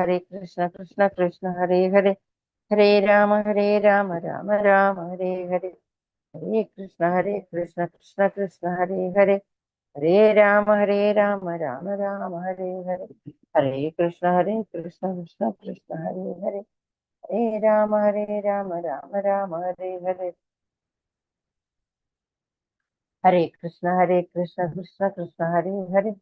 Hare Krishna Krishna Krishna Hare Hare Hare Rama Rama Rama Hare Hare Hare Krishna Krishna Krishna Hare Hare Hare Rama Rama Rama Hare Hare Hare Krishna Krishna Krishna Hare Hare Hare Rama Rama Rama Hare Hare Hare Krishna Krishna Krishna Hare Hare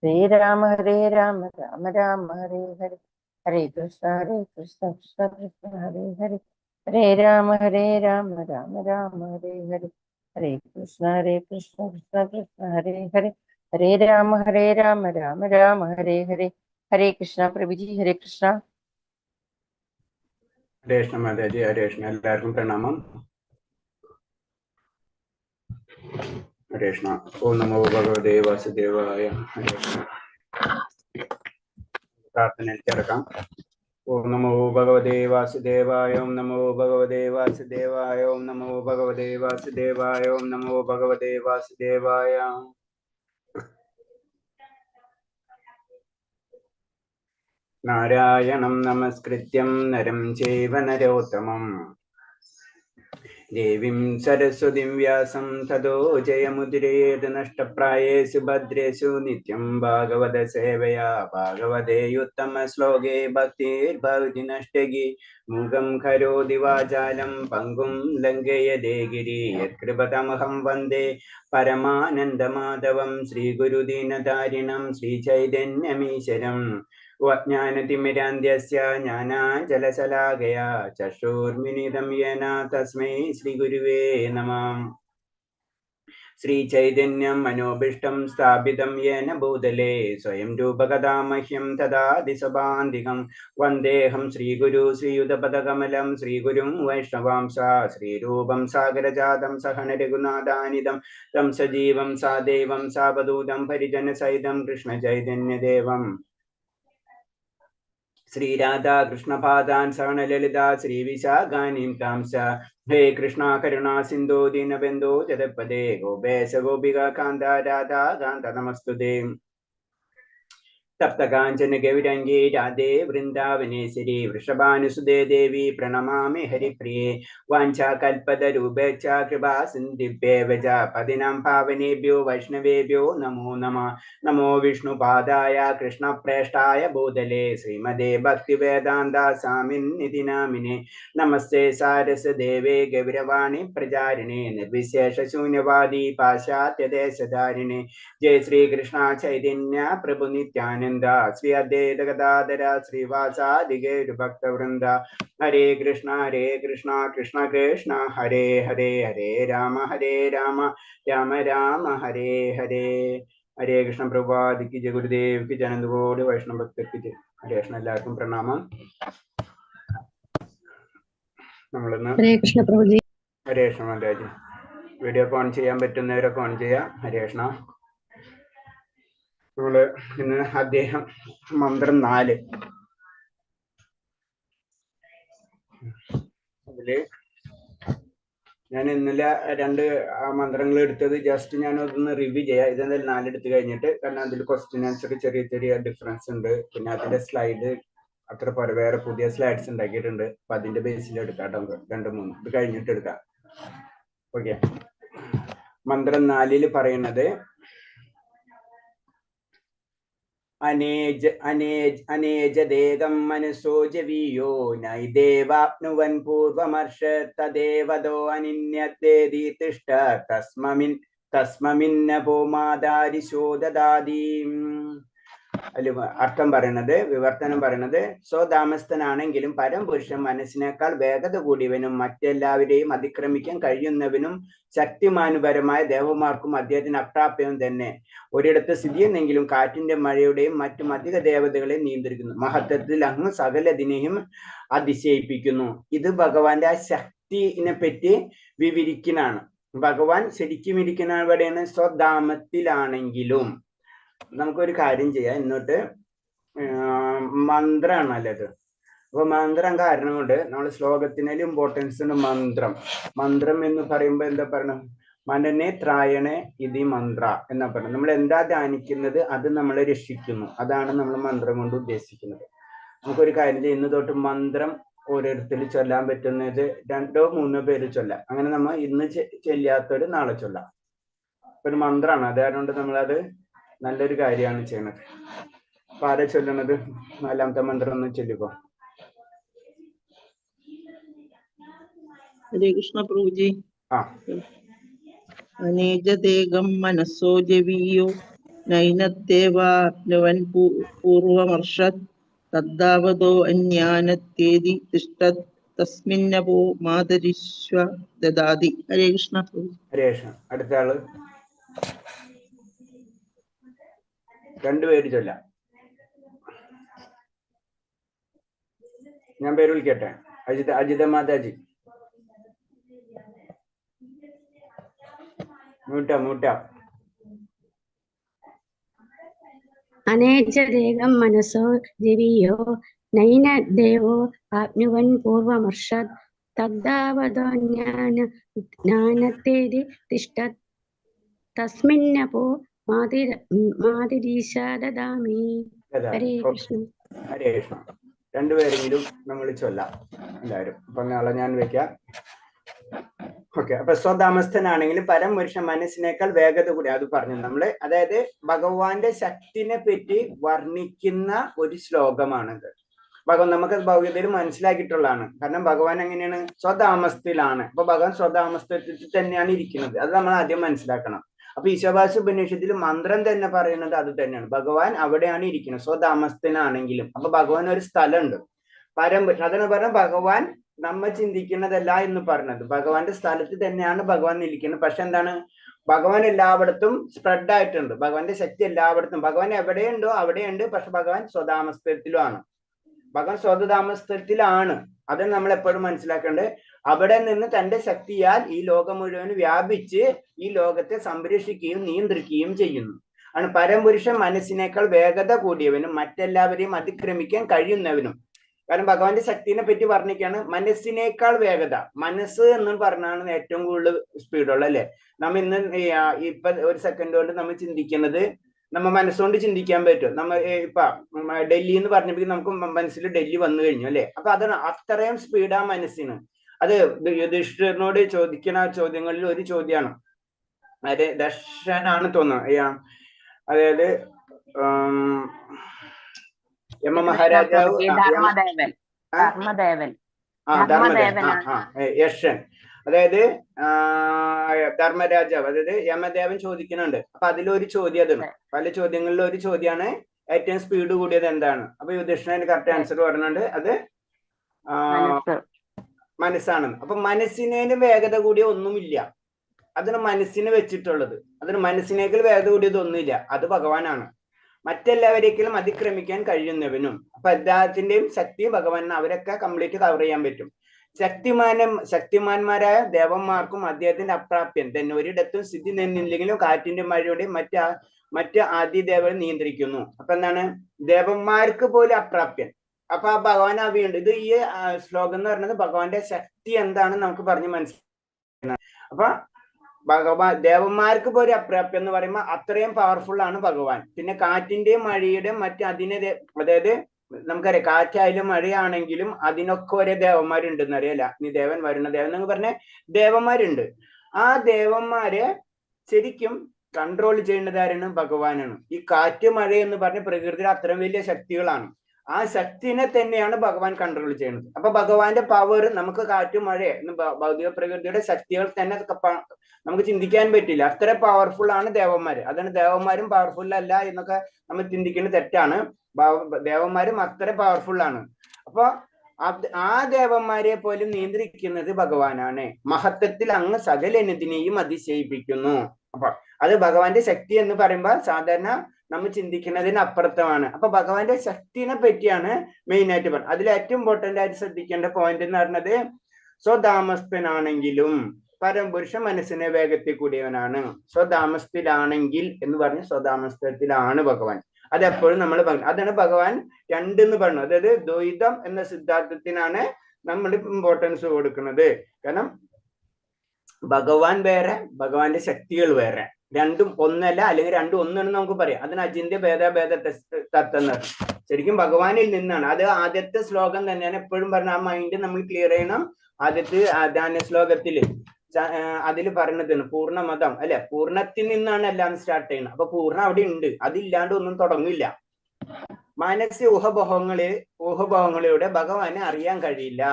Hare Rama Rama Rama Hare Hare Hare Krishna Krishna Krishna Hare Hare Hare Rama Rama Rama Hare Hare Hare Krishna Krishna Krishna Hare Hare Hare Rama Rama Rama Hare Hare Hare Krishna Prabhuji Hare Krishna Hare Krishna Mataji, Hare Krishna, എല്ലാവർക്കും പ്രണാമം. ഹരേ കൃഷ്ണ. ഓം നമോ ഭഗവതേ വാസുദേവായ. ഹരേ കൃഷ്ണ. പ്രാർത്ഥനയിലേക്ക് കിടക്കാം. ഓം നമോ ഭഗവതേ വാസുദേവായ. ഓം നമോ ഭഗവതേ വാസുദേവായ. ഓം നമോ ഭഗവതേ വാസുദേവായ. ഓം നമോ ഭഗവതേ വാസുദേവായ. നാരായണം നമസ്കൃത്യം നരം ചൈവ നരോത്തമം ദേവീം സരസ്വതീം വ്യാസം തതോ ജയമുദിരേത് നഷ്ടപ്രായേഷു ഭദ്രേഷു നിത്യം ഭാഗവത സേവയാ ഭാഗവതേയുത്തമ ശ്ലോകേ ഭക്തിർഭവതി നഷ്ടഗി മൂകം കരോതി വാചാലം പങ്കും ലംഘയതേ ഗിരി യത്കൃപതമഹം വന്ദേ പരമാനന്ദമാധവം ശ്രീഗുരുദീനതാരിണം ശ്രീചൈതന്യമീശ്വരം ജ്ഞാനതിമിരാന്ധ്യസ്യ ജ്ഞാനാഞ്ജലശലാകയാ ചക്ഷുർമിലിതം യേന തസ്മൈ ശ്രീഗുരുവേ നമഃ. ശ്രീചൈതന്യം മനോഭീഷ്ടം സ്ഥാപിതം യേന ഭൂതലേ സ്വയം രൂപകഥാ മഹ്യം ദദാതി സ്വഭാന്തികം വന്ദേഹം ശ്രീഗുരു ശ്രീയുതപദകമലം ശ്രീഗുരും വൈഷ്ണവാംശ ശ്രീരൂപം സാഗരജാതം സഹന രഘുനാഥാനിതം തം സജീവം സാദേവം സാവധൂതം പരിജനസഹിതം കൃഷ്ണചൈതന്യദേവം ശ്രീരാധാ കൃഷ്ണപാദാൻ സവണലളിതാ ശ്രീവിശാഖാനീം താംസ ഹേ കൃഷ്ണ കരുണാ സിന്ധോ ദീനബന്ധോ ജഗത്പദേ ഗോപേശ ഗോപിക കാന്ത രാധാ കാന്ത നമസ്തുതേ. തപ്തകാഞ്ചന ഗൗരംഗേ രാധേ വൃന്ദാവനേശ്വരി വൃഷഭാനുസുതേ ദേവി പ്രണമാമി ഹരിപ്രിയേ വാഞ്ചാകൽപതരൂപേച്ഛ കൃപാ സിന്ധിഭ്യേവ ച പതിനാം പാവനേഭ്യോ വൈഷ്ണവേഭ്യോ നമോ നമഃ. നമോ വിഷ്ണുപാദായ കൃഷ്ണപ്രേഷ്ഠായ ഭൂതലേ ശ്രീമദേ ഭക്തിവേദാന്ത സ്വാമിന്നിധി നാമിനെ നമസ്തേ സാരസ്വദേവേ ഗൗരവാണി പ്രചാരിണേ നിർവിശേഷ ശൂന്യവാദി പാശ്ചാത്യദേശധാരിണേ ജയ ശ്രീകൃഷ്ണ ചൈതന്യ പ്രഭു നിത്യാനന്ദ ശ്രീ അദ്വൈത ഗദാധര ശ്രീവാസാദി ഗൗരഭക്തവൃന്ദ. ഹരേ കൃഷ്ണ കൃഷ്ണ കൃഷ്ണ ഹരേ ഹരേ ഹരേ രാമ രാമ രാമ ഹരേ ഹരേ. ഹരേ കൃഷ്ണ പ്രഭാതിക്ക് ജയ ഗുരുദേവ്ക്ക് ജനന്തകോടി വൈഷ്ണവ ഭക്തർക്ക് ജയ. ഹരേ കൃഷ്ണ. എല്ലാവർക്കും പ്രണാമം. നമ്മളിന്ന് ഹരേ കൃഷ്ണ മഹാരാജ്. വീഡിയോ ഓൺ ചെയ്യാൻ പറ്റുന്നവരൊക്കെ ഓൺ ചെയ്യാം. ഹരേ കൃഷ്ണ. നമ്മള് ഇന്ന് അദ്ദേഹം മന്ത്രം 4 അതില് ഞാൻ ഇന്നലെ 2 മന്ത്രങ്ങൾ എടുത്തത് ജസ്റ്റ് ഞാൻ അതൊന്ന് റിവ്യൂ ചെയ്യാം. ഇതെന്തായാലും 4 എടുത്ത് കഴിഞ്ഞിട്ട്, കാരണം അതിൽ ക്വസ്റ്റ്യൻ ആൻസർ ചെറിയ ഡിഫറൻസ് ഉണ്ട്. പിന്നെ അതിന്റെ സ്ലൈഡ് അത്ര പോലെ വേറെ പുതിയ സ്ലൈഡ്സ് ഉണ്ടാക്കിയിട്ടുണ്ട്. അപ്പൊ അതിന്റെ ബേസിൽ എടുക്കാം കേട്ടോ. 2-3 ഇത് കഴിഞ്ഞിട്ട് എടുക്കാം. ഓക്കെ. മന്ത്രം 4 പറയുന്നത് അനേജദേകം മനസോജവീയോ നൈദേവാപ്നുവൻ പൂർവമർഷ തദേവദോ അനിന്യത്തേതി തിഷ്ഠ തസ്മമിന്നപോ മാതാരിശോദദാദി. അതിൽ അർത്ഥം പറയണത്, വിവർത്തനം പറയണത്, സ്വതാമസ്ഥനാണെങ്കിലും പരംപുരുഷൻ മനസ്സിനേക്കാൾ വേഗത കൂടിയവനും മറ്റെല്ലാവരെയും അതിക്രമിക്കാൻ കഴിയുന്നവനും ശക്തിമാനുപരമായ ദേവന്മാർക്കും അദ്ദേഹത്തിന് അപ്രാപ്യവും തന്നെ. ഒരിടത്ത് സ്ഥിതി ചെയ്യുന്നെങ്കിലും കാറ്റിന്റെ മഴയുടെയും മറ്റും അധിക ദേവതകളെ നിയന്ത്രിക്കുന്നു. മഹത്വത്തിൽ അങ്ങ് സകലതിനെയും അതിശയിപ്പിക്കുന്നു. ഇത് ഭഗവാന്റെ ആ ശക്തിനെ പറ്റി വിവരിക്കുന്നതാണ്. ഭഗവാൻ ശരിക്കും ഇരിക്കുന്ന എവിടെയാണ്? സ്വധാമത്തിലാണെങ്കിലും. നമുക്കൊരു കാര്യം ചെയ്യാം. എന്നിട്ട് മന്ത്രമാണല്ലോ ഇത്. അപ്പൊ മന്ത്രം കാരണം കൊണ്ട് നമ്മൾ ശ്ലോകത്തിന് ഇമ്പോർട്ടൻസ് ഉണ്ട്. മന്ത്രം എന്ന് പറയുമ്പോൾ എന്താ പറയണം? മനനെ ത്രായണേ ഇതി മന്ത്ര എന്നാ പറയുന്നത്. നമ്മൾ എന്താ ധ്യാനിക്കുന്നത് അത് നമ്മളെ രക്ഷിക്കുന്നു. അതാണ് നമ്മൾ മന്ത്രം കൊണ്ട് ഉദ്ദേശിക്കുന്നത്. നമുക്കൊരു കാര്യം ചെയ്യും, ഇന്ന് തൊട്ട് മന്ത്രം ഓരോരുത്തർ ചൊല്ലാൻ പറ്റുന്നത് 2 or 3 പേര് ചൊല്ലാം. അങ്ങനെ നമ്മൾ ഇന്ന് ചെല്ലാത്തവര് നാളെ ചൊല്ലാം. ഒരു മന്ത്രമാണ്, അതുകൊണ്ട് നമ്മളത് നല്ലൊരു കാര്യമാണ് ചെയ്യുന്നത്. അപ്പൊ ആരെ ചൊല്ലണത്? 4ാമത്തെ മന്ത്രം ഒന്ന് ചൊല്ലിക്കോ. ഹരേ കൃഷ്ണ പ്രഭുജി. ആ. അനേജതേകം മനസ്സോ ജവീയോ നൈനത്തേവാൻ പൂർവമർഷത് തദ്ദാവതോ അന്യാനത്തേതി തിഷ്ടത് തസ്മിന്നപോ മാതരിശ്വ ദദാതി. ഹരേ കൃഷ്ണ പ്രഭു. ഹരേ കൃഷ്ണ. അടുത്ത ആള് 2 പേര് ചൊല്ലാം. ഞാൻ പേര് വിളിക്കട്ടെ. അജിത മാതാജി. മൂട്ട. അനേജദേഹം മനസ്സോ ജവീയോ നൈന ദേവോ ആപ്നുവൻ പൂർവമർഷത് തദ്ദാവതോജ്ഞാനത്തേതി തിഷ്ടത് തസ്മിന്നപോ മാതിരീശാ ദദാമി. ഹരേ കൃഷ്ണ. ഹരേ കൃഷ്ണ. 2 പേരെങ്കിലും നമ്മൾ ചൊല്ലാം എല്ലാവരും. അപ്പൊ നാളെ ഞാൻ വെക്കാം. ഓക്കെ. അപ്പൊ സ്വതാമസ്ഥനാണെങ്കിൽ പരമപുരുഷ മനസ്സിനേക്കാൾ വേഗത കൂടി അത് പറഞ്ഞു നമ്മള്. അതായത് ഭഗവാന്റെ ശക്തിനെ പറ്റി വർണ്ണിക്കുന്ന ഒരു ശ്ലോകമാണിത്. നമുക്ക് ഭൗതികതയിൽ മനസ്സിലാക്കിയിട്ടുള്ളതാണ്. കാരണം ഭഗവാൻ എങ്ങനെയാണ്? സ്വതാമസ്ഥയിലാണ്. അപ്പൊ ഭഗവാൻ സ്വതാമസ്ഥത്തിൽ തന്നെയാണ് ഇരിക്കുന്നത്. അത് നമ്മൾ ആദ്യം മനസ്സിലാക്കണം. അപ്പൊ ഈശോവാസ്യ ഉപനിഷത്തിൽ മന്ത്രം തന്നെ പറയുന്നത് അത് തന്നെയാണ്. ഭഗവാൻ അവിടെയാണ് ഇരിക്കുന്നത് സ്വതാമസ്ഥനാണെങ്കിലും. അപ്പൊ ഭഗവാൻ ഒരു സ്ഥലമുണ്ട്, പരമ്പര. അതാണ് പറഞ്ഞ ഭഗവാൻ നമ്മ ചിന്തിക്കുന്നതല്ല എന്ന് പറഞ്ഞത്. ഭഗവാന്റെ സ്ഥലത്ത് തന്നെയാണ് ഭഗവാൻ ഇരിക്കുന്നത്. പക്ഷെ എന്താണ്? ഭഗവാൻ എല്ലായിടത്തും സ്പ്രെഡ് ആയിട്ടുണ്ട്. ഭഗവാന്റെ ശക്തി എല്ലായിടത്തും. ഭഗവാൻ എവിടെയുണ്ടോ അവിടെയുണ്ട്. പക്ഷെ ഭഗവാൻ സ്വതാമസ്ഥത്തിലുമാണ്. ഭഗവാൻ സ്വതാമസ്ഥത്തിലാണ്. അത് നമ്മൾ എപ്പോഴും മനസ്സിലാക്കേണ്ടത്. അവിടെ നിന്ന് തന്റെ ശക്തിയാൽ ഈ ലോകം മുഴുവൻ വ്യാപിച്ച് ഈ ലോകത്തെ സംരക്ഷിക്കുകയും നിയന്ത്രിക്കുകയും ചെയ്യുന്നു. ആണ് പരമപുരുഷ മനസ്സിനേക്കാൾ വേഗത കൂടിയവനും മറ്റെല്ലാവരെയും അതിക്രമിക്കാൻ കഴിയുന്നവനും. കാരണം ഭഗവാന്റെ ശക്തിനെ പറ്റി വർണ്ണിക്കാണ്. മനസ്സിനേക്കാൾ വേഗത. മനസ്സ് എന്ന് പറഞ്ഞാണ് ഏറ്റവും കൂടുതൽ സ്പീഡുള്ള, അല്ലെ? നമ്മ ഇന്ന് ഇപ്പൊ ഒരു സെക്കൻഡ് കൊണ്ട് നമ്മൾ ചിന്തിക്കുന്നത് നമ്മ മനസ്സുകൊണ്ട് ചിന്തിക്കാൻ പറ്റും. ഇപ്പൊ ഡൽഹി എന്ന് പറഞ്ഞപ്പോൾ നമുക്ക് മനസ്സിൽ ഡൽഹി വന്നു കഴിഞ്ഞു, അല്ലെ? അപ്പൊ അതാണ് അത്രയും സ്പീഡ് ആ മനസ്സിന്. അത് യുധിഷ്ഠിരനോട് ചോദിക്കുന്ന ചോദ്യങ്ങളിൽ ഒരു ചോദ്യമാണ്. അതെ, ദർശനാണ് തോന്നുന്നു. അതായത് യമ മഹാരാജാവ് യക്ഷൻ, അതായത് ധർമ്മരാജാവ്, അതായത് യമദേവൻ ചോദിക്കുന്നുണ്ട്. അപ്പൊ അതിലൊരു ചോദ്യം അതാണ്. പല ചോദ്യങ്ങളിലും ഒരു ചോദ്യമാണ് ഏറ്റവും സ്പീഡ് കൂടിയത് എന്താണ്. അപ്പൊ യുധിഷ്ഠിരന് കറക്റ്റ് ആൻസർ പറഞ്ഞുണ്ട് അത് മനസ്സാണെന്ന്. അപ്പൊ മനസ്സിനേന് വേഗത കൂടിയ ഒന്നുമില്ല. അതിന് മനസ്സിന് വെച്ചിട്ടുള്ളത്. അതിന് മനസ്സിനേക്കാൾ വേഗത കൂടിയത് ഒന്നുമില്ല. അത് ഭഗവാനാണ്. മറ്റെല്ലാവരേക്കും അതിക്രമിക്കാൻ കഴിയുന്നവനും. അപ്പൊ എല്ലാത്തിന്റെയും ശക്തി ഭഗവാൻ. അവരൊക്കെ കംപ്ലീറ്റ് കവർ ചെയ്യാൻ പറ്റും. ശക്തിമാന്മാരായ ദേവന്മാർക്കും അദ്ദേഹത്തിന്റെ അപ്രാപ്യൻ തന്നെ ഒരിടത്തും സ്ഥിതി നിന്നില്ലെങ്കിലും കാറ്റിന്റെ മഴയോടെ മറ്റ് ആദിദേവരെ നിയന്ത്രിക്കുന്നു. അപ്പൊ എന്താണ്? ദേവന്മാർക്ക് പോലും അപ്രാപ്യൻ. അപ്പൊ ആ ഭഗവാൻ അവിയുണ്ട്. ഇത് ഈ ശ്ലോകം എന്ന് പറയുന്നത് ഭഗവാന്റെ ശക്തി എന്താണെന്ന് നമുക്ക് പറഞ്ഞ് മനസ്സിലാക്കണം. അപ്പൊ ദേവന്മാർക്ക് പോലും അപ്രാപ്യം എന്ന് പറയുമ്പോൾ അത്രയും പവർഫുൾ ആണ് ഭഗവാൻ. പിന്നെ കാറ്റിന്റെയും മഴയുടെയും അതായത് നമുക്കറിയാം, കാറ്റായാലും മഴയാണെങ്കിലും അതിനൊക്കെ ഒരേ ദേവന്മാരുണ്ടെന്ന് അറിയാല. നീ ദേവൻ വരുന്ന ദേവൻ എന്ന് പറഞ്ഞ ദേവന്മാരുണ്ട്. ആ ദേവന്മാരെ ശരിക്കും കൺട്രോൾ ചെയ്യുന്നത് ആരാണ്? ഭഗവാനാണ്. ഈ കാറ്റ് മഴ എന്ന് പറഞ്ഞ പ്രകൃതിയുടെ അത്രയും വലിയ ശക്തികളാണ്. ആ ശക്തിനെ തന്നെയാണ് ഭഗവാൻ കൺട്രോൾ ചെയ്യുന്നത്. അപ്പൊ ഭഗവാന്റെ പവർ നമുക്ക് കാറ്റ് മഴ ഭൗതിക പ്രകൃതിയുടെ ശക്തികൾ തന്നെ നമുക്ക് ചിന്തിക്കാൻ പറ്റില്ല. അത്ര പവർഫുൾ ആണ് ദേവന്മാര്. അതാണ് ദേവന്മാരും പവർഫുൾ അല്ല എന്നൊക്കെ നമ്മൾ ചിന്തിക്കുന്നത് തെറ്റാണ്. ദേവന്മാരും അത്ര പവർഫുൾ ആണ്. അപ്പൊ ആ ദേവന്മാരെ പോലും നിയന്ത്രിക്കുന്നത് ഭഗവാനാണ്. മഹത്വത്തിൽ അങ്ങ് സകലനത്തിനെയും അതിശയിപ്പിക്കുന്നു. അപ്പൊ അത് ഭഗവാന്റെ ശക്തി എന്ന് പറയുമ്പോൾ സാധാരണ നമ്മൾ ചിന്തിക്കുന്നതിന് അപ്പുറത്തമാണ്. അപ്പൊ ഭഗവാന്റെ ശക്തിനെ പറ്റിയാണ് മെയിൻ ആയിട്ട് പറയുന്നത്. അതിൽ ഏറ്റവും ഇമ്പോർട്ടന്റ് ആയിട്ട് ശ്രദ്ധിക്കേണ്ട പോയിന്റ് എന്ന് പറഞ്ഞത്, സ്വതാമസ്ഥനാണെങ്കിലും പരമപുരുഷ മനസ്സിനെ വേഗത്തിൽ കൂടിയവനാണ്. സ്വതാമസ്ഥത്തിലാണെങ്കിൽ എന്ന് പറഞ്ഞ് സ്വതാമസ്ഥത്തിലാണ് ഭഗവാൻ. അതെപ്പോഴും നമ്മൾ അതാണ് ഭഗവാൻ 2 എന്ന് പറഞ്ഞത്. അതായത് ദ്വൈതം എന്ന സിദ്ധാന്തത്തിനാണ് നമ്മൾ ഇമ്പോർട്ടൻസ് കൊടുക്കുന്നത്. കാരണം ഭഗവാൻ വേറെ, ഭഗവാന്റെ ശക്തികൾ വേറെ. രണ്ടും ഒന്നല്ല, അല്ലെങ്കിൽ രണ്ടും ഒന്നെന്ന് നമുക്ക് പറയാം. അതിന് അജിന്ത്യ ഭേദ തത്വം. ശരിക്കും ഭഗവാനിൽ നിന്നാണ്. അത് ആദ്യത്തെ ശ്ലോകം തന്നെയാണ് എപ്പോഴും പറഞ്ഞ ആ മൈൻഡ് നമ്മൾ ക്ലിയർ ചെയ്യണം. ആദ്യത്തെ ധ്യാന ശ്ലോകത്തില് അതിൽ പറയുന്നത് പൂർണ്ണമതം അല്ലെ, പൂർണ്ണത്തിൽ നിന്നാണ് എല്ലാം സ്റ്റാർട്ട് ചെയ്യുന്നത്. അപ്പൊ പൂർണ്ണ അവിടെ ഉണ്ട്, അതില്ലാണ്ട് ഒന്നും തുടങ്ങില്ല. മനസ്സ് ഊഹഭോഗങ്ങളിലൂടെ ഭഗവാനെ അറിയാൻ കഴിയില്ല.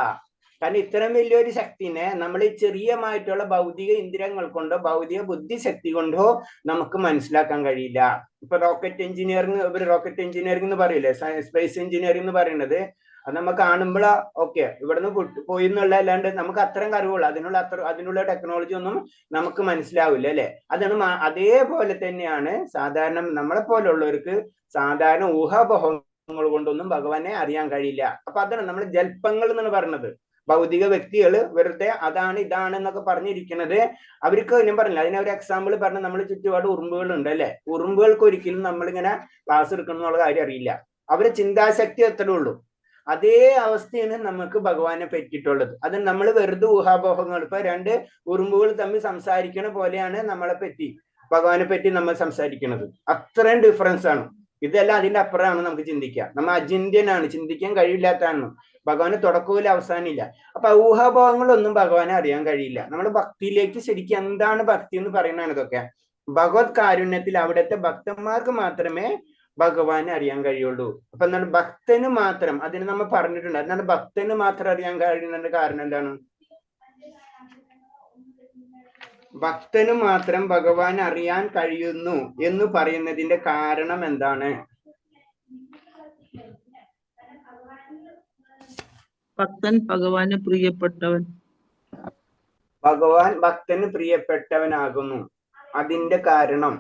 കാരണം ഇത്രയും വലിയൊരു ശക്തിനെ നമ്മൾ ഈ ചെറിയമായിട്ടുള്ള ഭൗതിക ഇന്ദ്രിയങ്ങൾ കൊണ്ടോ ഭൗതിക ബുദ്ധിശക്തി കൊണ്ടോ നമുക്ക് മനസ്സിലാക്കാൻ കഴിയില്ല. ഇപ്പൊ റോക്കറ്റ് എഞ്ചിനീയറിംഗ് എന്ന് പറയില്ലേ, സ്പേസ് എഞ്ചിനീയറിംഗ് എന്ന് പറയുന്നത്, അത് നമ്മൾ കാണുമ്പോഴാ ഓക്കെ ഇവിടുന്ന് പോയി എന്നുള്ള അല്ലാണ്ട് നമുക്ക് അത്രയും അറിവുള്ളൂ. അതിനുള്ള ടെക്നോളജി ഒന്നും നമുക്ക് മനസ്സിലാവില്ല അല്ലെ. അതാണ് അതേപോലെ തന്നെയാണ് സാധാരണ നമ്മളെ പോലുള്ളവർക്ക് സാധാരണ ഊഹാപോഹങ്ങൾ കൊണ്ടൊന്നും ഭഗവാനെ അറിയാൻ കഴിയില്ല. അപ്പൊ അതാണ് നമ്മൾ ജൽപ്പങ്ങൾ എന്നാണ് പറയുന്നത്. ഭൗതിക വ്യക്തികൾ വെറുതെ അതാണ് ഇതാണ് എന്നൊക്കെ പറഞ്ഞിരിക്കുന്നത്. അവർക്ക് ഞാൻ പറഞ്ഞില്ല, അതിനൊരു എക്സാമ്പിൾ പറഞ്ഞ നമ്മൾ ചുറ്റുപാട് ഉറുമ്പുകൾ ഉണ്ട് അല്ലെ. ഉറുമ്പുകൾക്ക് ഒരിക്കലും നമ്മളിങ്ങനെ ക്ലാസ് എടുക്കണം എന്നുള്ള കാര്യം അറിയില്ല. അവരെ ചിന്താശക്തി എത്രയേ ഉള്ളൂ. അതേ അവസ്ഥയാണ് നമുക്ക് ഭഗവാനെ പറ്റിയിട്ടുള്ളത്. അത് നമ്മൾ വെറുതെ ഊഹാപോഹങ്ങൾ, ഇപ്പൊ രണ്ട് ഉറുമ്പുകൾ തമ്മിൽ സംസാരിക്കണ പോലെയാണ് നമ്മളെ പറ്റി ഭഗവാനെ പറ്റി നമ്മൾ സംസാരിക്കുന്നത്. അത്രയും ഡിഫറൻസ് ആണ്. ഇതെല്ലാം അതിന്റെ അപ്പുറമാണ് നമുക്ക് ചിന്തിക്കാം. നമ്മൾ അചിന്ത്യനാണ്, ചിന്തിക്കാൻ കഴിയില്ലാത്തതാണ്. ഭഗവാന് തുടക്കവും അവസാനമില്ല. അപ്പൊ ഊഹാഭോഗങ്ങളൊന്നും ഭഗവാനെ അറിയാൻ കഴിയില്ല. നമ്മൾ ഭക്തിയിലേക്ക് ശരിക്കും എന്താണ് ഭക്തി എന്ന് പറയുന്നതാണ് ഇതൊക്കെ. ഭഗവത് കാരുണ്യത്തിൽ അവിടുത്തെ ഭക്തന്മാർക്ക് മാത്രമേ ഭഗവാനെ അറിയാൻ കഴിയുള്ളൂ. അപ്പൊ എന്താണ് ഭക്തന് മാത്രം, അതിന് നമ്മൾ പറഞ്ഞിട്ടുണ്ട്. എന്താണ് ഭക്തന് മാത്രം അറിയാൻ കഴിയുന്നതിന്റെ കാരണം എന്താണ്? ഭക്തന് മാത്രം ഭഗവാൻ അറിയാൻ കഴിയുന്നു എന്ന് പറയുന്നതിന്റെ കാരണം എന്താണ്? ഭക്തൻ ഭഗവാന് പ്രിയപ്പെട്ടവൻ. ഭഗവാൻ ഭക്തന് പ്രിയപ്പെട്ടവനാകുന്നു. അതിന്റെ കാരണം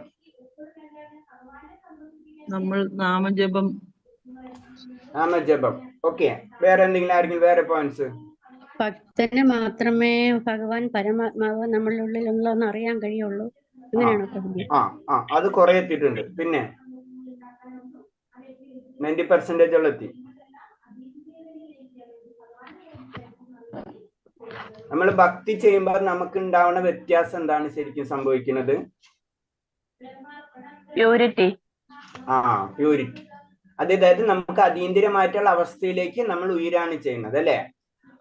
നമ്മൾ നാമജപം. ഓക്കെ. വേറെ എന്തെങ്കിലും ആരെങ്കിലും വേറെ പോയിന്റ്സ്? ഭക്തന് മാത്രമേ ഭഗവാൻ പരമാത്മാവ് നമ്മളുടെ ഉള്ളിലുള്ളതെന്ന് അറിയാൻ കഴിയുള്ളൂ. അങ്ങനെയാണോ? അത് കുറെ എത്തിയിട്ടുണ്ട്. പിന്നെ 90% എത്തി. നമ്മൾ ഭക്തി ചെയ്യുമ്പോൾ നമുക്ക് ഉണ്ടാവുന്ന വ്യത്യാസം എന്താണ് ശരിക്കും സംഭവിക്കുന്നത്? പ്യൂരിറ്റി. പ്യൂരിറ്റി. അതായത് നമുക്ക് അതീന്ദ്രിയമായിട്ടുള്ള അവസ്ഥയിലേക്ക് നമ്മൾ ഉയരാണ് ചെയ്യുന്നത് അല്ലെ.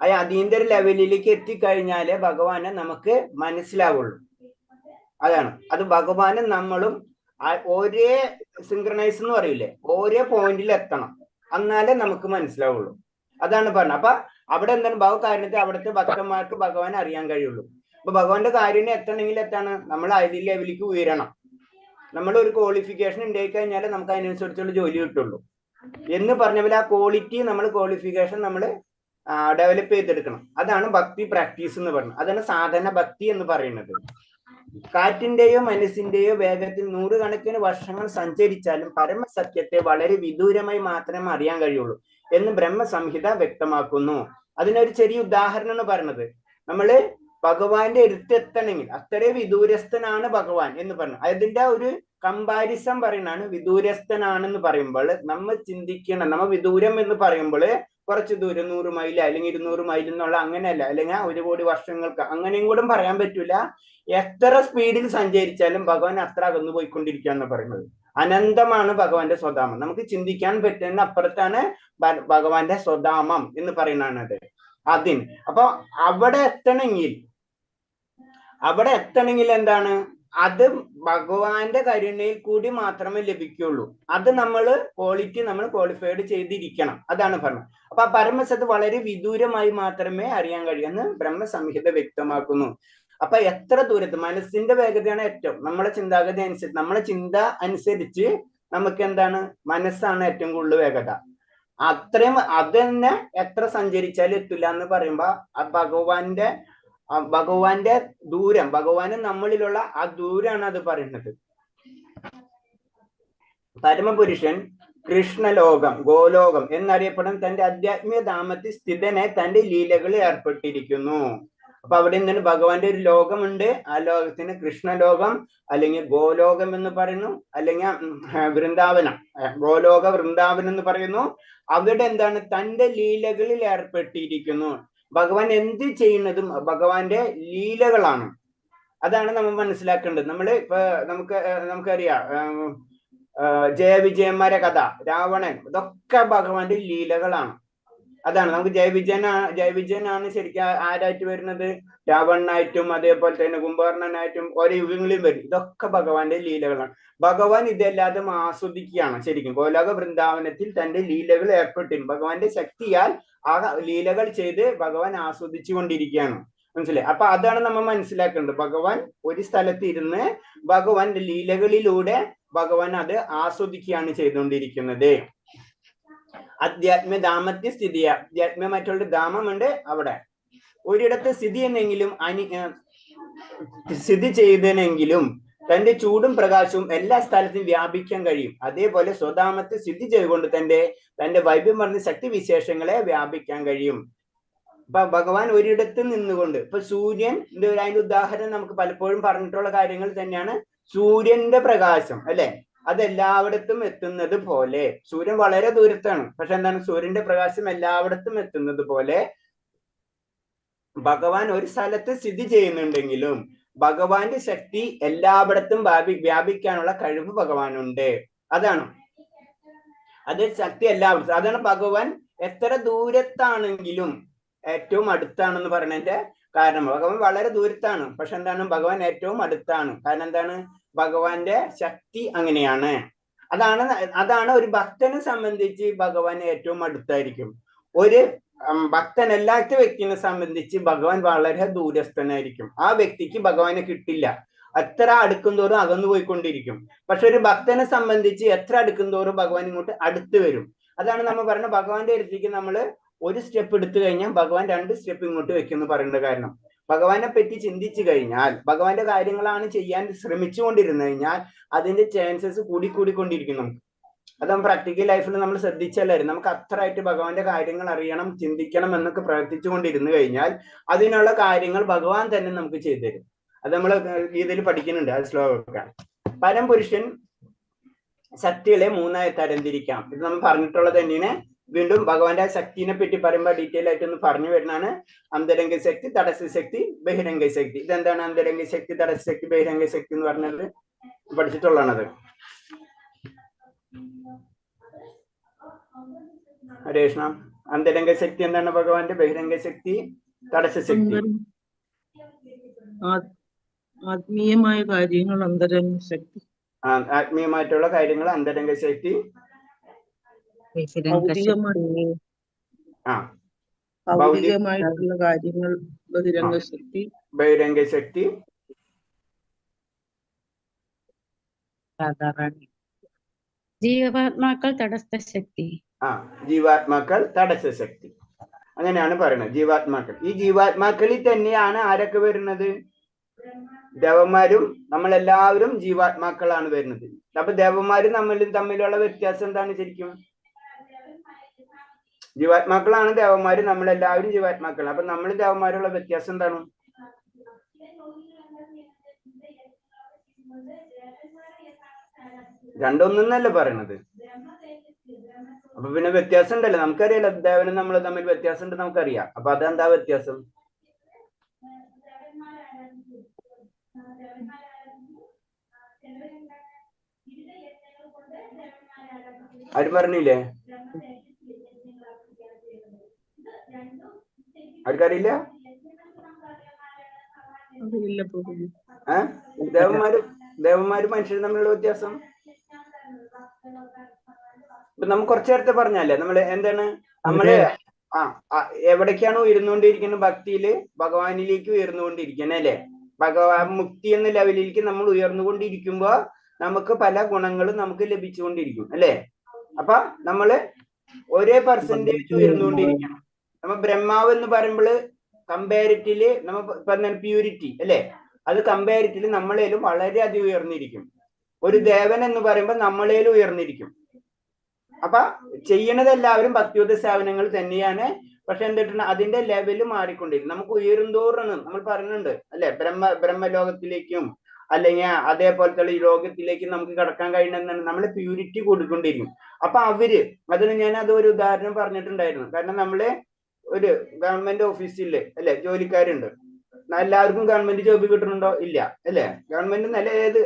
ആ അതീന്ദ്ര ലെവലിലേക്ക് എത്തിക്കഴിഞ്ഞാലേ ഭഗവാനെ നമുക്ക് മനസ്സിലാവുള്ളൂ. അതാണ്. അത് ഭഗവാനും നമ്മളും ഒരേ സിങ്ക്രണൈസ് എന്ന് പറയില്ലേ, ഒരേ പോയിന്റിൽ എത്തണം, എന്നാലേ നമുക്ക് മനസ്സിലാവുള്ളൂ. അതാണ് പറഞ്ഞത്. അപ്പൊ അവിടെ എന്താണ് ഭഗവകാരുണ്യത്തെ അവിടുത്തെ ഭക്തന്മാർക്ക് ഭഗവാനെ അറിയാൻ കഴിയുള്ളൂ. അപ്പൊ ഭഗവാന്റെ കാരുണ്യം എത്തണമെങ്കിൽ എത്താണ് നമ്മൾ അതിൽ ലെവലിലേക്ക് ഉയരണം. നമ്മൾ ഒരു ക്വാളിഫിക്കേഷൻ ഉണ്ടായി കഴിഞ്ഞാൽ നമുക്ക് അതിനനുസരിച്ചുള്ള ജോലി കിട്ടുള്ളൂ എന്ന് പറഞ്ഞ പോലെ ആ ക്വാളിഫിക്കേഷൻ നമ്മൾ ഡെവലപ്പ് ചെയ്തെടുക്കണം. അതാണ് ഭക്തി പ്രാക്ടീസ് എന്ന് പറയുന്നത്. അതാണ് സാധന ഭക്തി എന്ന് പറയുന്നത്. കാറ്റിന്റെയോ മനസ്സിന്റെയോ വേഗത്തിൽ 100 കണക്കിന് വർഷങ്ങൾ സഞ്ചരിച്ചാലും പരമസത്യത്തെ വളരെ വിദൂരമായി മാത്രമേ അറിയാൻ കഴിയുള്ളൂ എന്ന് ബ്രഹ്മസംഹിത വ്യക്തമാക്കുന്നു. അതിനൊരു ചെറിയ ഉദാഹരണമാണ് പറഞ്ഞത്. നമ്മള് ഭഗവാന്റെ അടുത്തെത്തണമെങ്കിൽ അത്രേ വിദൂരസ്ഥനാണ് ഭഗവാൻ എന്ന് പറഞ്ഞു. അതിന്റെ ഒരു കമ്പാരിസൺ പറയുന്നതാണ്. വിദൂരസ്ഥനാണെന്ന് പറയുമ്പോൾ നമ്മൾ ചിന്തിക്കണം, നമ്മ വിദൂരം എന്ന് പറയുമ്പോൾ കുറച്ച് ദൂരം 100 മൈൽ അല്ലെങ്കിൽ 200 മൈൽ എന്നുള്ള അങ്ങനെയല്ല, അല്ലെങ്കിൽ 1 കോടി വർഷങ്ങൾക്ക് അങ്ങനെയും കൂടെ പറയാൻ പറ്റൂല. എത്ര സ്പീഡിൽ സഞ്ചരിച്ചാലും ഭഗവാൻ അത്ര അകന്നു പോയിക്കൊണ്ടിരിക്കുക എന്ന് പറയുന്നത്. അനന്തമാണ് ഭഗവാന്റെ സ്വധാമം. നമുക്ക് ചിന്തിക്കാൻ പറ്റുന്ന അപ്പുറത്താണ് ഭഗവാന്റെ സ്വധാമം എന്ന് പറയുന്നതാണ് അതിന്. അപ്പൊ അവിടെ എത്തണമെങ്കിൽ എന്താണ്? അത് ഭഗവാന്റെ കരുണയിൽ കൂടി മാത്രമേ ലഭിക്കുള്ളൂ. അത് നമ്മൾ ക്വാളിഫൈഡ് ചെയ്തിരിക്കണം. അതാണ് പറഞ്ഞത്. അപ്പൊ ആ പരമസത്ത് വളരെ വിദൂരമായി മാത്രമേ അറിയാൻ കഴിയൂ എന്ന് ബ്രഹ്മസംഹിത വ്യക്തമാക്കുന്നു. അപ്പൊ എത്ര ദൂരത്ത് മനസ്സിന്റെ വേഗതയാണ് ഏറ്റവും, നമ്മളെ ചിന്താഗതി അനുസരിച്ച്, നമ്മളെ ചിന്ത അനുസരിച്ച് നമുക്ക് എന്താണ് മനസ്സാണ് ഏറ്റവും കൂടുതൽ വേഗത. അത്രയും അത് തന്നെ എത്ര സഞ്ചരിച്ചാലും എത്തില്ല എന്ന് പറയുമ്പോ ആ ഭഗവാന്റെ ദൂരം, ഭഗവാന് നമ്മളിലുള്ള ആ ദൂരാണ് അത് പറയുന്നത്. പരമപുരുഷൻ കൃഷ്ണലോകം, ഗോലോകം എന്നറിയപ്പെടുന്ന തന്റെ ആധ്യാത്മിക ധാമത്തിൽ സ്ഥിതനെ തന്റെ ലീലകളിൽ ഏർപ്പെട്ടിരിക്കുന്നു. അപ്പൊ അവിടെ എന്താണ് ഭഗവാന്റെ ഒരു ലോകമുണ്ട്. ആ ലോകത്തിന് കൃഷ്ണലോകം അല്ലെങ്കിൽ ഗോലോകം എന്ന് പറയുന്നു, അല്ലെങ്കിൽ വൃന്ദാവനം, ഗോലോക വൃന്ദാവനം എന്ന് പറയുന്നു. അവിടെ എന്താണ് തന്റെ ലീലകളിൽ ഏർപ്പെട്ടിരിക്കുന്നു. ഭഗവാൻ എന്ത് ചെയ്യുന്നതും ഭഗവാന്റെ ലീലകളാണ്. അതാണ് നമ്മൾ മനസ്സിലാക്കേണ്ടത്. നമ്മള് ഇപ്പൊ നമുക്കറിയാം ജയവിജയന്മാരെ കഥ, രാവണൻ, ഇതൊക്കെ ഭഗവാന്റെ ലീലകളാണ്. അതാണ് നമുക്ക് ജയവിജയനാണ് ശരിക്കും ആരായിട്ട് വരുന്നത്, രാവണനായിട്ടും അതേപോലെ തന്നെ കുംഭകർണനായിട്ടും ഓരോ യുഗങ്ങളിലും വരും. ഇതൊക്കെ ഭഗവാന്റെ ലീലകളാണ്. ഭഗവാൻ ഇതെല്ലാതും ആസ്വദിക്കുകയാണ്. ശരിക്കും ഗോലോക വൃന്ദാവനത്തിൽ തന്റെ ലീലകൾ ഏർപ്പെട്ടിരുന്നു. ഭഗവാന്റെ ശക്തിയാൽ ആ ലീലകൾ ചെയ്ത് ഭഗവാൻ ആസ്വദിച്ചു കൊണ്ടിരിക്കുകയാണ്. മനസ്സിലായി? അപ്പൊ അതാണ് നമ്മൾ മനസ്സിലാക്കേണ്ടത്. ഭഗവാൻ ഒരു സ്ഥലത്ത് ഇരുന്ന് ഭഗവാന്റെ ലീലകളിലൂടെ ഭഗവാൻ അത് ആസ്വദിക്കുകയാണ് ചെയ്തുകൊണ്ടിരിക്കുന്നത്. അധ്യാത്മധാമത്തെ സ്ഥിതിയ, അധ്യാത്മമായിട്ടുള്ള ധാമമുണ്ട് അവിടെ. ഒരിടത്ത് സ്ഥിതി ചെയ്തനെങ്കിലും തന്റെ ചൂടും പ്രകാശവും എല്ലാ സ്ഥലത്തും വ്യാപിക്കാൻ കഴിയും. അതേപോലെ സ്വധാമത്തെ സ്ഥിതി ചെയ്തുകൊണ്ട് തന്റെ വൈഭവം പറഞ്ഞ ശക്തി വിശേഷങ്ങളെ വ്യാപിക്കാൻ കഴിയും. ഇപ്പൊ ഭഗവാൻ ഒരിടത്ത് നിന്നുകൊണ്ട്, ഇപ്പൊ സൂര്യൻ അതിന്റെ ഉദാഹരണം നമുക്ക് പലപ്പോഴും പറഞ്ഞിട്ടുള്ള കാര്യങ്ങൾ തന്നെയാണ്. സൂര്യന്റെ പ്രകാശം അല്ലെ, അതെല്ലായിടത്തും എത്തുന്നത് പോലെ, സൂര്യൻ വളരെ ദൂരത്താണ്, പക്ഷെ എന്താണ്, സൂര്യന്റെ പ്രകാശം എല്ലായിടത്തും എത്തുന്നത് പോലെ ഭഗവാൻ ഒരു സ്ഥലത്ത് സ്ഥിതി ചെയ്യുന്നുണ്ടെങ്കിലും ഭഗവാന്റെ ശക്തി എല്ലായിടത്തും വ്യാപിക്കാനുള്ള കഴിവ് ഭഗവാനുണ്ട്. അതാണ് അത് ശക്തി എല്ലായിടത്തും. അതാണ് ഭഗവാൻ എത്ര ദൂരത്താണെങ്കിലും ഏറ്റവും അടുത്താണെന്ന് പറയുന്നതിന്റെ കാരണം. ഭഗവാൻ വളരെ ദൂരത്താണ്, പക്ഷെ എന്താണ്, ഭഗവാൻ ഏറ്റവും അടുത്താണ്. കാരണം എന്താണ്, ഭഗവാന്റെ ശക്തി അങ്ങനെയാണ്. അതാണ് ഒരു ഭക്തനെ സംബന്ധിച്ച് ഭഗവാൻ ഏറ്റവും അടുത്തായിരിക്കും. ഒരു ഭക്തനല്ലാത്ത വ്യക്തിനെ സംബന്ധിച്ച് ഭഗവാൻ വളരെ ദൂരസ്ഥനായിരിക്കും. ആ വ്യക്തിക്ക് ഭഗവാനെ കിട്ടില്ല. എത്ര അടുക്കും തോറും അകന്നു പോയിക്കൊണ്ടിരിക്കും. പക്ഷെ ഒരു ഭക്തനെ സംബന്ധിച്ച് എത്ര അടുക്കും തോറും ഭഗവാൻ ഇങ്ങോട്ട് അടുത്ത് വരും. അതാണ് നമ്മൾ പറയുന്നത്, ഭഗവാന്റെ അടുത്തേക്ക് നമ്മൾ ഒരു സ്റ്റെപ്പ് എടുത്തു കഴിഞ്ഞാൽ ഭഗവാൻ 2 സ്റ്റെപ്പ് ഇങ്ങോട്ട് വെക്കുമെന്ന് പറയുന്ന കാരണം. ഭഗവാനെ പറ്റി ചിന്തിച്ചു കഴിഞ്ഞാൽ, ഭഗവാന്റെ കാര്യങ്ങളാണ് ചെയ്യാൻ ശ്രമിച്ചുകൊണ്ടിരുന്നു കഴിഞ്ഞാൽ അതിന്റെ ചാൻസസ് കൂടിക്കൊണ്ടിരിക്കും നമുക്ക്. അത് നമ്മൾ പ്രാക്ടിക്കൽ ലൈഫിൽ നമ്മൾ ശ്രദ്ധിച്ചല്ലായിരുന്നു. നമുക്ക് അത്രയായിട്ട് ഭഗവാന്റെ കാര്യങ്ങൾ അറിയണം, ചിന്തിക്കണം എന്നൊക്കെ പ്രവർത്തിച്ചുകൊണ്ടിരുന്നു കഴിഞ്ഞാൽ അതിനുള്ള കാര്യങ്ങൾ ഭഗവാൻ തന്നെ നമുക്ക് ചെയ്തു തരും. അത് നമ്മൾ ഗീതയിൽ പഠിക്കുന്നുണ്ട്. അത് ശ്ലോകം. പരംപുരുഷൻ ശക്തികളെ 3 തരംതിരിക്കാം. ഇത് നമ്മൾ പറഞ്ഞിട്ടുള്ളത് തന്നെയാണ്. വീണ്ടും ഭഗവാന്റെ ശക്തിനെ പറ്റി പറയുമ്പോൾ ഡീറ്റെയിൽ ആയിട്ട് ഒന്ന് പറഞ്ഞു വരുന്നതാണ്. അന്തരംഗ ശക്തി, തടസ്സ ശക്തി, ബഹിരംഗ ശക്തി. ഇതെന്താണ് അന്തരംഗ ശക്തി, തടസ്സ ശക്തി, ബഹിരംഗ ശക്തി എന്ന് പറഞ്ഞത്? പഠിച്ചിട്ടുള്ളതാണത്. ഹരേ കൃഷ്ണ. അന്തരംഗ ശക്തി എന്താണ് ഭഗവാന്റെ? ബഹിരംഗ ശക്തി, തടസ്സ ശക്തി. ആത്മീയമായ കാര്യങ്ങൾ അന്തരംഗ ശക്തി. ആത്മീയമായിട്ടുള്ള കാര്യങ്ങൾ അന്തരംഗ ശക്തി. ഭൗതികമായിട്ടുള്ള കാര്യങ്ങൾ ബഹിരംഗ ശക്തി. ബഹിരംഗ ശക്തി. ജീവാത്മാക്കൾ തടസ്സ ശക്തി. ജീവാത്മാക്കൾ തടസ്സ ശക്തി. അങ്ങനെയാണ് പറയുന്നത്. ജീവാത്മാക്കൾ. ഈ ജീവാത്മാക്കളിൽ തന്നെയാണ് ആരൊക്കെ വരുന്നത്? ദേവന്മാരും നമ്മളെല്ലാവരും ജീവാത്മാക്കളാണ് വരുന്നത്. അപ്പൊ ദേവന്മാരും തമ്മിലുള്ള വ്യത്യാസം എന്താണ് ശരിക്കും? ജീവാത്മാക്കളാണ് ദേവന്മാര്, നമ്മളെല്ലാവരും ജീവാത്മാക്കൾ. അപ്പൊ നമ്മൾ ദേവന്മാരുള്ള വ്യത്യാസം എന്താണ്? രണ്ടൊന്നല്ല പറയണത്. അപ്പൊ പിന്നെ വ്യത്യാസം ഉണ്ടല്ലോ, നമുക്കറിയാലോ. ദേവനും നമ്മൾ തമ്മിൽ വ്യത്യാസം ഉണ്ട്, നമുക്കറിയാം. അപ്പൊ അതെന്താ വ്യത്യാസം? ആരും പറഞ്ഞില്ലേ? ആർക്കറിയില്ല? ദേവന്മാരും മനുഷ്യരും തമ്മിലുള്ള വ്യത്യാസം ഇപ്പൊ നമുക്ക് കുറച്ചു നേരത്തെ പറഞ്ഞല്ലേ. നമ്മള് എന്താണ്, നമ്മള് എവിടേക്കാണ് ഉയർന്നുകൊണ്ടിരിക്കുന്നത്? ഭക്തിയില് ഭഗവാനിലേക്ക് ഉയർന്നുകൊണ്ടിരിക്കുന്നത് അല്ലെ. ഭഗവാൻ മുക്തി എന്ന ലെവലിലേക്ക് നമ്മൾ ഉയർന്നുകൊണ്ടിരിക്കുമ്പോ നമുക്ക് പല ഗുണങ്ങളും നമുക്ക് ലഭിച്ചുകൊണ്ടിരിക്കും അല്ലെ. അപ്പൊ നമ്മള് ഒരേ പെർസെന്റേജ് ഉയർന്നുകൊണ്ടിരിക്കണം. നമ്മ ബ്രഹ്മാവ് എന്ന് പറയുമ്പോൾ കമ്പാരിറ്റീവ്ലി നമ്മ പ്യൂരിറ്റി അല്ലെ, അത് കമ്പാരിറ്റീവ്ലി നമ്മളേലും വളരെയധികം ഉയർന്നിരിക്കും. ഒരു ദേവൻ എന്ന് പറയുമ്പോൾ നമ്മളേലും ഉയർന്നിരിക്കും. അപ്പൊ ചെയ്യണതെല്ലാവരും ഭക്തിയുത സേവനങ്ങൾ തന്നെയാണ്. പക്ഷെ എന്തിട്ടാണ് അതിന്റെ ലെവല് മാറിക്കൊണ്ടിരിക്കും. നമുക്ക് ഉയരുന്തോറാണ് നമ്മൾ പറയുന്നുണ്ട് അല്ലെ, ബ്രഹ്മലോകത്തിലേക്കും അല്ലെങ്കിൽ അതേപോലത്തെ ഈ ലോകത്തിലേക്കും നമുക്ക് കടക്കാൻ കഴിയണമെന്നാണ്. നമ്മള് പ്യൂരിറ്റി കൊടുക്കൊണ്ടിരിക്കും. അപ്പൊ അതിന് ഞാൻ അതൊരു ഉദാഹരണം പറഞ്ഞിട്ടുണ്ടായിരുന്നു. കാരണം നമ്മള് ഒരു ഗവൺമെന്റ് ഓഫീസില് അല്ലെ ജോലിക്കാരുണ്ട്. എല്ലാവർക്കും ഗവൺമെന്റ് ജോബ് കിട്ടുന്നുണ്ടോ? ഇല്ല അല്ലെ? ഗവൺമെന്റ് നല്ല ഏത്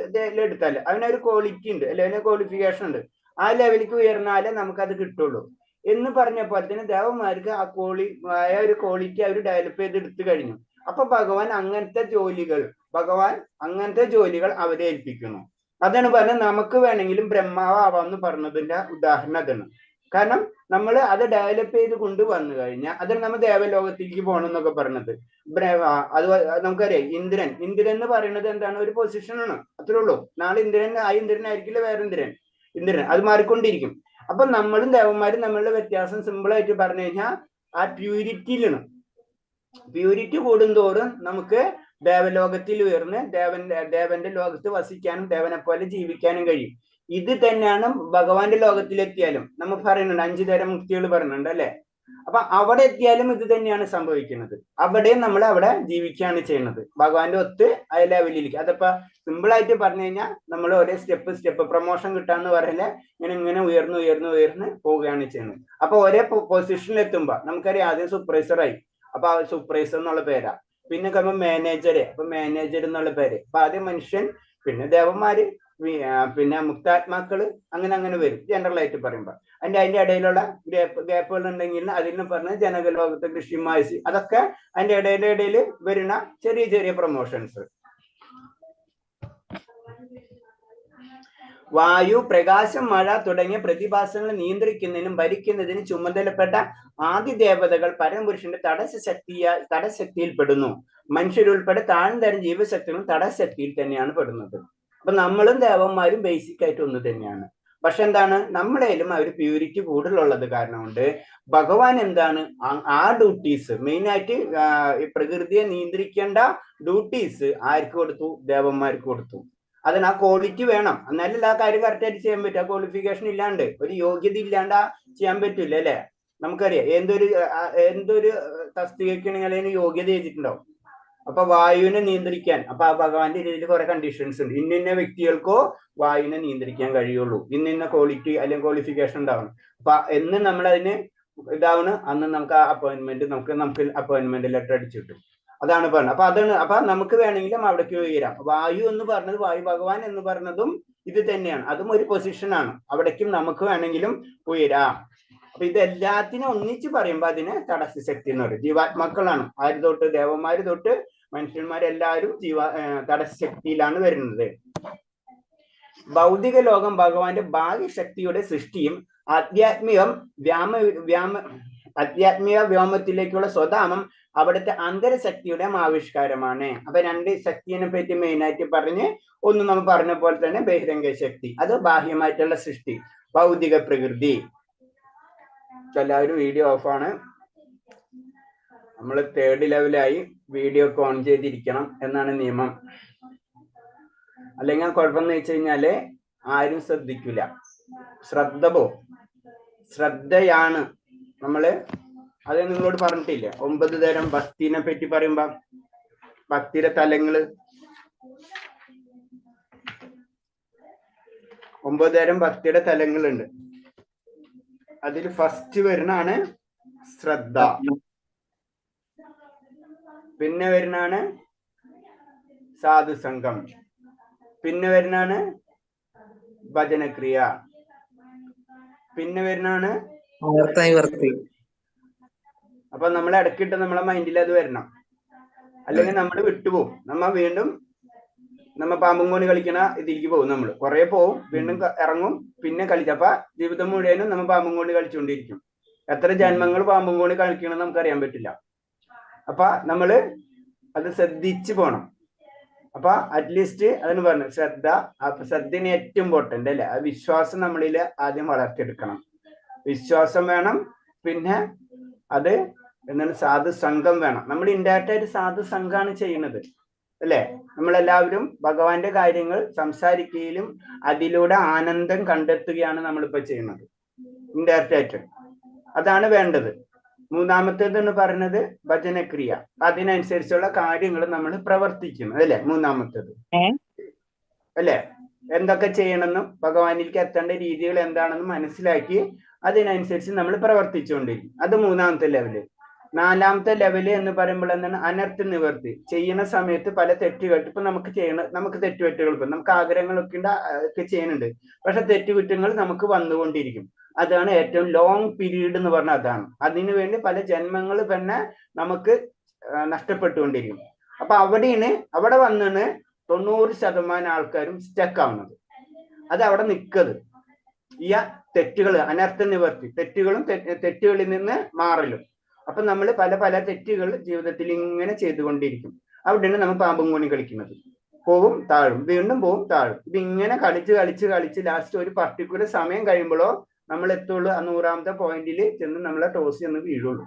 എടുത്താല് അതിനൊരു ക്വാളിറ്റി ഉണ്ട് അല്ലെ, അതിന് ക്വാളിഫിക്കേഷൻ ഉണ്ട്. ആ ലെവലിലേക്ക് ഉയർന്നാലേ നമുക്കത് കിട്ടുള്ളൂ എന്ന് പറഞ്ഞപ്പോൾ തന്നെ ദേവന്മാർക്ക് ആ ഒരു ക്വാളിറ്റി അവർ ഡെവലപ്പ് ചെയ്ത് എടുത്തു കഴിഞ്ഞു. അപ്പൊ ഭഗവാൻ അങ്ങനത്തെ ജോലികൾ അവരെ ഏൽപ്പിക്കുന്നു. അതാണ് പറഞ്ഞത് നമുക്ക് വേണമെങ്കിലും ബ്രഹ്മാവാന്ന് പറഞ്ഞതിന്റെ ഉദാഹരണം അതാണ്. കാരണം നമ്മൾ അത് ഡെവലപ്പ് ചെയ്ത് കൊണ്ടുവന്നു കഴിഞ്ഞാൽ അതിന് നമ്മൾ ദേവലോകത്തിലേക്ക് പോകണം എന്നൊക്കെ പറഞ്ഞത്. അത് നമുക്കറിയാം ഇന്ദ്രൻ എന്ന് പറയുന്നത് എന്താണ്? ഒരു പൊസിഷനാണ്, അത്രേ ഉള്ളൂ. നാളെ ഇന്ദ്രൻ ആയിരിക്കില്ല വേറെ ഇന്ദ്രൻ അത് മാറിക്കൊണ്ടിരിക്കും. അപ്പൊ നമ്മളും ദേവന്മാരും നമ്മളുടെ വ്യത്യാസം സിമ്പിൾ ആയിട്ട് പറഞ്ഞു കഴിഞ്ഞാൽ ആ പ്യൂരിറ്റിയിലാണ്. പ്യൂരിറ്റി കൂടുന്തോറും നമുക്ക് ദേവലോകത്തിൽ ഉയർന്ന് ദേവന്റെ ലോകത്ത് വസിക്കാനും ദേവനെ പോലെ ജീവിക്കാനും കഴിയും. ഇത് തന്നെയാണ് ഭഗവാന്റെ ലോകത്തിലെത്തിയാലും നമ്മൾ പറയുന്നുണ്ട് 5 തരം മുക്തികൾ പറയുന്നുണ്ട് അല്ലെ? അപ്പൊ അവിടെ എത്തിയാലും ഇത് തന്നെയാണ് സംഭവിക്കുന്നത്. അവിടെയും നമ്മൾ അവിടെ ജീവിക്കുകയാണ് ചെയ്യുന്നത് ഭഗവാന്റെ ഒത്ത് ആ ലെവലിലേക്ക്. അതപ്പോ സിമ്പിൾ ആയിട്ട് പറഞ്ഞു കഴിഞ്ഞാൽ നമ്മൾ ഒരേ സ്റ്റെപ്പ് പ്രൊമോഷൻ കിട്ടാന്ന് പറയല്ലേ, ഇങ്ങനെ ഉയർന്ന് പോവുകയാണ് ചെയ്യുന്നത്. അപ്പൊ ഒരേ പൊസിഷനിൽ എത്തുമ്പോ നമുക്കറിയാം ആദ്യം സൂപ്പർവൈസറായി, അപ്പൊ ആ സൂപ്പർവൈസർ എന്നുള്ള പേരാ. പിന്നെ കഴിയുമ്പോൾ മാനേജർ എന്നുള്ള പേര്. അപ്പൊ ആദ്യം മനുഷ്യൻ, പിന്നെ ദേവന്മാര്, പിന്നെ മുക്താത്മാക്കള്, അങ്ങനെ വരും ജനറൽ ആയിട്ട് പറയുമ്പോ. അതിന്റെ ഇടയിലുള്ള ഗ്യാപ്പുകൾ ഉണ്ടെങ്കിൽ അതിന് പറഞ്ഞ ജനകലോകത്ത് കൃഷിമാസി, അതൊക്കെ അതിന്റെ ഇടയിൽ വരുന്ന ചെറിയ പ്രൊമോഷൻസ്. വായു, പ്രകാശം, മഴ തുടങ്ങിയ പ്രതിഭാസങ്ങൾ നിയന്ത്രിക്കുന്നതിനും ഭരിക്കുന്നതിനും ചുമതലപ്പെട്ട ആദി ദേവതകൾ പരമപുരുഷന്റെ തടശക്തിയിൽ പെടുന്നു. മനുഷ്യരുൾപ്പെടെ താഴ്ന്ന തരം ജീവശക്തികളും തടശക്തിയിൽ തന്നെയാണ് പെടുന്നത്. അപ്പൊ നമ്മളും ദേവന്മാരും ബേസിക് ആയിട്ട് ഒന്ന് തന്നെയാണ്. പക്ഷെ എന്താണ്, നമ്മളേലും അവർ പ്യൂരിറ്റി കൂടുതലുള്ളത് കാരണം കൊണ്ട് ഭഗവാൻ എന്താണ് ആ ഡ്യൂട്ടീസ് മെയിനായിട്ട് പ്രകൃതിയെ നിയന്ത്രിക്കേണ്ട ഡ്യൂട്ടീസ് ആർക്ക് കൊടുത്തു? ദേവന്മാർക്ക് കൊടുത്തു. അതിന് ആ ക്വാളിറ്റി വേണം, എന്നാലും ആ കാര്യം കറക്റ്റായിട്ട് ചെയ്യാൻ പറ്റും. ആ ക്വാളിഫിക്കേഷൻ ഇല്ലാണ്ട്, ഒരു യോഗ്യത ഇല്ലാണ്ട് ചെയ്യാൻ പറ്റില്ല അല്ലെ? നമുക്കറിയാം എന്തൊരു തസ്തികയ്ക്കാണെങ്കിൽ അതിന് യോഗ്യത ചെയ്തിട്ടുണ്ടാവും. അപ്പൊ വായുവിനെ നിയന്ത്രിക്കാൻ അപ്പൊ ആ ഭഗവാന്റെ രീതിയിൽ കുറെ കണ്ടീഷൻസ് ഉണ്ട്. ഇന്ന വ്യക്തികൾക്കോ വായുവിനെ നിയന്ത്രിക്കാൻ കഴിയുള്ളൂ, ഇന്ന ക്വാളിറ്റി അല്ലെങ്കിൽ ക്വാളിഫിക്കേഷൻ ഉണ്ടാവണം. അപ്പൊ എന്ന് നമ്മൾ അതിന് ഇതാവണം, അന്ന് നമുക്ക് ആ നമുക്ക് അപ്പോയിന്റ്മെന്റ് ലെറ്റർ അടിച്ചു കിട്ടും. അതാണ് പറഞ്ഞത്. അപ്പൊ നമുക്ക് വേണമെങ്കിലും അവിടേക്ക് ഉയരാം. വായു എന്ന് പറഞ്ഞത്, വായു ഭഗവാൻ എന്ന് പറഞ്ഞതും ഇത് തന്നെയാണ്. അതും ഒരു പൊസിഷനാണ്. അവിടേക്കും നമുക്ക് വേണമെങ്കിലും ഉയരാം. അപ്പൊ ഇതെല്ലാത്തിനും ഒന്നിച്ച് പറയുമ്പോ അതിന് തടസ്സശക്തി എന്ന് പറയും. ജീവാത്മാക്കളാണ്. ആര് തൊട്ട്? ദേവന്മാര് തൊട്ട് മനുഷ്യന്മാരെല്ലാവരും തടസ്സശക്തിയിലാണ് വരുന്നത്. ഭൗതിക ലോകം ഭഗവാന്റെ ബാഹ്യശക്തിയുടെ സൃഷ്ടിയും ആധ്യാത്മിക വ്യോമത്തിലേക്കുള്ള സ്വധാമം അവിടുത്തെ അന്തരശക്തിയുടെ ആവിഷ്കാരമാണ്. അപ്പൊ 2 ശക്തിയെ പറ്റി മെയിനായിട്ട് പറഞ്ഞ്, ഒന്ന് നമ്മൾ പറഞ്ഞ പോലെ തന്നെ ബഹിരംഗ ശക്തി, അത് ബാഹ്യമായിട്ടുള്ള സൃഷ്ടി, ഭൗതിക പ്രകൃതി. എല്ലാവരും വീഡിയോ ഓഫാണ്. നമ്മൾ 3rd ലെവലായി വീഡിയോ ഒക്കെ ഓൺ ചെയ്തിരിക്കണം എന്നാണ് നിയമം. അല്ലെങ്കിൽ കുഴപ്പമെന്ന് വെച്ച് കഴിഞ്ഞാല് ആരും ശ്രദ്ധിക്കില്ല. ശ്രദ്ധയാണ് നമ്മള്. അത് നിങ്ങളോട് പറഞ്ഞിട്ടില്ലേ 9 തരം ഭക്തിനെ പറ്റി പറയുമ്പോ? ഭക്തിയുടെ തലങ്ങള് 9 തരം ഭക്തിയുടെ തലങ്ങളുണ്ട്. അതിൽ ഫസ്റ്റ് വരുന്നതാണ് ശ്രദ്ധ, പിന്നെ വരുന്നതാണ് സാധുസംഘം, പിന്നെ വരുന്നതാണ് ഭജനക്രിയ, പിന്നെ വരുന്നതാണ് അപ്പൊ നമ്മൾ ഇടക്കിട്ട് നമ്മളെ മൈൻഡിൽ അത് വരണം, അല്ലെങ്കിൽ നമ്മൾ വിട്ടുപോകും. വീണ്ടും പാമ്പും കോണി കളിക്കണ ഇതിലേക്ക് പോകും. നമ്മൾ കുറെ പോവും, വീണ്ടും ഇറങ്ങും, പിന്നെ കളിക്കും. അപ്പൊ ജീവിതം മുഴുവനും നമ്മൾ പാമ്പും കോണി കളിച്ചുകൊണ്ടിരിക്കും. എത്ര ജന്മങ്ങൾ പാമ്പും കോണി കളിക്കണമെന്ന് നമുക്കറിയാൻ പറ്റില്ല. അപ്പൊ നമ്മള് അത് ശ്രദ്ധിച്ചു പോണം. അപ്പൊ അറ്റ്ലീസ്റ്റ് അതിന് പറഞ്ഞു ശ്രദ്ധ. അപ്പൊ ശ്രദ്ധന് ഏറ്റവും ഇമ്പോർട്ടന്റ് അല്ലെ? ആ വിശ്വാസം നമ്മളിൽ ആദ്യം വളർത്തിയെടുക്കണം. വിശ്വാസം വേണം. പിന്നെ അത് എന്താണ്? സാധുസംഘം വേണം. നമ്മൾ ഇൻഡയറക്റ്റ് ആയിട്ട് സാധുസംഘമാണ് ചെയ്യുന്നത് അല്ലെ? നമ്മളെല്ലാവരും ഭഗവാന്റെ കാര്യങ്ങൾ സംസാരിക്കുകയും അതിലൂടെ ആനന്ദം കണ്ടെത്തുകയാണ് നമ്മളിപ്പോ ചെയ്യുന്നത് ഇൻഡയറക്റ്റ് ആയിട്ട്. അതാണ് വേണ്ടത്. 3ാമത്തേത് എന്ന് പറയുന്നത് ഭജനക്രിയ. അതിനനുസരിച്ചുള്ള കാര്യങ്ങൾ നമ്മൾ പ്രവർത്തിക്കുന്നു അല്ലെ? 3ാമത്തേത് അല്ലെ? എന്തൊക്കെ ചെയ്യണമെന്നും ഭഗവാനിലേക്ക് എത്തേണ്ട രീതികൾ എന്താണെന്നും മനസ്സിലാക്കി അതിനനുസരിച്ച് നമ്മൾ പ്രവർത്തിച്ചുകൊണ്ടിരിക്കും. അത് 3ാമത്തെ ലെവല്. നാലാമത്തെ ലെവല് എന്ന് പറയുമ്പോൾ എന്താണ്? അനർത്ഥ നിവർത്തി. ചെയ്യുന്ന സമയത്ത് പല തെറ്റുകൾ, ഇപ്പൊ നമുക്ക് തെറ്റുകുറ്റങ്ങൾ, ഇപ്പൊ നമുക്ക് ആഗ്രഹങ്ങളൊക്കെ ഒക്കെ ചെയ്യുന്നുണ്ട്, പക്ഷെ തെറ്റുകുറ്റങ്ങൾ നമുക്ക് വന്നുകൊണ്ടിരിക്കും. അതാണ് ഏറ്റവും ലോങ് പീരീഡ് എന്ന് പറഞ്ഞാൽ അതാണ്. അതിനു വേണ്ടി പല ജന്മങ്ങൾ തന്നെ നമുക്ക് നഷ്ടപ്പെട്ടുകൊണ്ടിരിക്കും. അപ്പൊ അവിടെ വന്നാണ് 90% ആൾക്കാരും സ്റ്റക്ക് ആവുന്നത്. അത് അവിടെ നിൽക്കത് ഈ തെറ്റുകൾ, അനർത്ഥ നിവർത്തി, തെറ്റുകളിൽ നിന്ന് മാറലും. അപ്പൊ നമ്മൾ പല തെറ്റുകൾ ജീവിതത്തിൽ ഇങ്ങനെ ചെയ്തുകൊണ്ടിരിക്കും. അവിടെയാണ് നമ്മൾ പാമ്പും കോണി കളിക്കുന്നത്. പോവും താഴും, വീണ്ടും പോവും താഴും. ഇതിങ്ങനെ കളിച്ച് ലാസ്റ്റ് ഒരു പർട്ടിക്കുലർ സമയം കഴിയുമ്പോഴോ നമ്മൾ എത്തുള്ളൂ ആ 100ാമത്തെ പോയിന്റിൽ ചെന്ന് നമ്മളെ ടോസ് ചെന്ന് വീഴുള്ളൂ.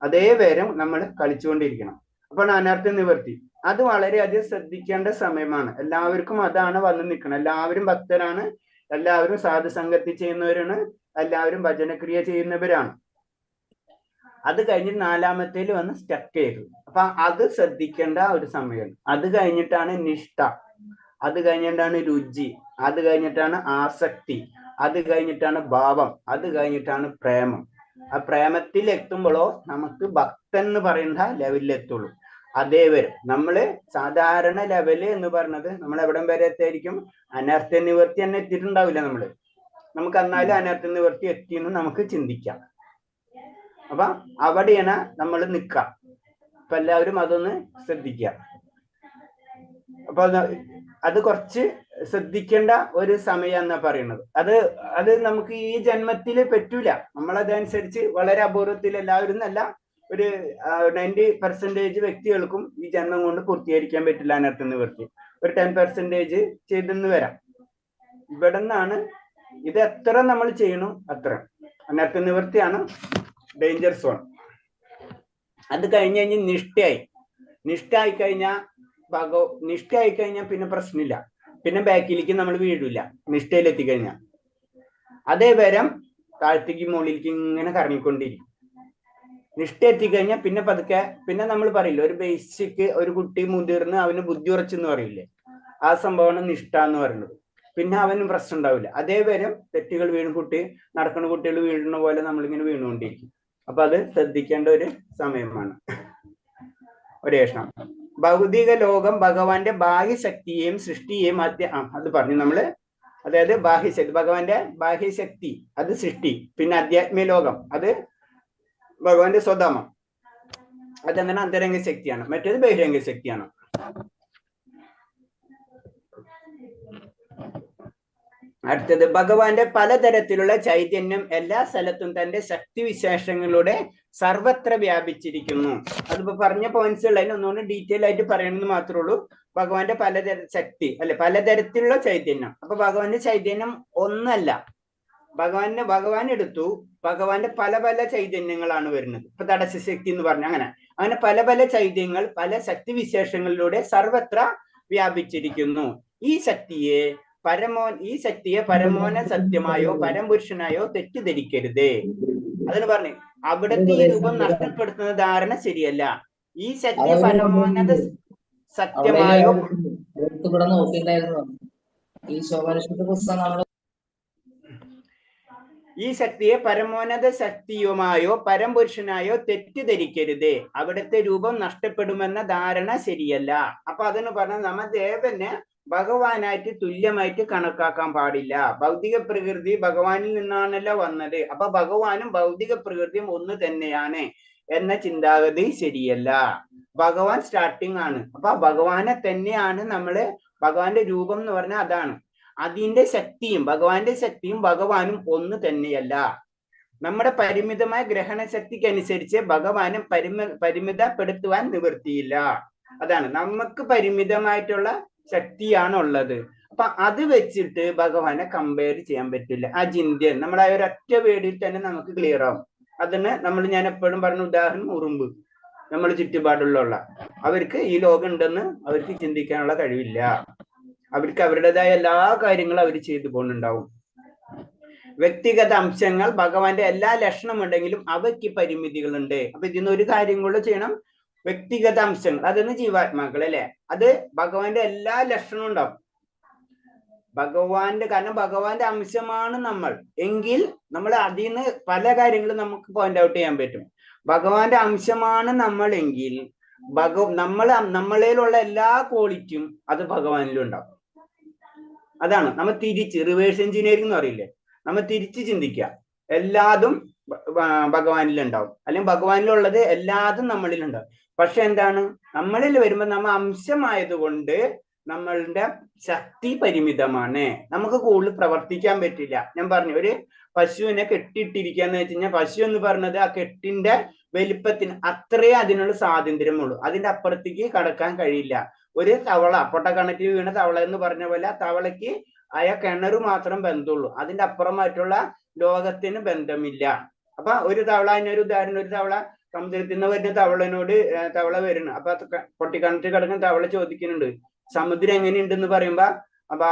അതേ നേരം നമ്മൾ കളിച്ചുകൊണ്ടിരിക്കണം. അപ്പോൾ അനർത്ഥ നിവർത്തി അത് വളരെയധികം ശ്രദ്ധിക്കേണ്ട സമയമാണ്. എല്ലാവർക്കും അതാണ് വന്ന് നിൽക്കണം. എല്ലാവരും ഭക്തരാണ്, എല്ലാവരും സാധുസംഗതി ചെയ്യുന്നവരാണ്, എല്ലാവരും ഭജനക്രിയ ചെയ്യുന്നവരാണ്. അത് കഴിഞ്ഞിട്ട് 4ാമത്തേൽ വന്ന് സ്റ്റക്ക് ചെയ്തു. അപ്പൊ അത് ശ്രദ്ധിക്കേണ്ട ഒരു സമയമാണ്. അത് കഴിഞ്ഞിട്ടാണ് നിഷ്ഠ, അത് കഴിഞ്ഞിട്ടാണ് രുചി, അത് കഴിഞ്ഞിട്ടാണ് ആസക്തി, അത് കഴിഞ്ഞിട്ടാണ് ഭാവം, അത് കഴിഞ്ഞിട്ടാണ് പ്രേമം. ആ പ്രേമത്തിൽ എത്തുമ്പോഴോ നമുക്ക് ഭക്തൻ എന്ന് പറയുന്ന ലെവലിൽ എത്തുള്ളൂ. അതേ വരെ നമ്മള് സാധാരണ ലെവല് എന്ന് പറഞ്ഞത് നമ്മൾ എവിടം വരെ എത്തായിരിക്കും? അനർത്ഥ നിവർത്തി തന്നെ എത്തിയിട്ടുണ്ടാവില്ല നമുക്ക് എന്നാലും അനർത്ഥ നിവർത്തി എത്തിയെന്ന് നമുക്ക് ചിന്തിക്കാം. അപ്പൊ അവിടെയാണ് നമ്മൾ നിൽക്കാം. അപ്പൊ എല്ലാവരും അതൊന്ന് ശ്രദ്ധിക്കുക. അപ്പൊ അത് കുറച്ച് ശ്രദ്ധിക്കേണ്ട ഒരു സമയം എന്നാ പറയുന്നത്. അത് നമുക്ക് ഈ ജന്മത്തിൽ പറ്റൂല. നമ്മളതനുസരിച്ച് വളരെ അപൂർവത്തിൽ, എല്ലാവരും എന്നല്ല, ഒരു 90% വ്യക്തികൾക്കും ഈ ജന്മം കൊണ്ട് പൂർത്തീകരിക്കാൻ പറ്റില്ല അനർത്ഥ നിവർത്തി. ഒരു 10% ചെയ്തെന്ന് വരാം. ഇവിടെ നിന്നാണ് ഇത് എത്ര നമ്മൾ ചെയ്യണു അത്ര. അനർത്ഥ നിവർത്തിയാണ് ഡേഞ്ചർ സോൺ. അത് കഴിഞ്ഞ് നിഷ്ഠയായി കഴിഞ്ഞാൽ പിന്നെ പ്രശ്നമില്ല. പിന്നെ ബാക്കിലേക്ക് നമ്മൾ വീഴില്ല നിഷ്ഠയിൽ എത്തിക്കഴിഞ്ഞാൽ. അതേ വരം താഴത്തേക്ക് മുകളിലേക്ക് ഇങ്ങനെ കറങ്ങിക്കൊണ്ടിരിക്കും. നിഷ്ഠ എത്തിക്കഴിഞ്ഞാൽ പിന്നെ പതുക്കെ, പിന്നെ നമ്മൾ പറയില്ല, ഒരു ബേസിക് ഒരു കുട്ടി മുതിർന്ന് അവന് ബുദ്ധി ഉറച്ചെന്ന് പറയില്ലേ, ആ സംഭവമാണ് നിഷ്ഠ എന്ന് പറയുന്നത്. പിന്നെ അവന് പ്രശ്നം ഉണ്ടാവില്ല. അതേ വരം തെറ്റുകൾ നടക്കുന്ന കുട്ടികൾ വീഴുന്ന പോലെ നമ്മളിങ്ങനെ വീണുകൊണ്ടിരിക്കും. അപ്പൊ അത് ശ്രദ്ധിക്കേണ്ട ഒരു സമയമാണ്. ഒരേ ക്ഷണം. ഭൗതിക ലോകം ഭഗവാന്റെ ബാഹ്യശക്തിയെയും സൃഷ്ടിയെയും അത് പറഞ്ഞു നമ്മള്. അതായത് ബാഹ്യശക്തി, ഭഗവാന്റെ ബാഹ്യശക്തി അത് സൃഷ്ടി. പിന്നെ അധ്യാത്മിക ലോകം അത് ഭഗവാന്റെ സ്വധാമം, അതെന്താണ്? അന്തരംഗ ശക്തിയാണ്. മറ്റേത് ബഹിരംഗ ശക്തിയാണ്. അടുത്തത് ഭഗവാന്റെ പലതരത്തിലുള്ള ചൈതന്യം എല്ലാ സ്ഥലത്തും തന്റെ ശക്തിവിശേഷങ്ങളുടെ സർവത്ര വ്യാപിച്ചിരിക്കുന്നു. അതിപ്പോ പറഞ്ഞ പോയിന്റ്സുകൾ ഒന്നുകൊണ്ട് ഡീറ്റെയിൽ ആയിട്ട് പറയണമെന്ന് മാത്രമേ ഉള്ളൂ. ഭഗവാന്റെ ശക്തി പലതരത്തിലുള്ള ചൈതന്യം. അപ്പൊ ഭഗവാന്റെ ചൈതന്യം ഒന്നല്ല. ഭഗവാൻ എടുത്തു, ഭഗവാന്റെ പല ചൈതന്യങ്ങളാണ് വരുന്നത്. ഇപ്പൊ തടസ്സശക്തി എന്ന് പറഞ്ഞ അങ്ങനെ പല ചൈതന്യങ്ങൾ പല ശക്തിവിശേഷങ്ങളിലൂടെ സർവത്ര വ്യാപിച്ചിരിക്കുന്നു. ഈ ശക്തിയെ പരമോന സത്യമായോ പരംപുരുഷനായോ തെറ്റിദ്ധരിക്കരുത്. അതിന് പറഞ്ഞു അവിടുത്തെ ഈ രൂപം നഷ്ടപ്പെടുത്തുന്ന ധാരണ ശരിയല്ല. ഈ ശക്തിയെ പരമോന്നത സത്യമായോ പരമോന്നത ശക്തിയുമായോ പരംപുരുഷനായോ തെറ്റിദ്ധരിക്കരുത്. അവിടുത്തെ രൂപം നഷ്ടപ്പെടുമെന്ന ധാരണ ശരിയല്ല. അപ്പൊ അതിന് പറഞ്ഞ നമ്മ ദേവനെ ഭഗവാനായിട്ട് തുല്യമായിട്ട് കണക്കാക്കാൻ പാടില്ല. ഭൗതിക പ്രകൃതി ഭഗവാനിൽ നിന്നാണല്ലോ വന്നത്. അപ്പൊ ഭഗവാനും ഭൗതിക പ്രകൃതിയും ഒന്ന് തന്നെയാണ് എന്ന ചിന്താഗതി ശരിയല്ല. ഭഗവാൻ സ്റ്റാർട്ടിങ് ആണ്. അപ്പൊ ഭഗവാനെ തന്നെയാണ് ഭഗവാന്റെ രൂപം എന്ന് പറഞ്ഞാൽ അതാണ്. അതിന്റെ ശക്തിയും ഭഗവാനും ഒന്ന് തന്നെയല്ല. നമ്മുടെ പരിമിതമായ ഗ്രഹണ ശക്തിക്ക് അനുസരിച്ച് ഭഗവാനും പരിമിതപ്പെടുത്തുവാൻ നിവൃത്തിയില്ല. അതാണ്, നമുക്ക് പരിമിതമായിട്ടുള്ള ശക്തിയാണുള്ളത്. അപ്പൊ അത് വെച്ചിട്ട് ഭഗവാനെ കമ്പയർ ചെയ്യാൻ പറ്റില്ല. അചിന്ത്യൻ, നമ്മുടെ ആ ഒരൊറ്റ വേടിയിൽ തന്നെ നമുക്ക് ക്ലിയർ ആവും. അതിന് ഞാൻ എപ്പോഴും പറഞ്ഞ ഉദാഹരണം ഉറുമ്പ്. നമ്മൾ ചുറ്റുപാടുള്ള അവർക്ക് ഈ ലോകം ഉണ്ടെന്ന് അവർക്ക് ചിന്തിക്കാനുള്ള കഴിവില്ല. അവർക്ക് അവരുടേതായ എല്ലാ കാര്യങ്ങളും അവർ ചെയ്തു പോകുന്നുണ്ടാവും. വ്യക്തിഗത അംശങ്ങൾ ഭഗവാന്റെ എല്ലാ ലക്ഷണമുണ്ടെങ്കിലും അവയ്ക്ക് പരിമിതികളുണ്ട്. അപ്പൊ ഇതിന്ന് ഒരു കാര്യം കൂടെ ചെയ്യണം. വ്യക്തിഗത അംശങ്ങൾ, അതൊന്ന് ജീവാത്മാക്കൾ അല്ലെ, അത് ഭഗവാന്റെ എല്ലാ ലക്ഷണവും ഉണ്ടാവും. കാരണം ഭഗവാന്റെ അംശമാണ് നമ്മൾ എങ്കിൽ നമ്മൾ അതിൽ നിന്ന് പല കാര്യങ്ങളും നമുക്ക് പോയിന്റ് ഔട്ട് ചെയ്യാൻ പറ്റും. ഭഗവാന്റെ അംശമാണ് നമ്മളെങ്കിൽ നമ്മളിലുള്ള എല്ലാ ക്വാളിറ്റിയും അത് ഭഗവാനിലും ഉണ്ടാവും. അതാണ് നമ്മൾ തിരിച്ച് റിവേഴ്സ് എഞ്ചിനീയറിംഗ് എന്ന് പറയില്ലേ, നമ്മൾ തിരിച്ച് ചിന്തിക്കുക. എല്ലാതും ഭഗവാനിലുണ്ടാവും, അല്ലെങ്കിൽ ഭഗവാനിലുള്ളത് എല്ലാതും നമ്മളിലുണ്ടാവും. പക്ഷെ എന്താണ്, നമ്മളിൽ വരുമ്പോൾ നമ്മൾ അംശമായതുകൊണ്ട് നമ്മളുടെ ശക്തി പരിമിതമാണ്, നമുക്ക് കൂടുതൽ പ്രവർത്തിക്കാൻ പറ്റില്ല. ഞാൻ പറഞ്ഞു, ഒരു പശുവിനെ കെട്ടിയിട്ടിരിക്കാന്ന് വെച്ച് കഴിഞ്ഞാൽ പശു എന്ന് പറഞ്ഞത് ആ കെട്ടിന്റെ വലിപ്പത്തിന് അത്രേ അതിനുള്ള സ്വാതന്ത്ര്യമുള്ളൂ, അതിന്റെ അപ്പുറത്തേക്ക് കടക്കാൻ കഴിയില്ല. ഒരു തവള, പൊട്ടക്കണറ്റിൽ വീണ തവള എന്ന് പറഞ്ഞ പോലെ, ആ തവളയ്ക്ക് അയ കിണറ് മാത്രം ബന്ധമുള്ളൂ, അതിന്റെ അപ്പുറമായിട്ടുള്ള ലോകത്തിന് ബന്ധമില്ല. അപ്പൊ ഒരു തവള, അതിനൊരു ഉദാഹരണം, ഒരു തവള സമുദ്രത്തിൽ നിന്ന് വരുന്ന തവള വരുന്നു. അപ്പൊ പൊട്ടിക്കണറ്റിൽ കിടക്കുന്ന തവള ചോദിക്കുന്നുണ്ട്, സമുദ്രം എങ്ങനെയുണ്ടെന്ന് പറയുമ്പോ, അപ്പൊ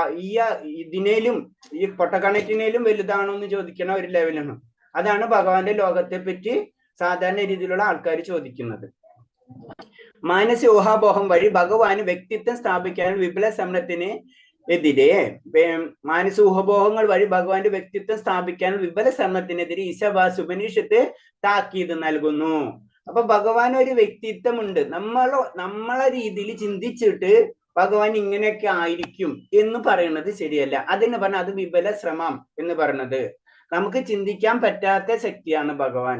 ഇതിനേലും ഈ പൊട്ടക്കണറ്റിനേലും വലുതാണോ എന്ന് ചോദിക്കണ ഒരു ലെവലാണ്. അതാണ് ഭഗവാന്റെ ലോകത്തെ പറ്റി സാധാരണ രീതിയിലുള്ള ആൾക്കാർ ചോദിക്കുന്നത്. മാനസിക ഊഹാപോഹം വഴി ഭഗവാന് വ്യക്തിത്വം സ്ഥാപിക്കാൻ വിപുല ശ്രമത്തിന് എതിരെ മാനസിക ഊഹബോഹങ്ങൾ വഴി ഭഗവാന്റെ വ്യക്തിത്വം സ്ഥാപിക്കാൻ വിപുല ശ്രമത്തിനെതിരെ ഈശാവാസി ഉപനിഷത്ത് താക്കീത് നൽകുന്നു. അപ്പൊ ഭഗവാൻ ഒരു വ്യക്തിത്വം ഉണ്ട്, നമ്മളെ രീതിയിൽ ചിന്തിച്ചിട്ട് ഭഗവാൻ ഇങ്ങനെയൊക്കെ ആയിരിക്കും എന്ന് പറയുന്നത് ശരിയല്ല. അതിന് പറഞ്ഞാൽ അത് വിപുല ശ്രമം എന്ന് പറയുന്നത്. നമുക്ക് ചിന്തിക്കാൻ പറ്റാത്ത ശക്തിയാണ് ഭഗവാൻ,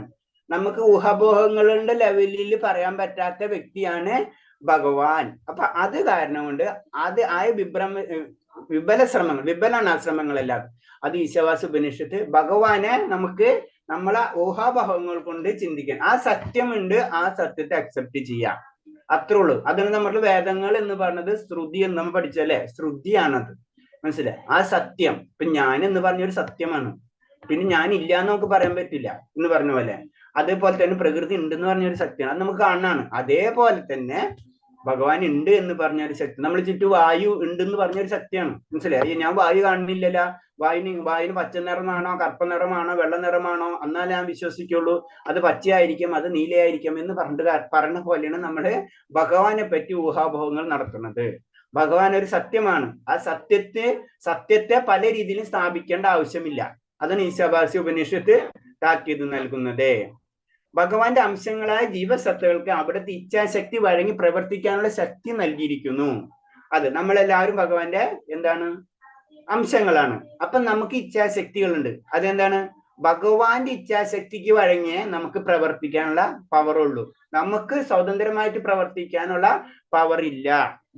നമുക്ക് ഊഹാപോഹങ്ങളുടെ ലെവലിൽ പറയാൻ പറ്റാത്ത വ്യക്തിയാണ് ഭഗവാൻ. അപ്പൊ അത് കാരണം കൊണ്ട് അത് ആയ വിപുലാണ് ശ്രമങ്ങളെല്ലാം. അത് ഈശാവാസി ഉപനിഷത്ത് ഭഗവാനെ നമുക്ക് നമ്മളെ ഊഹാപോഹങ്ങൾ കൊണ്ട് ചിന്തിക്കാൻ, ആ സത്യമുണ്ട്, ആ സത്യത്തെ അക്സെപ്റ്റ് ചെയ്യാം, അത്രേ ഉള്ളൂ. അതിന് നമ്മൾ വേദങ്ങൾ എന്ന് പറഞ്ഞത് ശ്രുതി എന്ന് നമ്മൾ പഠിച്ചല്ലേ, ശ്രുതിയാണത്, മനസ്സിലായി? ആ സത്യം, ഇപ്പൊ ഞാൻ എന്ന് പറഞ്ഞൊരു സത്യമാണ്, പിന്നെ ഞാൻ ഇല്ല എന്ന് നമുക്ക് പറയാൻ പറ്റില്ല എന്ന് പറഞ്ഞ പോലെ. അതേപോലെ തന്നെ പ്രകൃതി ഉണ്ടെന്ന് പറഞ്ഞൊരു സത്യമാണ്, അത് നമുക്ക് കാണാണ്. അതേപോലെ തന്നെ ഭഗവാൻ ഉണ്ട് എന്ന് പറഞ്ഞൊരു ശക്തി, നമ്മൾ ചുറ്റും വായു ഉണ്ടെന്ന് പറഞ്ഞൊരു ശക്തിയാണ്, മനസ്സിലായി? ഞാൻ വായു കാണുന്നില്ലല്ല, വായുവിന് പച്ച നിറമാണോ, കറുപ്പ നിറമാണോ, വെള്ള നിറമാണോ, എന്നാലേ ഞാൻ വിശ്വസിക്കുള്ളൂ. അത് പച്ചയായിരിക്കും, അത് നീലയായിരിക്കും എന്ന് പറഞ്ഞ പോലെയാണ് നമ്മള് ഭഗവാനെ പറ്റി ഊഹാപോഹങ്ങൾ നടത്തുന്നത്. ഭഗവാൻ ഒരു സത്യമാണ്, ആ സത്യത്തെ പല രീതിയിലും സ്ഥാപിക്കേണ്ട ആവശ്യമില്ല. അതാണ് ഈശാവാസി ഉപനിഷത്ത് താക്കീത് നൽകുന്നത്. ഭഗവാന്റെ അംശങ്ങളായ ജീവസത്തകൾക്ക് അവിടുത്തെ ഇച്ഛാശക്തി വഴങ്ങി പ്രവർത്തിക്കാനുള്ള ശക്തി നൽകിയിരിക്കുന്നു. അത് നമ്മളെല്ലാവരും ഭഗവാന്റെ എന്താണ്, അംശങ്ങളാണ്. അപ്പൊ നമുക്ക് ഇച്ഛാശക്തികളുണ്ട്. അതെന്താണ്, ഭഗവാന്റെ ഇച്ഛാശക്തിക്ക് വഴങ്ങിയേ നമുക്ക് പ്രവർത്തിക്കാനുള്ള പവർ ഉള്ളൂ. നമുക്ക് സ്വതന്ത്രമായിട്ട് പ്രവർത്തിക്കാനുള്ള പവർ ഇല്ല.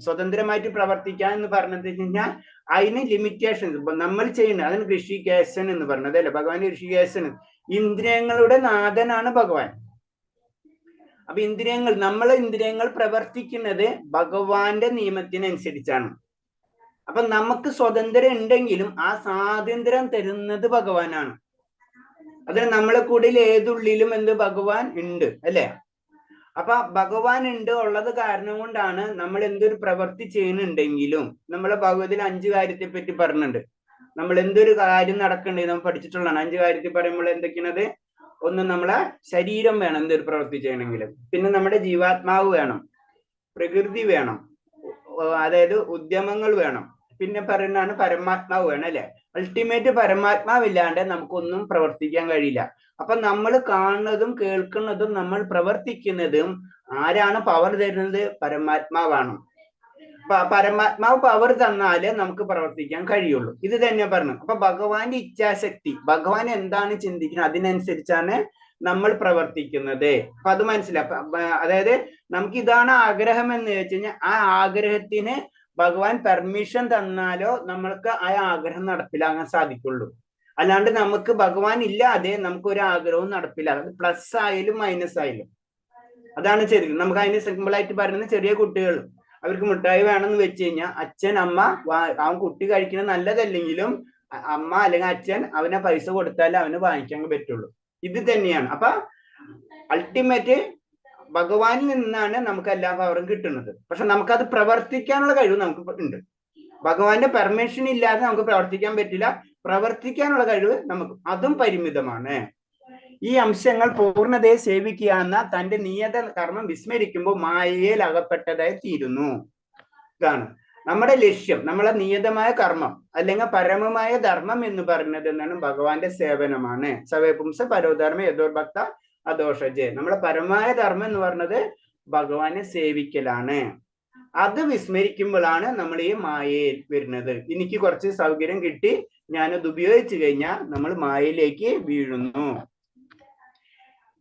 സ്വതന്ത്രമായിട്ട് പ്രവർത്തിക്കാൻ എന്ന് പറഞ്ഞത് കഴിഞ്ഞാൽ അതിന് ലിമിറ്റേഷൻസ് നമ്മൾ ചെയ്യുന്നത്. അതിന് ഋഷികേശൻ എന്ന് പറഞ്ഞത് അല്ലെ, ഭഗവാൻ ഋഷികേശൻ. ഇന്ദ്രിയങ്ങളുടെ നാഥനാണ് ഭഗവാൻ. അപ്പൊ നമ്മളെ ഇന്ദ്രിയങ്ങൾ പ്രവർത്തിക്കുന്നത് ഭഗവാന്റെ നിയമത്തിനനുസരിച്ചാണ്. അപ്പൊ നമുക്ക് സ്വതന്ത്രം ഉണ്ടെങ്കിലും ആ സ്വാതന്ത്ര്യം തരുന്നത് ഭഗവാനാണ്. അതിന് നമ്മളെ കൂടെ ഏതുള്ളിലും ഭഗവാൻ ഉണ്ട് അല്ലെ. അപ്പൊ ഭഗവാൻ ഉണ്ട് ഉള്ളത് കാരണം കൊണ്ടാണ് നമ്മൾ എന്തൊരു പ്രവൃത്തി ചെയ്യുന്നുണ്ടെങ്കിലും, നമ്മളെ ഭഗവതിൽ 5 കാര്യത്തെ പറ്റി പറഞ്ഞിട്ടുണ്ട്. നമ്മൾ എന്തൊരു കാര്യം നടക്കണ്ടെങ്കിൽ നമ്മൾ പഠിച്ചിട്ടുള്ളതാണ്. 5 കാര്യത്തിൽ പറയുമ്പോൾ എന്തൊക്കെയാണത്? ഒന്ന്, നമ്മളെ ശരീരം വേണം എന്തൊരു പ്രവൃത്തി ചെയ്യണമെങ്കിലും. പിന്നെ നമ്മുടെ ജീവാത്മാവ് വേണം, പ്രകൃതി വേണം, അതായത് ഉദ്യമങ്ങൾ വേണം. പിന്നെ പറയുന്നതാണ് പരമാത്മാവ് വേണം അല്ലെ. അൾട്ടിമേറ്റ് പരമാത്മാവില്ലാണ്ട് നമുക്കൊന്നും പ്രവർത്തിക്കാൻ കഴിയില്ല. അപ്പൊ നമ്മൾ കാണുന്നതും കേൾക്കുന്നതും നമ്മൾ പ്രവർത്തിക്കുന്നതും ആരാണ് പവർ തരുന്നത്? പരമാത്മാവാണ്. പരമാത്മാവ് പവർ തന്നാലേ നമുക്ക് പ്രവർത്തിക്കാൻ കഴിയുള്ളൂ. ഇത് തന്നെ പറഞ്ഞു. അപ്പൊ ഭഗവാന്റെ ഇച്ഛാശക്തി, ഭഗവാൻ എന്താണ് ചിന്തിക്കുന്നത് അതിനനുസരിച്ചാണ് നമ്മൾ പ്രവർത്തിക്കുന്നത്. അപ്പൊ അത് മനസ്സിലാക്കാം. അതായത് നമുക്ക് ഇതാണ് ആഗ്രഹം എന്ന് വെച്ച് കഴിഞ്ഞാൽ ആ ആഗ്രഹത്തിന് ഭഗവാൻ പെർമിഷൻ തന്നാലോ നമ്മൾക്ക് ആ ആഗ്രഹം നടപ്പിലാകാൻ സാധിക്കുള്ളൂ. അല്ലാണ്ട് നമുക്ക് ഭഗവാൻ ഇല്ലാതെ നമുക്ക് ഒരു ആഗ്രഹവും നടപ്പിലാകാം, പ്ലസ് ആയാലും മൈനസ് ആയാലും. അതാണ് ശരിക്കും. നമുക്ക് അതിന് സിമ്പിൾ ആയിട്ട് പറയുന്നത്, ചെറിയ കുട്ടികൾ അവർക്ക് മിഠായി വേണമെന്ന് വെച്ച് കഴിഞ്ഞാൽ അച്ഛൻ അമ്മ അവൻ കുട്ടി കഴിക്കുന്നത് നല്ലതല്ലെങ്കിലും അമ്മ അല്ലെങ്കിൽ അച്ഛൻ അവനെ പൈസ കൊടുത്താലേ അവന് വാങ്ങിക്കാൻ പറ്റുള്ളൂ. ഇത് തന്നെയാണ്. അപ്പൊ അൾട്ടിമേറ്റ് ഭഗവാനിൽ നിന്നാണ് നമുക്ക് എല്ലാ പവറും കിട്ടുന്നത്. പക്ഷെ നമുക്കത് പ്രവർത്തിക്കാനുള്ള കഴിവ് നമുക്ക് ഉണ്ട്. ഭഗവാന്റെ പെർമിഷൻ ഇല്ലാതെ നമുക്ക് പ്രവർത്തിക്കാൻ പറ്റില്ല. പ്രവർത്തിക്കാനുള്ള കഴിവ് നമുക്ക് അതും പരിമിതമാണ്. ഈ അംശങ്ങൾ പൂർണ്ണതയെ സേവിക്കുകയെന്ന തന്റെ നിയത കർമ്മം വിസ്മരിക്കുമ്പോൾ മായയിൽ അകപ്പെട്ടതായി തീരുന്നു. ഇതാണ് നമ്മുടെ ലക്ഷ്യം. നമ്മളെ നിയതമായ കർമ്മം അല്ലെങ്കിൽ പരമമായ ധർമ്മം എന്ന് പറയുന്നത് എന്താണ്? ഭഗവാന്റെ സേവനമാണ്. സവേ പുംസ പരോധർമ്മ യഥോർഭക്ത അദോഷജ്. നമ്മളെ പരമായ ധർമ്മം എന്ന് പറഞ്ഞത് ഭഗവാനെ സേവിക്കലാണ്. അത് വിസ്മരിക്കുമ്പോഴാണ് നമ്മൾ ഈ മായയിൽ വരുന്നത്. എനിക്ക് കുറച്ച് സൗകര്യം കിട്ടി, ഞാനത് ഉപയോഗിച്ചു കഴിഞ്ഞാൽ നമ്മൾ മായയിലേക്ക് വീഴുന്നു.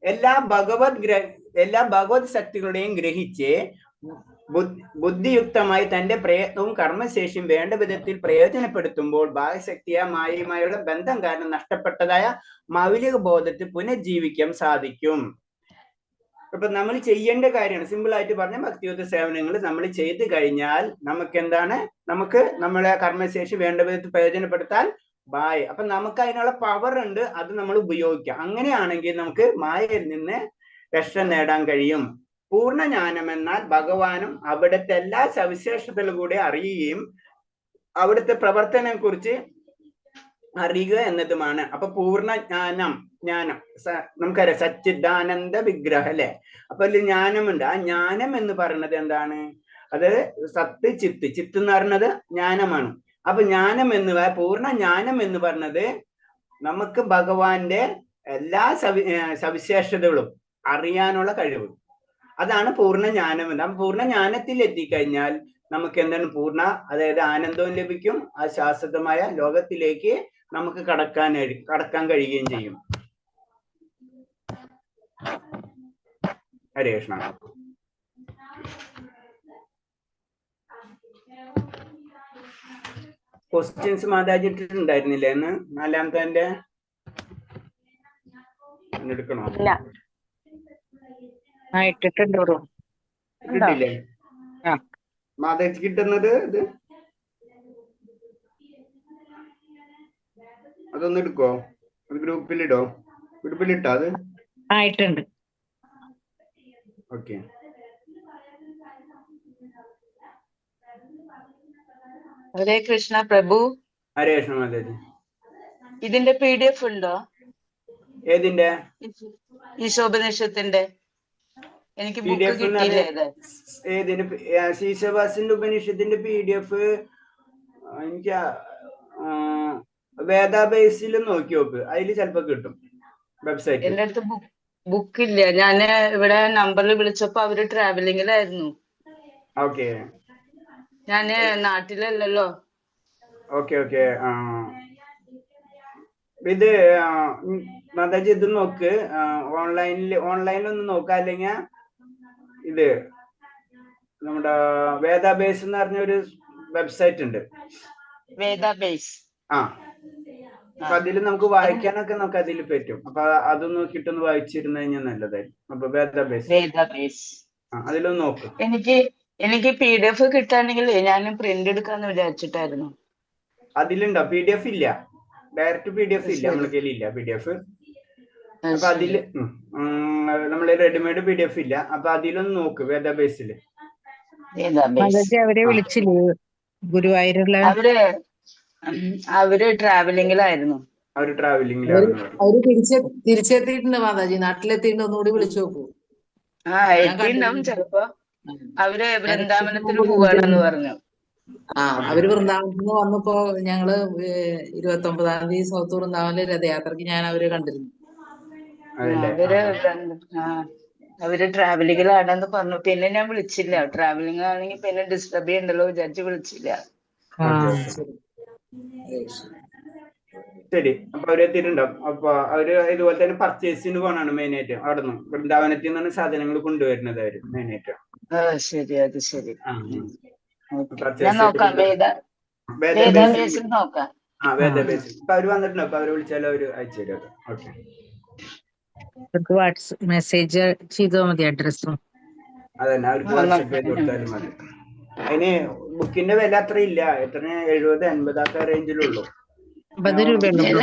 എല്ലാ ഭഗവത് ശക്തികളുടെയും ഗ്രഹിച്ച് ബുദ്ധിയുക്തമായി തന്റെ പ്രയത്നവും കർമ്മശേഷിയും വേണ്ട വിധത്തിൽ പ്രയോജനപ്പെടുത്തുമ്പോൾ ബാഹ്യശക്തിയ മായയുമായുള്ള ബന്ധം കാരണം നഷ്ടപ്പെട്ടതായ മൗലിക ബോധത്തിൽ പുനർജീവിക്കാൻ സാധിക്കും. അപ്പൊ നമ്മൾ ചെയ്യേണ്ട കാര്യമാണ്, സിമ്പിൾ ആയിട്ട് പറഞ്ഞ ഭക്തിയുക്ത സേവനങ്ങൾ നമ്മൾ ചെയ്തു കഴിഞ്ഞാൽ നമുക്ക് എന്താണ്, നമുക്ക് നമ്മളെ കർമ്മശേഷി വേണ്ട വിധത്തിൽ പ്രയോജനപ്പെടുത്താൻ അപ്പൊ നമുക്ക് അതിനുള്ള പവർ ഉണ്ട്, അത് നമ്മൾ ഉപയോഗിക്കാം. അങ്ങനെയാണെങ്കിൽ നമുക്ക് മായയിൽ നിന്ന് രക്ഷ നേടാൻ കഴിയും. പൂർണ്ണജ്ഞാനം എന്നാൽ ഭഗവാനും അവിടുത്തെ എല്ലാ സവിശേഷതകളും കൂടെ അറിയുകയും അവിടുത്തെ പ്രവർത്തനം കുറിച്ച് അറിയുക എന്നതുമാണ്. അപ്പൊ ജ്ഞാനം നമുക്കറിയാം, സച്ചിദാനന്ദ വിഗ്രഹ അല്ലെ. അപ്പൊ അതിൽ ജ്ഞാനമുണ്ട്. ആ ജ്ഞാനം എന്ന് പറയുന്നത് എന്താണ്? അത് സത്ത് ചിത്ത് എന്ന് പറയുന്നത് ജ്ഞാനമാണ്. അപ്പൊ ജ്ഞാനം പൂർണ്ണ ജ്ഞാനം എന്ന് പറഞ്ഞത് നമുക്ക് ഭഗവാന്റെ എല്ലാ സവിശേഷതകളും അറിയാനുള്ള കഴിവ്, അതാണ് പൂർണ്ണ ജ്ഞാനം എന്ന്. അപ്പൊ പൂർണ്ണ ജ്ഞാനത്തിൽ എത്തിക്കഴിഞ്ഞാൽ നമുക്ക് എന്താണ് അതായത് ആനന്ദവും ലഭിക്കും. ആ ശാശ്വതമായ ലോകത്തിലേക്ക് നമുക്ക് കടക്കാൻ കഴിയുകയും ചെയ്യും. ഹരേ കൃഷ്ണ. ക്വസ്റ്റ്യൻസ് മാതാജി ഇട്ടിട്ടുണ്ടായിരുന്നില്ലേ എന്ന്? നാലാമത്തെ എടുക്കണോ? കിട്ടില്ലേ മാതാജി കിട്ടുന്നത്? ഇത് അതൊന്ന് എടുക്കോ? അത് ഗ്രൂപ്പിലിട്ടോ? ഗ്രൂപ്പിലിട്ടോ അത്? ആയിട്ടുണ്ട്. ഓക്കെ. ഹരേ കൃഷ്ണ പ്രഭു. ഹരേ കൃഷ്ണ മാതാജി. ഇതിന്റെ PDF ഉണ്ടോ? ഏതിന്റെ? ഈശോപനിഷത്തിന്റെ. എനിക്ക് ബുക്ക് കിട്ടിയില്ല. ഏതിന്? ശീശവാസിന്റെ ഉപനിഷത്തിന്റെ PDF എനിക്ക് വേദാബേസിൽ നോക്കി നോക്ക്, അതിൽ ചിലപ്പോ കിട്ടും. വെബ്സൈറ്റ്. എന്റെ അടുത്ത് ബുക്കില്ല. ഞാന് ഇവിടെ നമ്പറിൽ വിളിച്ചപ്പോ അവര് ട്രാവലിംഗിലായിരുന്നു. ഓക്കെ. ഞാന് നാട്ടിലല്ലല്ലോ. ഓക്കെ. ഇത് മാതാജി ഇത് നോക്ക്, ഓൺലൈനിൽ ഒന്ന് നോക്ക. അല്ലെങ്കിൽ ഇത് നമ്മുടെ വേദാബേസ് എന്ന് പറഞ്ഞ ഒരു വെബ്സൈറ്റ് ഉണ്ട്. വേദാബേസ്. അപ്പൊ അതിൽ നമുക്ക് വായിക്കാനൊക്കെ നമുക്ക് അതിൽ പറ്റും. അപ്പൊ അത് നോക്കിയിട്ടൊന്ന് വായിച്ചിരുന്നു കഴിഞ്ഞാൽ നല്ലതായിരിക്കും. അപ്പൊ വേദാബേസ് അതിലൊന്ന് നോക്ക്. എനിക്ക് PDF കിട്ടാണെങ്കിൽ ഞാൻ പ്രിന്റ് എടുക്കാന്ന് വിചാരിച്ചിട്ടായിരുന്നു. അതിലുണ്ടോ? PDF ഇല്ല, ഡയറക്റ്റ് PDF ഇല്ല, നമ്മുടെ കയ്യിലില്ല PDF. അപ്പൊ അതില് നമ്മള് റെഡിമെയ്ഡ് PDF ഇല്ല. അപ്പൊ അതിലൊന്ന് നോക്ക് വേദാബേസില്. അവരെ വിളിച്ചില്ലേ ഗുരുവായൂരുള്ള? അവര് ട്രാവലിംഗിലായിരുന്നു. അവര് തിരിച്ചെത്തിയിട്ടുണ്ട് മാതാജി, നാട്ടിലെത്തിയിട്ട് ഒന്നുകൂടി വിളിച്ചു നോക്കൂ. എത്തിണ്ടാവും ചിലപ്പോ. അവര് വൃന്ദാവനത്തിന് പോവാണെന്ന് പറഞ്ഞു. അവര് വൃന്ദാവനത്തിൽ നിന്ന് വന്നപ്പോ ഞങ്ങള് 29-ാം തീയതി സൗത്ത് വൃന്ദാവനിലെ രഥയാത്രക്ക് ഞാൻ അവരെ കണ്ടിരുന്നു. അവര് ട്രാവലിംഗിലാണെന്ന് പറഞ്ഞു. പിന്നെ ഞാൻ വിളിച്ചില്ല. ട്രാവലിംഗ് ആണെങ്കിൽ പിന്നെ ഡിസ്റ്റർബ് ചെയ്യണ്ടല്ലോ വിചാരിച്ച് വിളിച്ചില്ല. ശരി. അപ്പൊ അവര് എത്തിയിട്ടുണ്ടാവും. അപ്പൊ അവര് ഇതുപോലെ തന്നെ പർച്ചേസിന് പോണാണ് മെയിനായിട്ട്. അവിടെ നിന്ന് വൃന്ദാവനത്തിൽ നിന്നാണ് സാധനങ്ങൾ കൊണ്ടുവരുന്നത് അവര് മെയിനായിട്ട്. ശരി, അത് ശരി. വേദാബേസിൽ നോക്കാം. വേദാബേസിൽ ഇപ്പൊ അവര് വന്നിട്ടുണ്ടോ? അപ്പൊ അവര് വിളിച്ചാലും അവര് അയച്ചു തരും. ഓക്കെ. വാട്സ്ആപ്പ് മെസ്സേജ് ചെയ്താൽ മതി, അഡ്രസ്സും. അതന്നെ, അവർക്ക് വാട്സ്ആപ്പ് ചെയ്ത് കൊടുത്താലും മതി. അതിന് ബുക്കിന്റെ വില അത്ര ഇല്ല. എത്ര 70-80 റേഞ്ചിലുള്ളൂ. 50 രൂപയുള്ളൂ.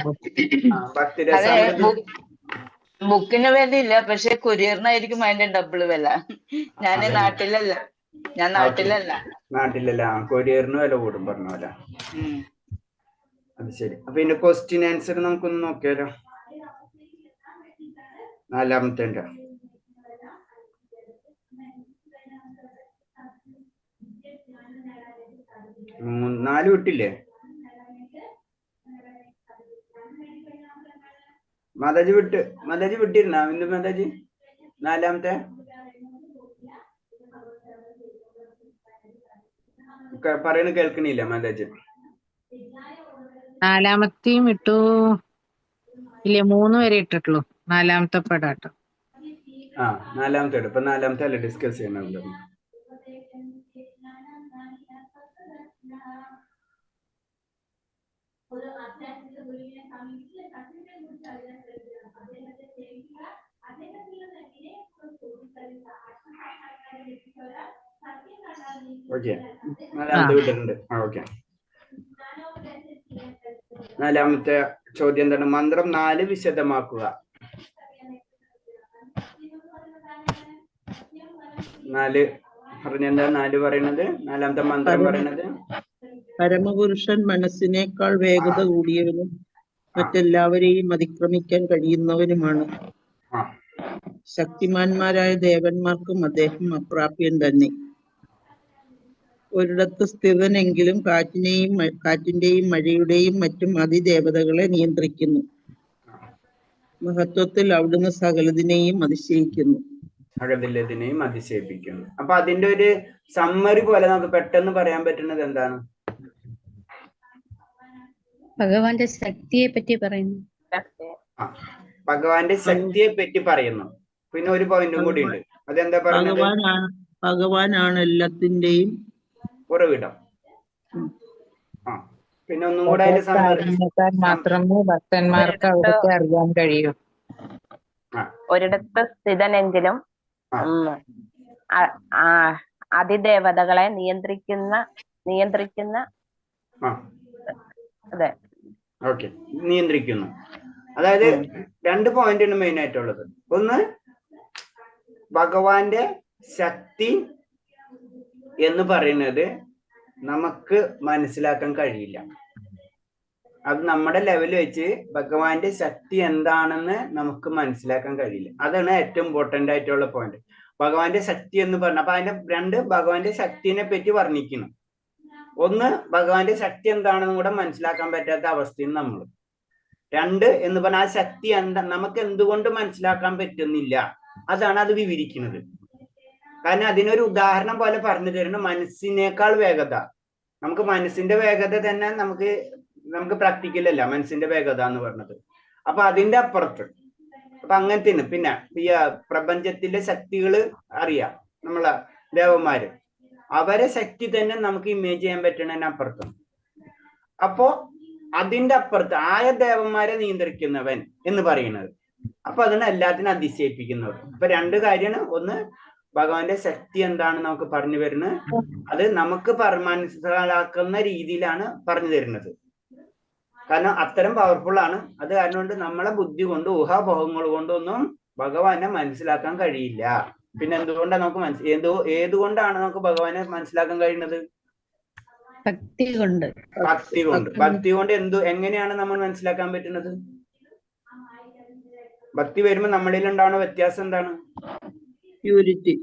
ബുക്കിന് വില ഇല്ല, പക്ഷെ കൊറിയറിനായിരിക്കും അതിന്റെ ഡബിൾ വില. ഞാൻ നാട്ടിലല്ല. കൊറിയറിന് വില കൂടും പറഞ്ഞ പോലെ. അത് ശരി. അപ്പൊ ഇതിന്റെ ക്വസ്റ്റ്യൻ ആൻസർ നമുക്കൊന്ന് നോക്കിയാലോ? 4-ാമത്തെ 4 വിട്ടില്ലേ? മാതാജി വിട്ടിരുന്ന ഇന്ദു മാതാജി നാലാമത്തെ പറയണ കേൾക്കണില്ല മാതാജി. നാലാമത്തെയും ഇട്ടു. ഇല്ല, 3 വരെ ഇട്ടിട്ടുള്ളൂ. നാലാമത്തെ പെടാട്ടോ. നാലാമത്തെ ഇപ്പൊ നാലാമത്തെ അല്ലേ ഡിസ്കസ് ചെയ്യണത്. ഓക്കെ, നാലാമത്തെ വിട്ടിട്ടുണ്ട്. ഓക്കെ, നാലാമത്തെ ചോദ്യം എന്താണ്? മന്ത്രം 4 വിശദമാക്കുക. 4 പറഞ്ഞെന്താ 4 പറയണത്? നാലാമത്തെ മന്ത്രം പറയണത് പരമപുരുഷൻ മനസ്സിനേക്കാൾ വേഗത കൂടിയവനും മറ്റെല്ലാവരെയും അതിക്രമിക്കാൻ കഴിയുന്നവനുമാണ്. ശക്തിമാന്മാരായ ദേവന്മാർക്കും അദ്ദേഹം അപ്രാപ്യൻ തന്നെ. ഒരിടത്ത് സ്ഥിതനെങ്കിലും കാറ്റിന്റെയും മഴയുടെയും മറ്റും അതിദേവതകളെ നിയന്ത്രിക്കുന്നു. മഹത്വത്തിൽ അവിടുന്ന് സകലതിനെയും അതിശയിക്കുന്നു. അപ്പൊ അതിന്റെ ഒരു സമ്മറി പോലെ നമുക്ക് പെട്ടെന്ന് പറയാൻ പറ്റുന്നത് എന്താണ്? ഭഗവാന്റെ ശക്തിയെ പറ്റി പറയുന്നു. ഭഗവാന്റെ ശക്തിയെ പറ്റി പറയുന്നു. പിന്നെ ഒരു പോയിന്റും കൂടി ഉണ്ട്. അതെന്താ പറയുന്നത്? ഭഗവാനാണ് എല്ലാത്തിന്റെയും ഉറവിടം. പിന്നെ ഒന്നും കൂടെ അതിന്റെ സമ്മറി മാത്രമേ ഭക്തന്മാർക്ക് അവിടുത്തെ അറിയാൻ കഴിയൂ. ഒരിടത്ത് സ്ഥിതനെങ്കിലും അതിദേവതകളെ നിയന്ത്രിക്കുന്ന അതെ, ഓക്കെ, നിയന്ത്രിക്കുന്നു. അതായത് 2 പോയിന്റാണ് മെയിൻ ആയിട്ടുള്ളത്. ഒന്ന്, ഭഗവാന്റെ ശക്തി എന്ന് പറയുന്നത് നമുക്ക് മനസ്സിലാക്കാൻ കഴിയില്ല. അത് നമ്മുടെ ലെവൽ വെച്ച് ഭഗവാന്റെ ശക്തി എന്താണെന്ന് നമുക്ക് മനസ്സിലാക്കാൻ കഴിയില്ല. അതാണ് ഏറ്റവും ഇമ്പോർട്ടന്റ് ആയിട്ടുള്ള പോയിന്റ്. ഭഗവാന്റെ ശക്തി എന്ന് പറഞ്ഞ അപ്പൊ അതിന്റെ 2 ഭഗവാന്റെ ശക്തിനെ പറ്റി വർണ്ണിക്കണം. ഒന്ന്, ഭഗവാന്റെ ശക്തി എന്താണെന്ന് കൂടെ മനസ്സിലാക്കാൻ പറ്റാത്ത അവസ്ഥയും നമ്മൾ. 2 എന്ന് പറഞ്ഞാൽ ആ ശക്തി എന്താ നമുക്ക് എന്തുകൊണ്ട് മനസ്സിലാക്കാൻ പറ്റുന്നില്ല, അതാണ് അത് വിവരിക്കുന്നത്. കാരണം അതിനൊരു ഉദാഹരണം പോലെ പറഞ്ഞു തരുന്നത് മനസ്സിനേക്കാൾ വേഗത. നമുക്ക് മനസ്സിന്റെ വേഗത തന്നെ നമുക്ക് പ്രാക്ടിക്കൽ അല്ല മനസ്സിന്റെ വേഗത എന്ന് പറഞ്ഞത്. അപ്പൊ അതിന്റെ അപ്പുറത്ത് അപ്പൊ അങ്ങനത്തെ പിന്നെ ഈ പ്രപഞ്ചത്തിലെ ശക്തികള് അറിയാം. നമ്മളെ ദേവന്മാര് അവരെ ശക്തി തന്നെ നമുക്ക് ഇമേജ് ചെയ്യാൻ പറ്റണതിനപ്പുറത്തും. അപ്പോ അതിന്റെ അപ്പുറത്ത് ആയ ദേവന്മാരെ നിയന്ത്രിക്കുന്നവൻ എന്ന് പറയുന്നത്. അപ്പൊ അതിനെ എല്ലാത്തിനും അതിശയിപ്പിക്കുന്നവർ. അപ്പൊ 2 കാര്യമാണ്. ഒന്ന്, ഭഗവാന്റെ ശക്തി എന്താണ് നമുക്ക് പറഞ്ഞു വരുന്നത്. അത് നമുക്ക് മനസ്സിലാക്കുന്ന രീതിയിലാണ് പറഞ്ഞു തരുന്നത്. കാരണം അത്തരം പവർഫുൾ ആണ്. അത് കാരണം കൊണ്ട് നമ്മളെ ബുദ്ധി കൊണ്ട് ഊഹാപോഹങ്ങൾ കൊണ്ടൊന്നും ഭഗവാനെ മനസ്സിലാക്കാൻ കഴിയില്ല. പിന്നെ എന്തുകൊണ്ടാണ് നമുക്ക് ഏതുകൊണ്ടാണ് നമുക്ക് ഭഗവാനെ മനസ്സിലാക്കാൻ കഴിയുന്നത്? ഭക്തി കൊണ്ട്. ഭക്തി കൊണ്ട് എങ്ങനെയാണ് നമ്മൾ മനസ്സിലാക്കാൻ പറ്റുന്നത്? ഭക്തി വരുമ്പോ നമ്മളിൽ ഉണ്ടാവുന്ന വ്യത്യാസം എന്താണ്? പ്യൂരിറ്റി.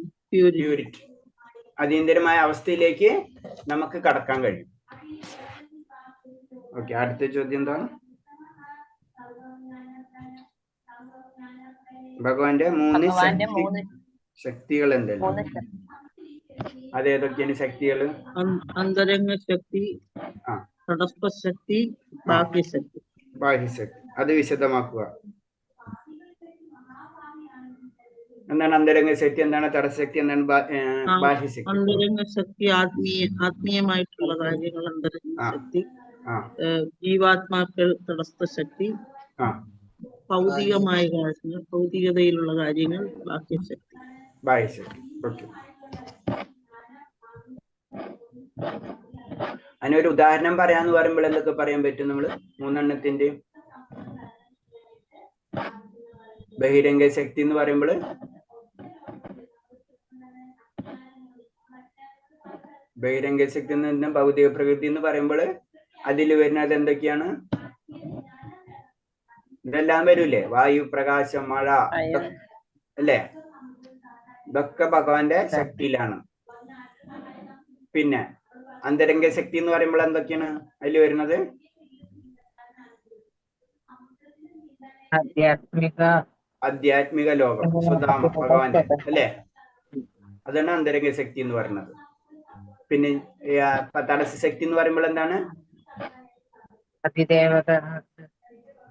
അതീന്ദ്രമായ അവസ്ഥയിലേക്ക് നമുക്ക് കടക്കാൻ കഴിയും. ഓക്കെ, അടുത്ത ചോദ്യം എന്താണ്? ഭഗവാന്റെ 3 ശക്തികൾ എന്തെല്ലാം? അതേതൊക്കെയാണ് ശക്തികള്? അന്തരംഗ ശക്തി, തടസ്സ ശക്തി, ബാഹ്യശക്തി. അത് വിശദമാക്കുക. എന്താണ് അന്തരംഗ ശക്തി, എന്താണ് തടസ്സശക്തി, എന്താണ് ബാഹ്യശക്തി? അന്തരംഗ ശക്തി ആത്മീയമായിട്ടുള്ള കാര്യങ്ങൾ അന്തരംഗ ശക്തി, ജീവാത്മാക്കൾ തടസ്സ ശക്തി, ഭൗതികമായ കാര്യങ്ങൾ ഭൗതികതയിലുള്ള കാര്യങ്ങൾ ബാഹ്യശക്തി. ഓക്കെ, അതിനൊരു ഉദാഹരണം പറയാന്ന് പറയുമ്പോൾ എന്തൊക്കെ പറയാൻ പറ്റും? നമ്മള് 3 എണ്ണത്തിന്റെയും ബഹിരംഗ ശക്തി എന്ന് പറയുമ്പോൾ ബഹിരംഗ ശക്തി എന്ന് ഭൗതിക പ്രകൃതി എന്ന് പറയുമ്പോൾ അതിൽ വരുന്നത് എന്തൊക്കെയാണ്? ഇതെല്ലാം വരൂലേ? വായു, പ്രകാശം, മഴ അല്ലേ? ഇതൊക്കെ ഭഗവാന്റെ ശക്തിയിലാണ്. പിന്നെ അന്തരംഗ ശക്തി എന്ന് പറയുമ്പോൾ എന്തൊക്കെയാണ് അതിൽ വരുന്നത്? ആധ്യാത്മിക ആധ്യാത്മിക ലോകം സുധാമ ഭഗവാന്റെ അല്ലേ, അതാണ് അന്തരംഗ ശക്തി എന്ന് പറയുന്നത്. പിന്നെ തടസ്സ ശക്തി എന്ന് പറയുമ്പോൾ എന്താണ്? അതിദേവത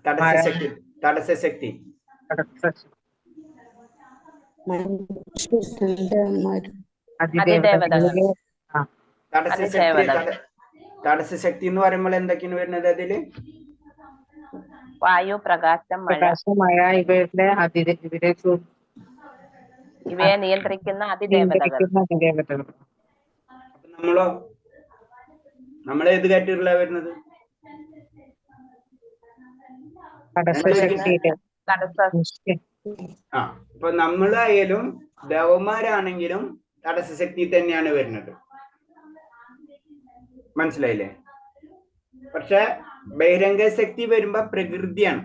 തടസ്സ ശക്തി തടസ്സ ശക്തി അതിദേവതകൾ. തടസ്സ ശക്തി അതിദേവതകൾ. തടസ്സ ശക്തി എന്ന് പറയുമ്പോൾ എന്തൊക്കെയാണ് വരുന്നത് അതില്? വായു, പ്രകാശം, മഴ മഴ ഇവരുടെ ഇവയെ നിയന്ത്രിക്കുന്ന അതിദേവതകൾ. നമ്മളോ, നമ്മളേത് കാറ്റഗറിയിലാ വരുന്നത്? ആ, ഇപ്പൊ നമ്മളായാലും ദേവന്മാരാണെങ്കിലും തടസ്സ ശക്തി തന്നെയാണ് വരുന്നത്. മനസ്സിലായില്ലേ? പക്ഷെ ബഹിരംഗ ശക്തി വരുമ്പോ പ്രകൃതിയാണ്.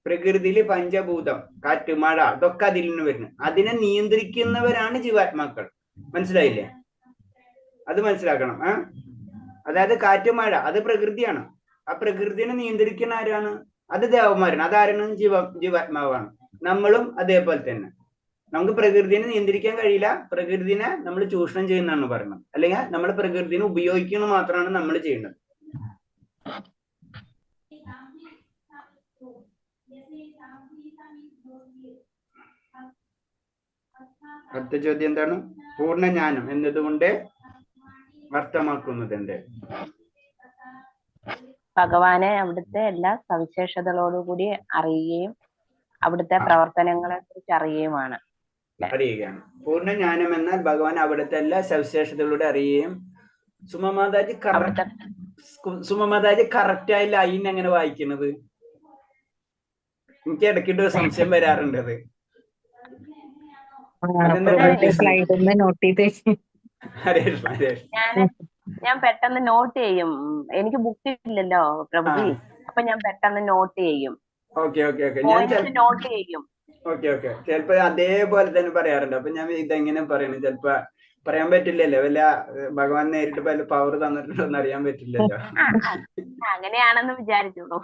പ്രകൃതിയില് പഞ്ചഭൂതം, കാറ്റ്, മഴ ഇതൊക്കെ അതിൽ നിന്ന് വരുന്നത്. അതിനെ നിയന്ത്രിക്കുന്നവരാണ് ജീവാത്മാക്കൾ. മനസ്സിലായില്ലേ? അത് മനസ്സിലാക്കണം. അതായത് കാറ്റ്, മഴ അത് പ്രകൃതിയാണ്. ആ പ്രകൃതിനെ നിയന്ത്രിക്കുന്ന ആരാണ്? അത് ദേവന്മാരാണ്. അതാരാണ്? ജീവാത്മാവാണ്. നമ്മളും അതേപോലെ തന്നെ. നമുക്ക് പ്രകൃതിനെ നിയന്ത്രിക്കാൻ കഴിയില്ല. പ്രകൃതിനെ നമ്മൾ ചൂഷണം ചെയ്യുന്നതാണ് പറയുന്നത്. അല്ലെങ്കിൽ നമ്മൾ പ്രകൃതിനെ ഉപയോഗിക്കുന്നത് മാത്രമാണ് നമ്മൾ ചെയ്യുന്നത്. അടുത്ത ചോദ്യം എന്താണ്? പൂർണ്ണജ്ഞാനം എന്നതുകൊണ്ട് അർത്ഥമാക്കുന്നത് എന്ത്? ഭഗവാനെ അവിടുത്തെ എല്ലാ സവിശേഷതകളോടുകൂടി അറിയുകയും അവിടുത്തെ പ്രവർത്തനങ്ങളെ കുറിച്ച് അറിയുകയുമാണ്. അറിയുകയാണ്. പൂർണ്ണജ്ഞാനം എന്നാൽ ഭഗവാൻ അവിടുത്തെ എല്ലാ സവിശേഷതകളോടെ അറിയുകയും. സുമമാതാജി കറക്റ്റ് ആയി ലൈൻ എങ്ങനെ വായിക്കുന്നത്? എനിക്ക് ഇടയ്ക്കിട്ട് ഒരു സംശയം വരാറുണ്ട്. അത് ഞാൻ പെട്ടെന്ന് നോട്ട് ചെയ്യും. എനിക്ക് ബുക്ക് ഇല്ലല്ലോ പ്രഭുജി, അപ്പൊ ഞാൻ പെട്ടെന്ന് നോട്ട് ചെയ്യും. നോട്ട് ചെയ്യും. ഓക്കെ ചിലപ്പോ അതേപോലെ തന്നെ പറയാറുണ്ട്. അപ്പൊ ഞാൻ ഇതെങ്ങനെ പറയണം? ചിലപ്പോ പറയാൻ പറ്റില്ലല്ലോ. വല്ല ഭഗവാൻ നേരിട്ട് വല്ല പവർ തന്നിട്ടുണ്ടോ എന്ന് അറിയാൻ പറ്റില്ലല്ലോ. അങ്ങനെയാണെന്ന് വിചാരിച്ചോളൂ.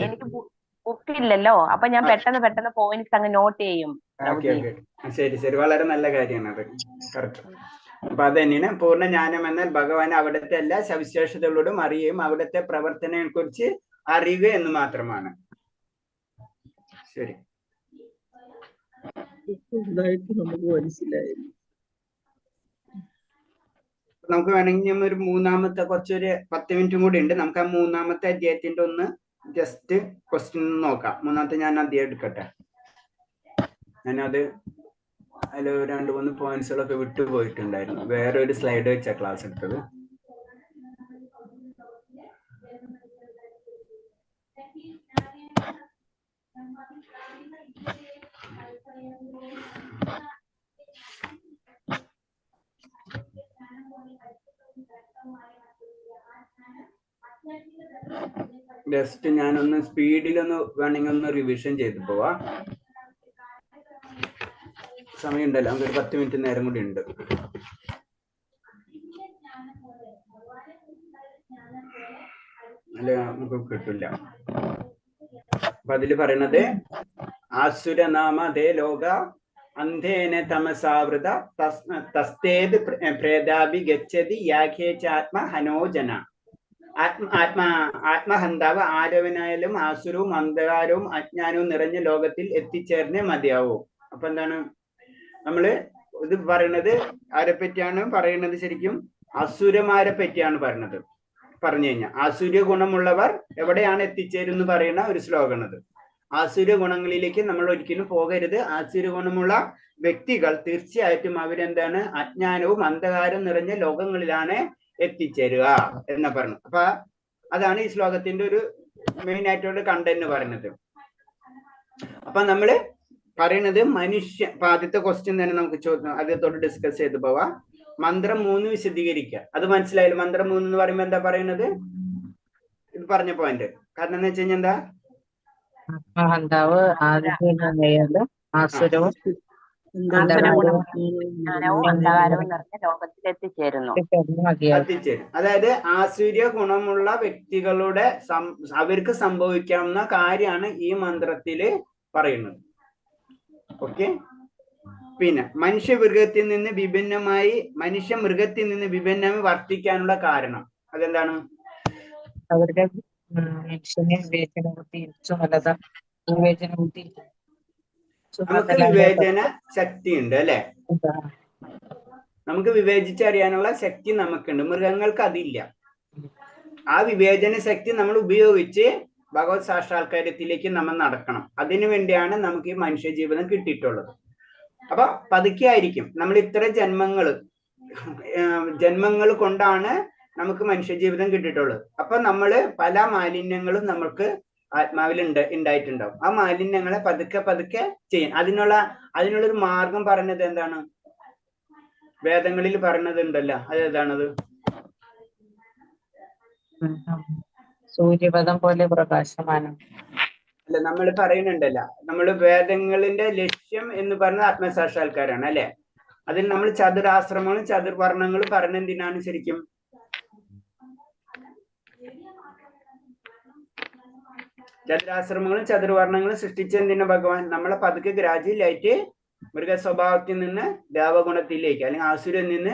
എനിക്ക് ബുക്ക് ഇല്ലല്ലോ, അപ്പൊ ഞാൻ പെട്ടെന്ന് പോയിന്റ്സ് അങ്ങ് നോട്ട് ചെയ്യും. ശരി, വളരെ നല്ല കാര്യമാണ് അത്. കറക്റ്റ്. അപ്പൊ അത് തന്നെയാണ് പൂർണ്ണജ്ഞാനം എന്നാൽ ഭഗവാൻ അവിടുത്തെ എല്ലാ സവിശേഷതകളോടും അറിയുകയും അവിടുത്തെ പ്രവർത്തനങ്ങളെ കുറിച്ച് അറിയുക എന്ന് മാത്രമാണ്. ശരി, നമുക്ക് മനസ്സിലായി. നമുക്ക് വേണമെങ്കിൽ ഒരു മൂന്നാമത്തെ കുറച്ചൊരു 10 മിനിറ്റും കൂടി ഉണ്ട്. നമുക്ക് ആ മൂന്നാമത്തെ അധ്യായത്തിന്റെ ഒന്ന് ജസ്റ്റ് ക്വസ്റ്റ്യൻ നോക്കാം. മൂന്നാമത്തെ ഞാൻ അധ്യായം എടുക്കട്ടെ. ഞാനത് അതിൽ 2-3 പോയിന്റ്സുകളൊക്കെ വിട്ടുപോയിട്ടുണ്ടായിരുന്നു. വേറെ ഒരു സ്ലൈഡ് വെച്ചാ ക്ലാസ് എടുത്തത്. ജസ്റ്റ് ഞാനൊന്ന് സ്പീഡിലൊന്ന് വേണമെങ്കിൽ ഒന്ന് റിവിഷൻ ചെയ്ത് പോവാ. സമയം ഉണ്ടല്ലോ, നമുക്ക് ഒരു 10 മിനിറ്റ് നേരം കൂടി ഉണ്ട്. അല്ല, നമുക്ക് കിട്ടില്ല. അപ്പൊ അതില് പറയണത് ആസുരനാമ ദേ ലോക അന്ധേന തമസാവൃത തസ്തേത് പ്രേതാഭി ഗച്ഛതി യാഖ്യേച്ചാത്മ ഹനോജന. ആത്മഹന്താവ് ആരവനായാലും ആസുരവും അന്ധകാരവും അജ്ഞാനവും നിറഞ്ഞ ലോകത്തിൽ എത്തിച്ചേർന്നേ മതിയാവൂ. അപ്പൊ എന്താണ് നമ്മള് ഇത് പറയണത്? ആരെ പറ്റിയാണ് പറയുന്നത്? ശരിക്കും അസുരന്മാരെ പറ്റിയാണ് പറഞ്ഞത്. പറഞ്ഞു കഴിഞ്ഞാൽ ആസുര്യ ഗുണമുള്ളവർ എവിടെയാണ് എത്തിച്ചേരുന്ന് പറയുന്ന ഒരു ശ്ലോകമാണത്. ആസുര ഗുണങ്ങളിലേക്ക് നമ്മൾ ഒരിക്കലും പോകരുത്. ആസുര ഗുണമുള്ള വ്യക്തികൾ തീർച്ചയായിട്ടും അവരെന്താണ്? അജ്ഞാനവും അന്ധകാരവും നിറഞ്ഞ ലോകങ്ങളിലാണ് എത്തിച്ചേരുക എന്ന് പറഞ്ഞു. അപ്പൊ അതാണ് ഈ ശ്ലോകത്തിന്റെ ഒരു മെയിൻ ആയിട്ടുള്ള കണ്ടന്റ് പറയുന്നത്. അപ്പൊ നമ്മള് പറയണത് മനുഷ്യ. അപ്പൊ ആദ്യത്തെ ക്വസ്റ്റ്യൻ തന്നെ നമുക്ക് ചോദ്യം ആദ്യത്തോട് ഡിസ്കസ് ചെയ്ത് പോവാ. മന്ത്രം 3 വിശദീകരിക്കുക. അത് മനസ്സിലായാലും മന്ത്രം 3 എന്ന് പറയുമ്പോ എന്താ പറയുന്നത്? ഇത് പറഞ്ഞ പോയിന്റ്. കാരണം എന്ന് വെച്ച് കഴിഞ്ഞാൽ എന്താ? ആത്മഹന്താവ്, ആസുരവും ആസുരഗുണം ജ്ഞാനവും അന്ധകാരവും നിറഞ്ഞ ലോകത്തിൽ എത്തിച്ചേരുന്നു. എത്തിച്ചേരും. അതായത് ആസുര്യ ഗുണമുള്ള വ്യക്തികളുടെ അവർക്ക് സംഭവിക്കാവുന്ന കാര്യമാണ് ഈ മന്ത്രത്തില് പറയുന്നത്. ഓക്കെ. പിന്നെ മനുഷ്യ നിന്ന് വിഭിന്നമായി വർത്തിക്കാനുള്ള കാരണം അതെന്താണ്? അവരുടെ മനുഷ്യനെ വിവേചന ബുദ്ധി, ചുമലത, വിവേചന ബുദ്ധി, നമുക്ക് വിവേചന ശക്തി ഉണ്ട് അല്ലെ? നമുക്ക് വിവേചിച്ചറിയാനുള്ള ശക്തി നമുക്കുണ്ട്. മൃഗങ്ങൾക്ക് അതില്ല. ആ വിവേചന ശക്തി നമ്മൾ ഉപയോഗിച്ച് ഭഗവത് സാക്ഷാത്കാരത്തിലേക്ക് നമ്മൾ നടക്കണം. അതിനു വേണ്ടിയാണ് നമുക്ക് ഈ മനുഷ്യ ജീവിതം കിട്ടിയിട്ടുള്ളത്. അപ്പൊ പതുക്കെ ആയിരിക്കും നമ്മൾ ഇത്ര ജന്മങ്ങൾ കൊണ്ടാണ് നമുക്ക് മനുഷ്യ ജീവിതം കിട്ടിയിട്ടുള്ളത്. അപ്പൊ നമ്മള് പല മാലിന്യങ്ങളും നമുക്ക് ആത്മാവിൽ ഉണ്ടായിട്ടുണ്ടാവും. ആ മാലിന്യങ്ങളെ പതുക്കെ ചെയ്യും. അതിനുള്ളൊരു മാർഗം പറഞ്ഞത് എന്താണ്? വേദങ്ങളിൽ പറഞ്ഞത് ഉണ്ടല്ലോ, അതേതാണത്? സൂര്യപഥം പോലെ പ്രകാശമാനം. അല്ല, നമ്മൾ പറയുന്നുണ്ടല്ലോ, നമ്മൾ വേദങ്ങളിന്റെ ലക്ഷ്യം എന്ന് പറഞ്ഞത് ആത്മസാക്ഷാത്കാരാണ് അല്ലെ? അതിൽ നമ്മൾ ചതുരാശ്രമങ്ങളും ചതുർവർണ്ണങ്ങളും പറഞ്ഞെന്തിനാണ് ശരിക്കും? ചതുരാശ്രമങ്ങളും ചതുർവർണ്ണങ്ങളും സൃഷ്ടിച്ചെന്തിനാ ഭഗവാൻ? നമ്മളെ പതുക്കെ ഗ്രാജുവലായിട്ട് മൃഗ സ്വഭാവത്തിൽ നിന്ന് ദേവഗുണത്തിലേക്ക്, അല്ലെങ്കിൽ ആസുരൻ നിന്ന്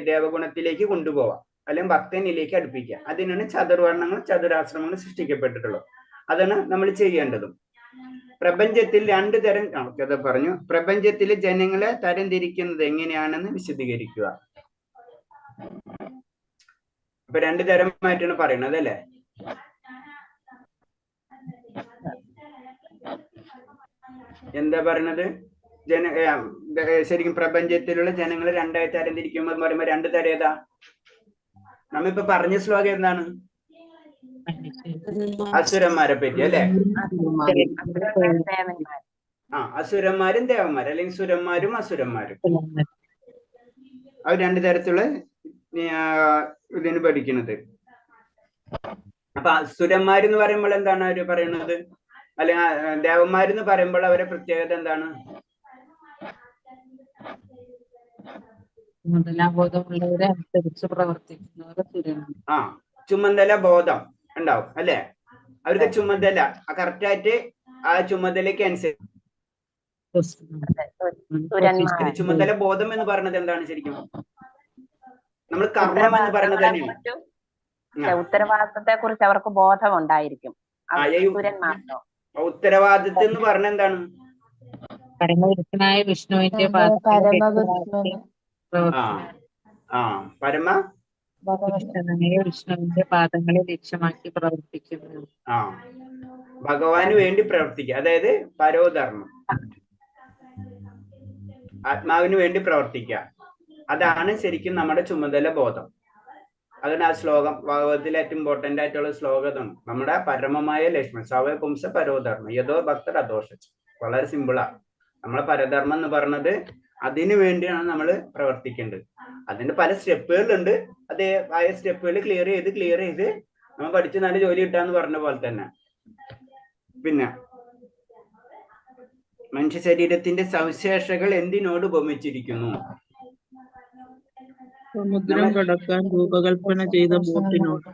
ദേവഗുണത്തിലേക്ക് കൊണ്ടുപോവാം, അല്ലെങ്കിൽ ഭക്തനിലേക്ക് അടുപ്പിക്കുക. അതിനാണ് ചതുർവർണ്ണങ്ങളും ചതുരാശ്രമങ്ങളും സൃഷ്ടിക്കപ്പെട്ടിട്ടുള്ളത്. അതാണ് നമ്മൾ ചെയ്യേണ്ടതും. പ്രപഞ്ചത്തിൽ 2 തരം കഥ പറഞ്ഞു. പ്രപഞ്ചത്തിലെ ജനങ്ങളെ തരംതിരിക്കുന്നത് എങ്ങനെയാണെന്ന് വിശദീകരിക്കുക. അപ്പൊ 2 തരമായിട്ടാണ് പറയുന്നത് അല്ലെ? എന്താ പറയണത്? ശരിക്കും പ്രപഞ്ചത്തിലുള്ള ജനങ്ങളെ 2ആയി തരംതിരിക്കുമ്പോൾ പറയുമ്പോ 2 തരം ഏതാ? നമ്മിപ്പോ പറഞ്ഞ ശ്ലോകം എന്താണ്? അസുരന്മാരെ പറ്റി അല്ലെ? അസുരന്മാരും ദേവന്മാരും, അല്ലെങ്കിൽ സുരന്മാരും അസുരന്മാരും. അത് 2 തരത്തിലുള്ള ഇതിന് പഠിക്കുന്നത്. അപ്പൊ അസുരന്മാരെന്ന് പറയുമ്പോൾ എന്താണ് അവര് പറയുന്നത്? അല്ലെങ്കിൽ ദേവന്മാരെന്ന് പറയുമ്പോൾ അവരെ പ്രത്യേകത എന്താണ്? ചുമതലാബോധമുള്ളവരെ അനുസരിച്ച് പ്രവർത്തിക്കുന്നവരെ ചുമതല ബോധം ഉണ്ടാവും അല്ലെ? അവർക്ക് ചുമതല കറക്റ്റായിട്ട് ആ ചുമതലയ്ക്ക് അനുസരിച്ച്. ചുമതല ബോധം എന്ന് പറയുന്നത് എന്താണ് ശരിക്കും? നമ്മൾ കർമ്മം എന്ന് പറയുന്നത് തന്നെയാണ്. ഉത്തരവാദിത്തത്തെ കുറിച്ച് അവർക്ക് ബോധം ഉണ്ടായിരിക്കും. ഉത്തരവാദിത്വം എന്ന് പറഞ്ഞ എന്താണ്? പരമപുരുഷനായ വിഷ്ണുവിന്റെ വിഷ്ണുവിന്റെ പാദങ്ങളെ ലക്ഷ്യമാക്കി പ്രവർത്തിക്കുന്നു. ഭഗവാന് വേണ്ടി പ്രവർത്തിക്കുക, അതായത് പരോധർമ്മം, ആത്മാവിന് വേണ്ടി പ്രവർത്തിക്കുക. അതാണ് ശരിക്കും നമ്മുടെ ചുമതല ബോധം. അതാണ് ആ ശ്ലോകം, ഭാഗവതത്തിലെ ഏറ്റവും ഇമ്പോർട്ടന്റ് ആയിട്ടുള്ള ശ്ലോകമാണ്. നമ്മുടെ പരമമായ ലക്ഷ്മൺ സവ പുംസ പരോധർമ്മം യഥോ ഭക്തർ അദോഷിച്ചു. വളരെ സിമ്പിളാണ്. നമ്മളെ പരധർമ്മം എന്ന് പറഞ്ഞത് അതിനു വേണ്ടിയാണ് നമ്മൾ പ്രവർത്തിക്കേണ്ടത്. അതിന്റെ പല സ്റ്റെപ്പുകളുണ്ട്. അതേ ആയ സ്റ്റെപ്പുകൾ ക്ലിയർ ചെയ്ത് നമ്മൾ പഠിച്ച് നല്ല ജോലി കിട്ടാന്ന് പറഞ്ഞ പോലെ തന്നെ. പിന്നെ മനുഷ്യ ശരീരത്തിന്റെ സവിശേഷതകൾ എന്തിനോട് ഉപമിച്ചിരിക്കുന്നു? സമുദ്രം കടക്കാൻ രൂപകൽപ്പന ചെയ്ത ബോട്ടിനോട്.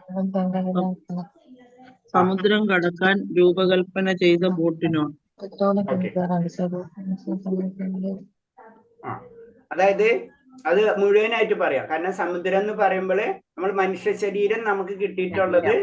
സമുദ്രം കടക്കാൻ രൂപകൽപ്പന ചെയ്ത ബോട്ടിനോട്. അതായത് അത് മുഴുവനായിട്ട് പറയാം. കാരണം സമുദ്രം എന്ന് പറയുമ്പോഴേ നമ്മൾ മനുഷ്യ ശരീരം നമുക്ക് കിട്ടിയിട്ടുള്ളത്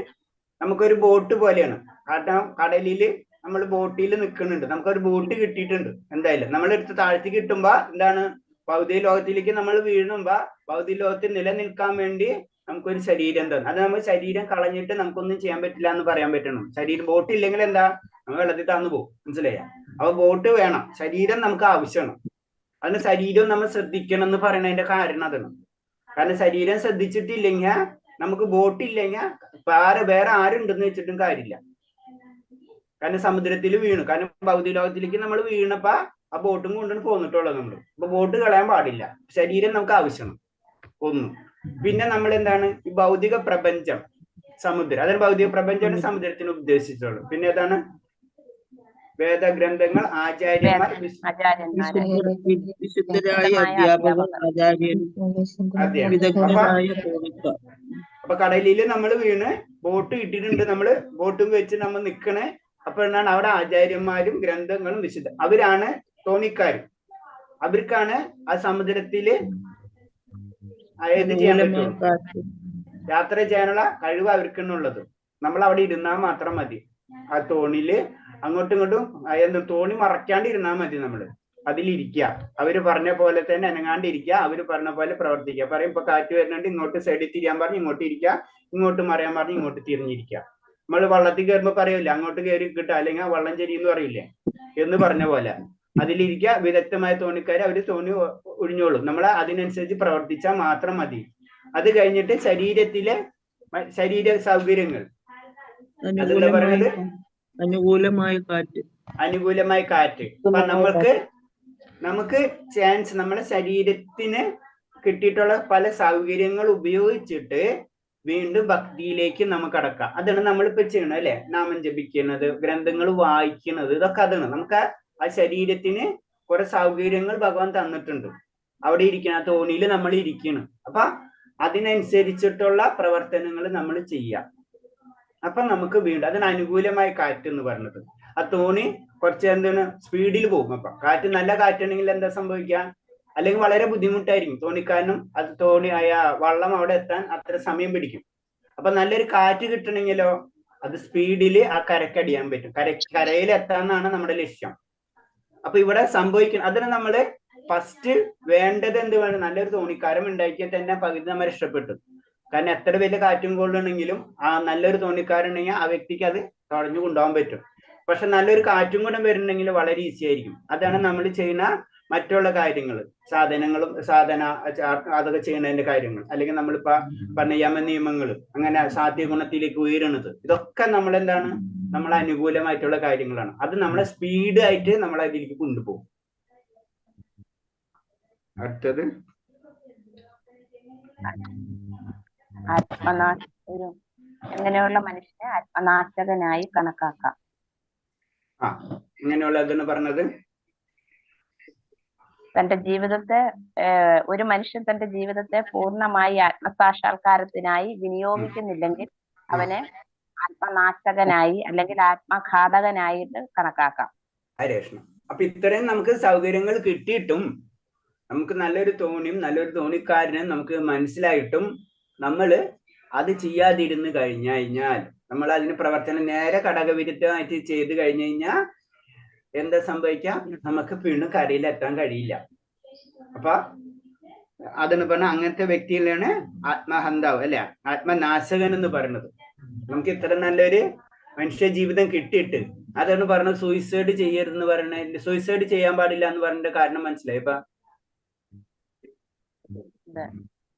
നമുക്കൊരു ബോട്ട് പോലെയാണ്. കാരണം കടലിൽ നമ്മൾ ബോട്ടിൽ നിൽക്കുന്നുണ്ട്, നമുക്കൊരു ബോട്ട് കിട്ടിയിട്ടുണ്ട്. എന്തായാലും നമ്മളെടുത്ത് താഴ്ത്തി കിട്ടുമ്പോ എന്താണ്, ഭൗതിക ലോകത്തിലേക്ക് നമ്മൾ വീഴുമ്പോ ഭൗതിക ലോകത്തിൽ നിലനിൽക്കാൻ വേണ്ടി നമുക്കൊരു ശരീരം തന്നെ. അത് നമ്മൾ ശരീരം കളഞ്ഞിട്ട് നമുക്കൊന്നും ചെയ്യാൻ പറ്റില്ല എന്ന് പറയാൻ പറ്റണം. ശരീരം ബോട്ട് ഇല്ലെങ്കിൽ എന്താ, നമ്മൾ വെള്ളത്തിൽ താന്നു പോകും. മനസ്സിലായ? അപ്പൊ ബോട്ട് വേണം, ശരീരം നമുക്ക് ആവശ്യമാണ്. അതിന് ശരീരം നമ്മൾ ശ്രദ്ധിക്കണം എന്ന് പറയുന്നതിന്റെ കാരണം അതാണ്. കാരണം ശരീരം ശ്രദ്ധിച്ചിട്ടില്ലെങ്കിൽ നമുക്ക് ബോട്ട് ഇല്ലെങ്കിൽ വേറെ ആരുണ്ടെന്ന് വെച്ചിട്ടും കാര്യമില്ല. കാരണം സമുദ്രത്തിൽ വീണു, കാരണം ഭൗതിക ലോകത്തിലേക്ക് നമ്മൾ വീണപ്പോ ആ ബോട്ടും കൊണ്ടാണ് പോന്നിട്ടുള്ളത് നമ്മൾ. അപ്പൊ ബോട്ട് കളയാൻ പാടില്ല, ശരീരം നമുക്ക് ആവശ്യമാണ് ഒന്ന്. പിന്നെ നമ്മൾ എന്താണ്, ഈ ഭൗതിക പ്രപഞ്ചം സമുദ്രം, അതായത് ഭൗതിക പ്രപഞ്ചമാണ് സമുദ്രത്തിന് ഉദ്ദേശിച്ചുള്ളത്. പിന്നെ ഏതാണ് വേദഗ്രന്ഥങ്ങൾ, ആചാര്യന്മാർ, ആചാര്യന്മാര്, വിശുദ്ധരായ അധ്യാപകർ, ആചാര്യൻ, അതെയാണ്. വിദഗ്ധരായ തോണിക്കാർ. അപ്പൊ കടലിൽ നമ്മൾ വീണ് ബോട്ട് ഇട്ടിട്ടുണ്ട്, നമ്മള് ബോട്ടും വെച്ച് നമ്മൾ നിക്കണേ. അപ്പോഴാണ് അവിടെ ആചാര്യന്മാരും ഗ്രന്ഥങ്ങളും അവരാണ് തോണിക്കാർ. അവർക്കാണ് ആ സമുദ്രത്തില് ചെയ്യാൻ പറ്റുള്ളൂ, യാത്ര ചെയ്യാനുള്ള കഴിവ് അവർക്കെന്നുള്ളത്. നമ്മൾ അവിടെ ഇരുന്നാൽ മാത്രം മതി. ആ തോണിയില് അങ്ങോട്ടും ഇങ്ങോട്ടും തോണി മറക്കാണ്ട് ഇരുന്നാൽ മതി. നമ്മള് അതിലിരിക്കുക, അവര് പറഞ്ഞ പോലെ തന്നെ അനങ്ങാണ്ടിരിക്കുക, അവര് പറഞ്ഞ പോലെ പ്രവർത്തിക്കുക. പറയും ഇപ്പൊ കാറ്റ് വരുന്നുണ്ട്, ഇങ്ങോട്ട് സൈഡിൽ തിരിയാൻ പറഞ്ഞ് ഇങ്ങോട്ട് ഇരിക്കുക, ഇങ്ങോട്ട് മറിയാൻ പറഞ്ഞ് ഇങ്ങോട്ട് തിരിഞ്ഞിരിക്കുക. നമ്മൾ വള്ളത്തിൽ കയറുമ്പോ പറയൂല്ലേ അങ്ങോട്ട് കയറി കിട്ടുക, അല്ലെങ്കിൽ ആ വള്ളം ചെരിയെന്ന് പറയില്ലേ, എന്ന് പറഞ്ഞ പോലെ അതിലിരിക്കുക. വിദഗ്ധമായ തോണിക്കാര് അവര് തോണി ഒഴിഞ്ഞോളും. നമ്മൾ അതിനനുസരിച്ച് പ്രവർത്തിച്ചാൽ മാത്രം മതി. അത് കഴിഞ്ഞിട്ട് ശരീര സൗകര്യങ്ങൾ, അതെന്താ പറയുന്നത്, അനുകൂലമായ കാറ്റ്. അപ്പൊ നമുക്ക് ചാൻസ്, നമ്മുടെ ശരീരത്തിന് കിട്ടിയിട്ടുള്ള പല സൗകര്യങ്ങൾ ഉപയോഗിച്ചിട്ട് വീണ്ടും ഭക്തിയിലേക്ക് നമുക്ക് കടക്കാം. അതാണ് നമ്മളിപ്പോ ചെയ്യണം അല്ലെ, നാമം ജപിക്കുന്നത്, ഗ്രന്ഥങ്ങൾ വായിക്കുന്നത്, ഇതൊക്കെ അതാണ്. നമുക്ക് ആ ശരീരത്തിന് കുറെ സൗകര്യങ്ങൾ ഭഗവാൻ തന്നിട്ടുണ്ട്. അവിടെ ഇരിക്കണം, ആ തോണിയിൽ നമ്മൾ ഇരിക്കണം. അപ്പൊ അതിനനുസരിച്ചിട്ടുള്ള പ്രവർത്തനങ്ങൾ നമ്മൾ ചെയ്യാം. അപ്പൊ നമുക്ക് വീണ്ടും അതിന് അനുകൂലമായ കാറ്റ് എന്ന് പറഞ്ഞത്. ആ തോണി കുറച്ച് എന്താണ് സ്പീഡിൽ പോകും. അപ്പൊ കാറ്റ്, നല്ല കാറ്റുണ്ടെങ്കിൽ എന്താ സംഭവിക്കുക, അല്ലെങ്കിൽ വളരെ ബുദ്ധിമുട്ടായിരിക്കും തോണിക്കാരനും. അത് വള്ളം അവിടെ എത്താൻ അത്ര സമയം പിടിക്കും. അപ്പൊ നല്ലൊരു കാറ്റ് കിട്ടണമെങ്കിലോ അത് സ്പീഡില് ആ കരക്കടിയാൻ പറ്റും. കരയിൽ എത്താന്നാണ് നമ്മുടെ ലക്ഷ്യം. അപ്പൊ ഇവിടെ സംഭവിക്കണം, അതിന് നമ്മള് ഫസ്റ്റ് വേണ്ടത് എന്ത് വേണം, നല്ലൊരു തോണിക്കാരം ഉണ്ടാക്കിയാൽ തന്നെ പകുതി നമ്മൾ രക്ഷപ്പെട്ടു. കാരണം എത്ര വലിയ കാറ്റും കൊള്ളുണ്ടെങ്കിലും ആ നല്ലൊരു തോണിക്കാരുണ്ടെങ്കിൽ ആ വ്യക്തിക്ക് അത് തടഞ്ഞു കൊണ്ടുപോകാൻ പറ്റും. പക്ഷെ നല്ലൊരു കാറ്റും കൂടെ വരുന്നുണ്ടെങ്കിൽ വളരെ ഈസി ആയിരിക്കും. അതാണ് നമ്മൾ ചെയ്യുന്ന മറ്റുള്ള കാര്യങ്ങൾ, സാധന അതൊക്കെ ചെയ്യുന്നതിന്റെ കാര്യങ്ങൾ, അല്ലെങ്കിൽ നമ്മളിപ്പോ പറഞ്ഞ യമനിയമങ്ങൾ, അങ്ങനെ സാത്വിക ഗുണത്തിലേക്ക് ഉയരുന്നത്, ഇതൊക്കെ നമ്മൾ എന്താണ്, നമ്മൾ അനുകൂലമായിട്ടുള്ള കാര്യങ്ങളാണ്. അത് നമ്മളെ സ്പീഡ് ആയിട്ട് നമ്മൾ അതിലേക്ക് കൊണ്ടുപോകും. അടുത്തത് ഇങ്ങനെയുള്ള മനുഷ്യനെ ആത്മനാശകനായി കണക്കാക്കാം. ഇങ്ങനെയുള്ള അതെന്ന് പറഞ്ഞത്, തന്റെ ജീവിതത്തെ ഒരു മനുഷ്യൻ തന്റെ ജീവിതത്തെ പൂർണ്ണമായി ആത്മസാക്ഷാത്കാരത്തിനായി വിനിയോഗിക്കുന്നില്ലെങ്കിൽ അവനെ ആത്മനാശകനായി അല്ലെങ്കിൽ ആത്മഘാതകനായിട്ട് കണക്കാക്കാം. അപ്പൊ ഇത്രയും നമുക്ക് സൗകര്യങ്ങൾ കിട്ടിയിട്ടും, നമുക്ക് നല്ലൊരു തോണിയും നല്ലൊരു തോണിക്കാരനും നമുക്ക് മനസ്സിലായിട്ടും നമ്മൾ അത് ചെയ്യാതിരുന്ന് കഴിഞ്ഞാൽ, നമ്മൾ അതിന് പ്രവർത്തനം നേരെ ഘടകവിരുദ്ധമായിട്ട് ചെയ്ത് കഴിഞ്ഞു കഴിഞ്ഞാൽ എന്താ സംഭവിക്കാം, നമുക്ക് വീണ്ടും കരയിലെത്താൻ കഴിയില്ല. അപ്പൊ അതെന്ന് പറഞ്ഞാൽ അങ്ങനത്തെ വ്യക്തികളാണ് ആത്മഹന്താവ് അല്ലെ, ആത്മനാശകൻ എന്ന് പറയുന്നത്. നമുക്ക് ഇത്ര നല്ലൊരു മനുഷ്യ ജീവിതം കിട്ടിയിട്ട് അതാണ് പറഞ്ഞത് സൂയിസൈഡ് ചെയ്യരുതെന്ന് പറയുന്നത്. സൂയിസൈഡ് ചെയ്യാൻ പാടില്ല എന്ന് പറഞ്ഞ കാരണം മനസ്സിലായി. ഇപ്പൊ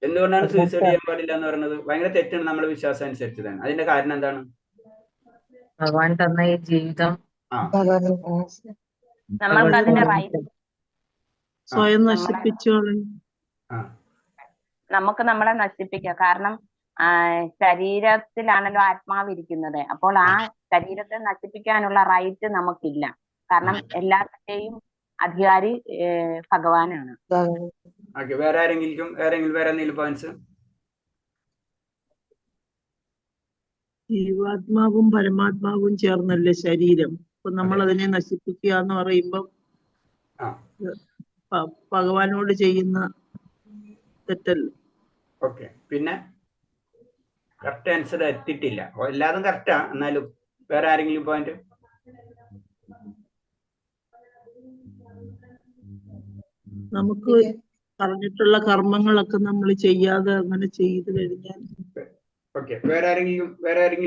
എന്തുകൊണ്ടാണ് സൂയിസൈഡ് ചെയ്യാൻ പാടില്ല എന്ന് പറയുന്നത്? ഭയങ്കര തെറ്റാണ് നമ്മുടെ വിശ്വാസം അനുസരിച്ച് തന്നെ. അതിന്റെ കാരണം എന്താണ്? ഭഗവാൻ തന്ന ഈ ജീവിതം സ്വയം നശിപ്പിച്ചോളൂ. നമുക്ക് നമ്മളെ നശിപ്പിക്കാം. കാരണം ശരീരത്തിലാണല്ലോ ആത്മാവിരിക്കുന്നത്. അപ്പോൾ ആ ശരീരത്തെ നശിപ്പിക്കാനുള്ള റൈറ്റ് നമുക്കില്ല. കാരണം എല്ലാത്തിന്റെയും അധികാരി ഭഗവാനാണ്. വേറെ എന്തെങ്കിലും പോയിന്റ്സ്? ജീവാത്മാവും പരമാത്മാവും ചേർന്നല്ലേ ശരീരം. അപ്പൊ നമ്മൾ അതിനെ നശിപ്പിക്കുക എന്ന് പറയുമ്പോൾ ഭഗവാനോട് ചെയ്യുന്ന തെറ്റല്ലേ. ഓക്കെ, പിന്നെ കറക്റ്റ് ആൻസർ എത്തിയിട്ടില്ല. എല്ലാതും കറക്റ്റാ, എന്നാലും വേറെ ആരെങ്കിലും പോയിന്റ്? നമുക്ക് പറഞ്ഞിട്ടുള്ള കർമ്മങ്ങളൊക്കെ നമ്മൾ ചെയ്യാതെ അങ്ങനെ ചെയ്തു കഴിഞ്ഞാൽ. ഓക്കെ, വേറെ ആരെങ്കിലും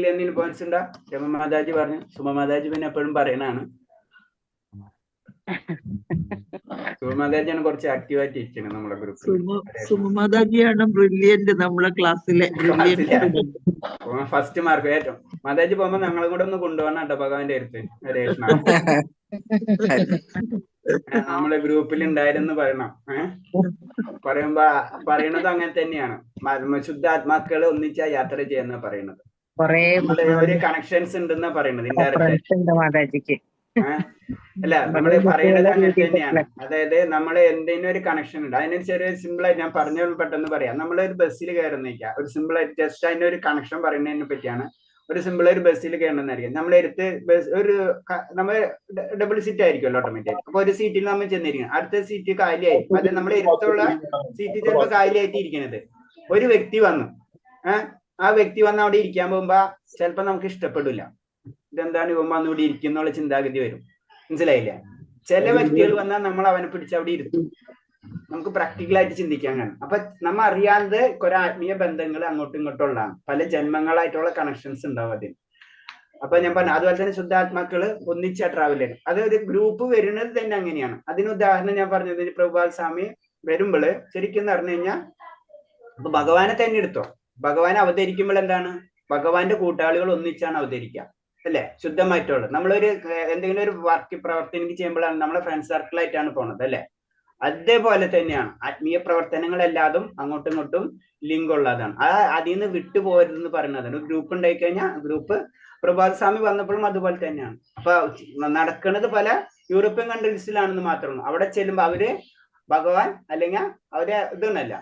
എന്തെങ്കിലും പോയിന്റ്സ് ഉണ്ടാ? രമമാതാജി പറഞ്ഞു. സുമമാതാജി പിന്നെ എപ്പോഴും പറയണാണ്. സുമമാതാജിയാണ് കുറച്ച് ആക്റ്റീവായിട്ട് ഇരിക്കുന്നത് നമ്മുടെ ഗ്രൂപ്പിൽ. സുമമാതാജിയാണ് ബ്രില്യന്റ് നമ്മളെ ക്ലാസ്സിലെ ഫസ്റ്റ് മാർക്ക്. ഏറ്റവും മാതാജി പോകുമ്പോ ഞങ്ങളും കൂടെ ഒന്ന് കൊണ്ടുപോകണം കേട്ടോ ഭഗവാന്റെ അടുത്ത്. നമ്മളെ ഗ്രൂപ്പിൽ ഉണ്ടായിരുന്നു പറയണം. പറയണത് അങ്ങനെ തന്നെയാണ്. ശുദ്ധാത്മാക്കള് ഒന്നിച്ചാ യാത്ര ചെയ്യുന്ന പറയുന്നത്. ഒരു കണക്ഷൻസ് ഉണ്ടെന്നാ പറയുന്നത്. മാതാജിക്ക് അല്ല നമ്മൾ പറയുന്നത് അങ്ങനെ തന്നെയാണ്. അതായത് നമ്മൾ എന്തെങ്കിലും ഒരു കണക്ഷൻ ഉണ്ട്, അതിന് ചെറിയ സിമ്പിൾ ആയിട്ട് ഞാൻ പറഞ്ഞു പെട്ടെന്ന് പറയാം. നമ്മളൊരു ബസ്സിൽ കയറുന്നില്ല, ഒരു സിമ്പിൾ ആയിട്ട് ജസ്റ്റ് അതിന്റെ ഒരു കണക്ഷൻ പറയുന്നതിനെ പറ്റിയാണ്. ഒരു സിമ്പിൾ ഒരു ബസ്സിൽ കയറണമെന്നായിരിക്കും, നമ്മൾ എടുത്ത് ബസ് ഒരു നമ്മൾ ഡബിൾ സീറ്റ് ആയിരിക്കുമല്ലോ ഓട്ടോമാറ്റിക്. അപ്പൊ ഒരു സീറ്റിൽ നമ്മൾ ചെന്നിരിക്കണം, അടുത്ത സീറ്റ് കാലിയായി, അത് നമ്മളെ എടുത്തുള്ള സീറ്റ് ചിലപ്പോൾ കാലിയായിട്ട് ഇരിക്കുന്നത്. ഒരു വ്യക്തി വന്നു, ആ വ്യക്തി വന്ന് അവിടെ ഇരിക്കാൻ പോകുമ്പോ ചിലപ്പോ നമുക്ക് ഇഷ്ടപ്പെടില്ല, ഇതെന്താണ് ഇവൻ വന്ന് ഇവിടെ ഇരിക്കുന്നുള്ള ചിന്താഗതി വരും. മനസ്സിലായില്ല? ചില വ്യക്തികൾ വന്നാൽ നമ്മൾ അവനെ പിടിച്ച് അവിടെ ഇരുത്തും. നമുക്ക് പ്രാക്ടിക്കലായിട്ട് ചിന്തിക്കാൻ കാണും. അപ്പൊ നമ്മ അറിയാതെ കുറെ ആത്മീയ ബന്ധങ്ങൾ അങ്ങോട്ടും ഇങ്ങോട്ടും ഉള്ളതാണ്, പല ജന്മങ്ങളായിട്ടുള്ള കണക്ഷൻസ് ഉണ്ടാവും അതിന്. അപ്പൊ ഞാൻ പറഞ്ഞു, അതുപോലെ തന്നെ ശുദ്ധാത്മാക്കള് ഒന്നിച്ച ട്രാവൽ ചെയ്യണം. അത് ഒരു ഗ്രൂപ്പ് വരുന്നത് തന്നെ അങ്ങനെയാണ്. അതിന് ഉദാഹരണം ഞാൻ പറഞ്ഞത്, പ്രഭുപാദ സ്വാമി വരുമ്പോള് ശരിക്കും പറഞ്ഞു കഴിഞ്ഞാൽ, അപ്പൊ ഭഗവാനെ തന്നെ എടുത്തോ, ഭഗവാൻ അവതരിക്കുമ്പോൾ എന്താണ്, ഭഗവാന്റെ കൂട്ടാളികൾ ഒന്നിച്ചാണ് അവതരിക്കുക, അല്ലെ? ശുദ്ധമായിട്ടുള്ളത്. നമ്മളൊരു എന്തെങ്കിലും ഒരു വർക്ക് പ്രവർത്തനം ചെയ്യുമ്പോഴാണ് നമ്മളെ ഫ്രണ്ട് സർക്കിളായിട്ടാണ് പോണത്, അല്ലെ? അതേപോലെ തന്നെയാണ് ആത്മീയ പ്രവർത്തനങ്ങളെല്ലാതും അങ്ങോട്ടും ഇങ്ങോട്ടും ലിങ്ക് ഉള്ളതാണ്. അതിൽ നിന്ന് വിട്ടുപോകരുതെന്ന് പറയുന്നതാണ്. ഒരു ഗ്രൂപ്പ് ഉണ്ടായി കഴിഞ്ഞാൽ ഗ്രൂപ്പ്, പ്രഭാത സ്വാമി വന്നപ്പോഴും അതുപോലെ തന്നെയാണ്. അപ്പൊ നടക്കുന്നത് പല യൂറോപ്യൻ കൺട്രീസിലാണെന്ന് മാത്രമാണ്. അവിടെ ചെല്ലുമ്പോൾ അവര് ഭഗവാൻ അല്ലെങ്കിൽ അവരെ ഇതൊന്നല്ല,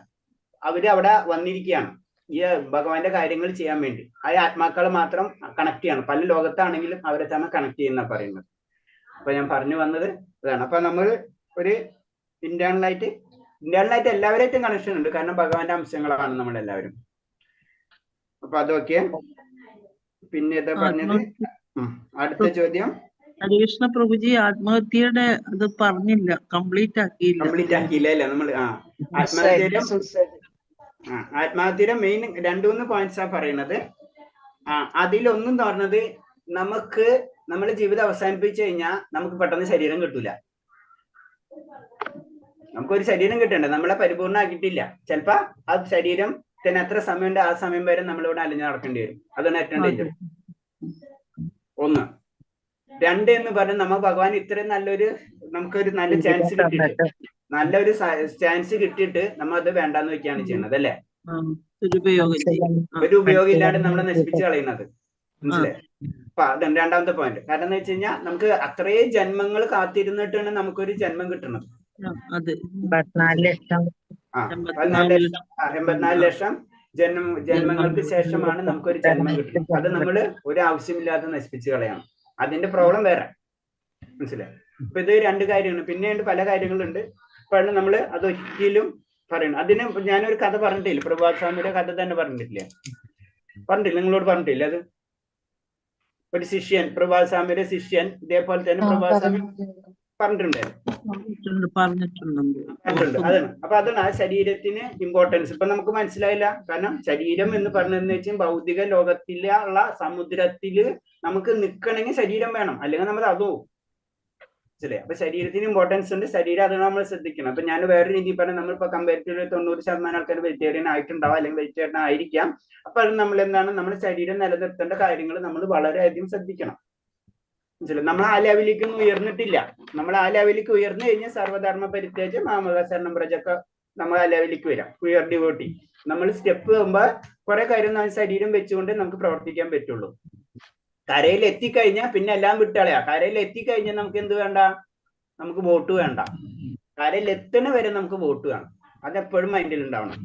അവര് അവിടെ വന്നിരിക്കുകയാണ് ഈ ഭഗവാന്റെ കാര്യങ്ങൾ ചെയ്യാൻ വേണ്ടി. ആ ആത്മാക്കളെ മാത്രം കണക്ട് ചെയ്യണം. പല ലോകത്താണെങ്കിലും അവരെ തന്നെ കണക്ട് ചെയ്യുന്ന പറയുന്നത്. അപ്പൊ ഞാൻ പറഞ്ഞു വന്നത് അതാണ്. അപ്പൊ നമ്മൾ ഒരു ഇന്റേണലായിട്ട് എല്ലാവരായിട്ടും കണക്ഷൻ ഉണ്ട്, കാരണം ഭഗവാന്റെ അംശങ്ങളാണ് നമ്മളെല്ലാവരും. അപ്പൊ അതൊക്കെ. പിന്നെ എന്താ പറഞ്ഞത്? അടുത്ത ചോദ്യം. ഹരികൃഷ്ണ പ്രഭുജി ആത്മഹത്യയുടെ അത് പറഞ്ഞില്ല, കംപ്ലീറ്റ് ആക്കിയില്ല അല്ലേ നമ്മൾ? ആത്മഹത്യയുടെ മെയിൻ 2-3 പോയിന്റ്സാ പറയുന്നത്. അതിലൊന്നും പറഞ്ഞത്, നമുക്ക് നമ്മുടെ ജീവിതം അവസാനിപ്പിച്ചു കഴിഞ്ഞാൽ നമുക്ക് പെട്ടെന്ന് ശരീരം കിട്ടൂല. നമുക്കൊരു ശരീരം കിട്ടണ്ടേ, നമ്മളെ പരിപൂർണ്ണമാക്കിയിട്ടില്ല. ചിലപ്പോ ആ ശരീരം തന്നെ എത്ര സമയമുണ്ട്, ആ സമയം വരെ നമ്മളിവിടെ അലിഞ്ഞു നടക്കേണ്ടി വരും. അതാണ് ഏറ്റവും ഡേഞ്ചർ. 1. 2 എന്ന് പറഞ്ഞാൽ നമ്മ ഭഗവാൻ ഇത്രയും നമുക്കൊരു നല്ല ചാൻസ് കിട്ടിയിട്ട്, നല്ലൊരു ചാൻസ് കിട്ടിയിട്ട് നമ്മൾ അത് വേണ്ടാന്ന് വെക്കുകയാണ് ചെയ്യുന്നത്, അല്ലെ? ഒരു ഉപയോഗം ഇല്ലാണ്ട് നമ്മളെ നശിപ്പിച്ച് കളയുന്നത്. മനസ്സിലായി? അപ്പൊ അതാണ് 2ാമത്തെ പോയിന്റ്. കാരണം എന്ന് വെച്ച് കഴിഞ്ഞാൽ, നമുക്ക് അത്രയും ജന്മങ്ങൾ കാത്തിരുന്നിട്ടാണ് നമുക്കൊരു ജന്മം കിട്ടുന്നത്. 84 ലക്ഷം ജന്മങ്ങൾക്ക് ശേഷമാണ് നമുക്കൊരു ജന്മം കിട്ടുന്നത്. അത് നമ്മൾ ഒരു ആവശ്യമില്ലാതെ നശിപ്പിച്ച് കളയാണ്. അതിന്റെ പ്രോബ്ലം വേറെ. മനസ്സിലായി? അപ്പൊ ഇത് 2 കാര്യമാണ്. പിന്നെയുണ്ട് പല കാര്യങ്ങളുണ്ട്. അപ്പോഴാണ് നമ്മൾ അതൊരിക്കലും പറയണം. അതിന് ഞാനൊരു കഥ പറഞ്ഞിട്ടില്ല, പ്രഭാത് സ്വാമിയുടെ കഥ തന്നെ പറഞ്ഞിട്ടില്ല, നിങ്ങളോട് പറഞ്ഞിട്ടില്ല? അത് ഒരു ശിഷ്യൻ, പ്രഭാത് സ്വാമിയുടെ ശിഷ്യൻ ഇതേപോലെ തന്നെ പ്രഭാത് സ്വാമി പറഞ്ഞിട്ടുണ്ട്. അതാണ്. അപ്പൊ അതാണ് ആ ശരീരത്തിന് ഇമ്പോർട്ടൻസ്. ഇപ്പൊ നമുക്ക് മനസ്സിലായില്ല. കാരണം ശരീരം എന്ന് പറഞ്ഞതെന്ന് വെച്ചാൽ ഭൗതിക ലോകത്തിലുള്ള സമുദ്രത്തില് നമുക്ക് നിൽക്കണമെങ്കിൽ ശരീരം വേണം, അല്ലെങ്കിൽ നമ്മൾ അതോ മനസ്സിലായി? അപ്പൊ ശരീരത്തിന് ഇമ്പോർട്ടൻസ് ഉണ്ട്. ശരീരം അത് നമ്മൾ ശ്രദ്ധിക്കണം. അപ്പൊ ഞാൻ വേറൊരു രീതി പറഞ്ഞാൽ, നമ്മളിപ്പോ കമ്പാരിറ്റീവ്ലി 90% ആൾക്കാർ വെജിറ്റേറിയൻ ആയിട്ടുണ്ടാവും, അല്ലെങ്കിൽ വെജിറ്റേറിയൻ ആയിരിക്കാം. അപ്പൊ അത് നമ്മൾ എന്താണ്, നമ്മുടെ ശരീരം നിലനിർത്തേണ്ട കാര്യങ്ങൾ നമ്മൾ വളരെയധികം ശ്രദ്ധിക്കണം. മനസ്സിലായി? നമ്മൾ ആ ലെവലിലേക്കൊന്നും ഉയർന്നിട്ടില്ല. നമ്മൾ ആ ലെവലിലേക്ക് ഉയർന്നു കഴിഞ്ഞാൽ സർവ്വധർമ്മ പരിത്യാജ്യം മാമകാശരണം പ്രജൊക്കെ നമ്മൾ ആ ലെവലിലേക്ക് വരാം. ഉയർ ഡിവോട്ടി. നമ്മൾ സ്റ്റെപ്പ് പോകുമ്പോൾ കുറെ കാര്യം നമ്മൾ ശരീരം വെച്ചുകൊണ്ട് നമുക്ക് പ്രവർത്തിക്കാൻ പറ്റുള്ളൂ. കരയിൽ എത്തിക്കഴിഞ്ഞാൽ പിന്നെ എല്ലാം വിട്ടളയാ. കരയിൽ എത്തിക്കഴിഞ്ഞാൽ നമുക്ക് എന്ത് വേണ്ട? നമുക്ക് വോട്ട് വേണ്ട. കരയിൽ എത്തണ വരെ നമുക്ക് വോട്ട് വേണം. അതെപ്പോഴും മൈൻഡിൽ ഉണ്ടാവണം.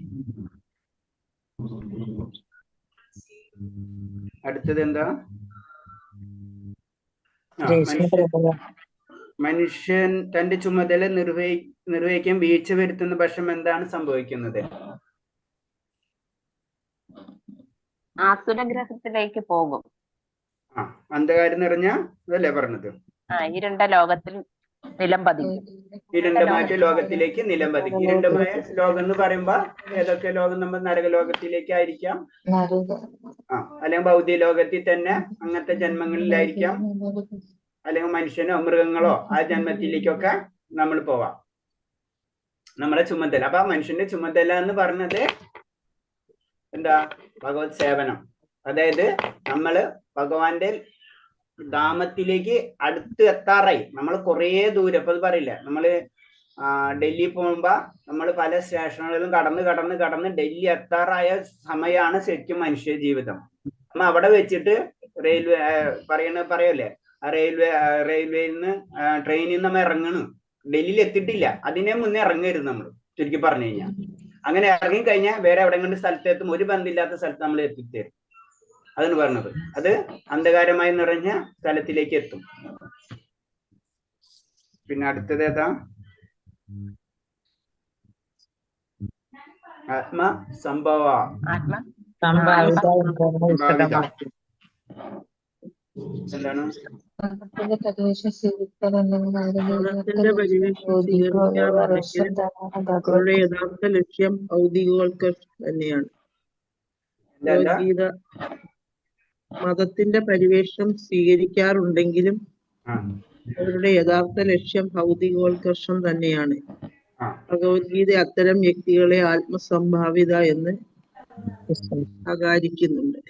അടുത്തത് എന്താ? മനുഷ്യൻ തന്റെ ചുമതല നിർവഹിക്കാൻ വീഴ്ച വരുത്തുന്ന പക്ഷം എന്താണ് സംഭവിക്കുന്നത്? ആസുരഗ്രഹത്തിലേക്ക് പോകും. അന്ധകാരം നിറഞ്ഞ ഇതല്ലേ പറഞ്ഞത്? ഇരുണ്ട ലോകത്തിൽ നിലംപതിക്കും. ഇരുണ്ടമായ ലോകത്തിലേക്ക് നിലംപതിക്കും. ഇരുണ്ടമായ ലോകം എന്ന് പറയുമ്പോ ഏതൊക്കെ ലോകം? നമ്മൾ നരകലോകത്തിലേക്കായിരിക്കാം, അല്ലെങ്കിൽ ഭൗതിക ലോകത്തിൽ തന്നെ അങ്ങനത്തെ ജന്മങ്ങളിലായിരിക്കാം, അല്ലെങ്കിൽ മനുഷ്യനോ മൃഗങ്ങളോ ആ ജന്മത്തിലേക്കൊക്കെ നമ്മൾ പോവാം. നമ്മളെ ചുമതല. അപ്പൊ മനുഷ്യന്റെ ചുമതല എന്ന് പറഞ്ഞത് എന്താ? ഭഗവത് സേവനം. അതായത് നമ്മള് ഭഗവാന്റെ ധാമത്തിലേക്ക് അടുത്ത് എത്താറായി. നമ്മൾ കുറേ ദൂരം, ഇപ്പൊ പറയില്ല, നമ്മള് ഡൽഹി പോകുമ്പോ നമ്മൾ പല സ്റ്റേഷനുകളിലും കടന്ന് ഡൽഹി എത്താറായ സമയമാണ് ശരിക്കും മനുഷ്യ ജീവിതം. നമ്മ അവിടെ വെച്ചിട്ട് റെയിൽവേ പറയല്ലേ, റെയിൽവേയിൽ നിന്ന് ട്രെയിനിൽ നിന്ന് നമ്മൾ ഇറങ്ങണം, ഡൽഹിയിൽ എത്തിയിട്ടില്ല, അതിനെ മുന്നേ ഇറങ്ങരുത് നമ്മൾ, ചുരുക്കി പറഞ്ഞു കഴിഞ്ഞാൽ. അങ്ങനെ ഇറങ്ങിക്കഴിഞ്ഞാൽ വേറെ എവിടെ കണ്ട് സ്ഥലത്തെത്തും, ഒരു ബന്ധമില്ലാത്ത സ്ഥലത്ത് നമ്മൾ എത്തിത്തരും. അതാണ് പറഞ്ഞത്. അത് അന്ധകാരമായി നിറഞ്ഞ സ്ഥലത്തിലേക്ക് എത്തും. പിന്നെ അടുത്തത് ഏതാ? ആത്മസംഭവ. എന്താണ്? മതത്തിന്റെ പരിവേഷം സ്വീകരിക്കാറുണ്ടെങ്കിലും അവരുടെ യഥാർത്ഥ ലക്ഷ്യം ഭൗതികവൽക്കരണം തന്നെയാണ്. ഭഗവത്ഗീത മതത്തിന്റെ പരിവേഷം സ്വീകരിക്കാറുണ്ടെങ്കിലും അവരുടെ യഥാർത്ഥ ലക്ഷ്യം ഭൗതികവൽക്കർഷം തന്നെയാണ്. ഭഗവത്ഗീത അത്തരം വ്യക്തികളെ ആത്മസംഭാവിത എന്ന് ശകാരിക്കുന്നുണ്ട്.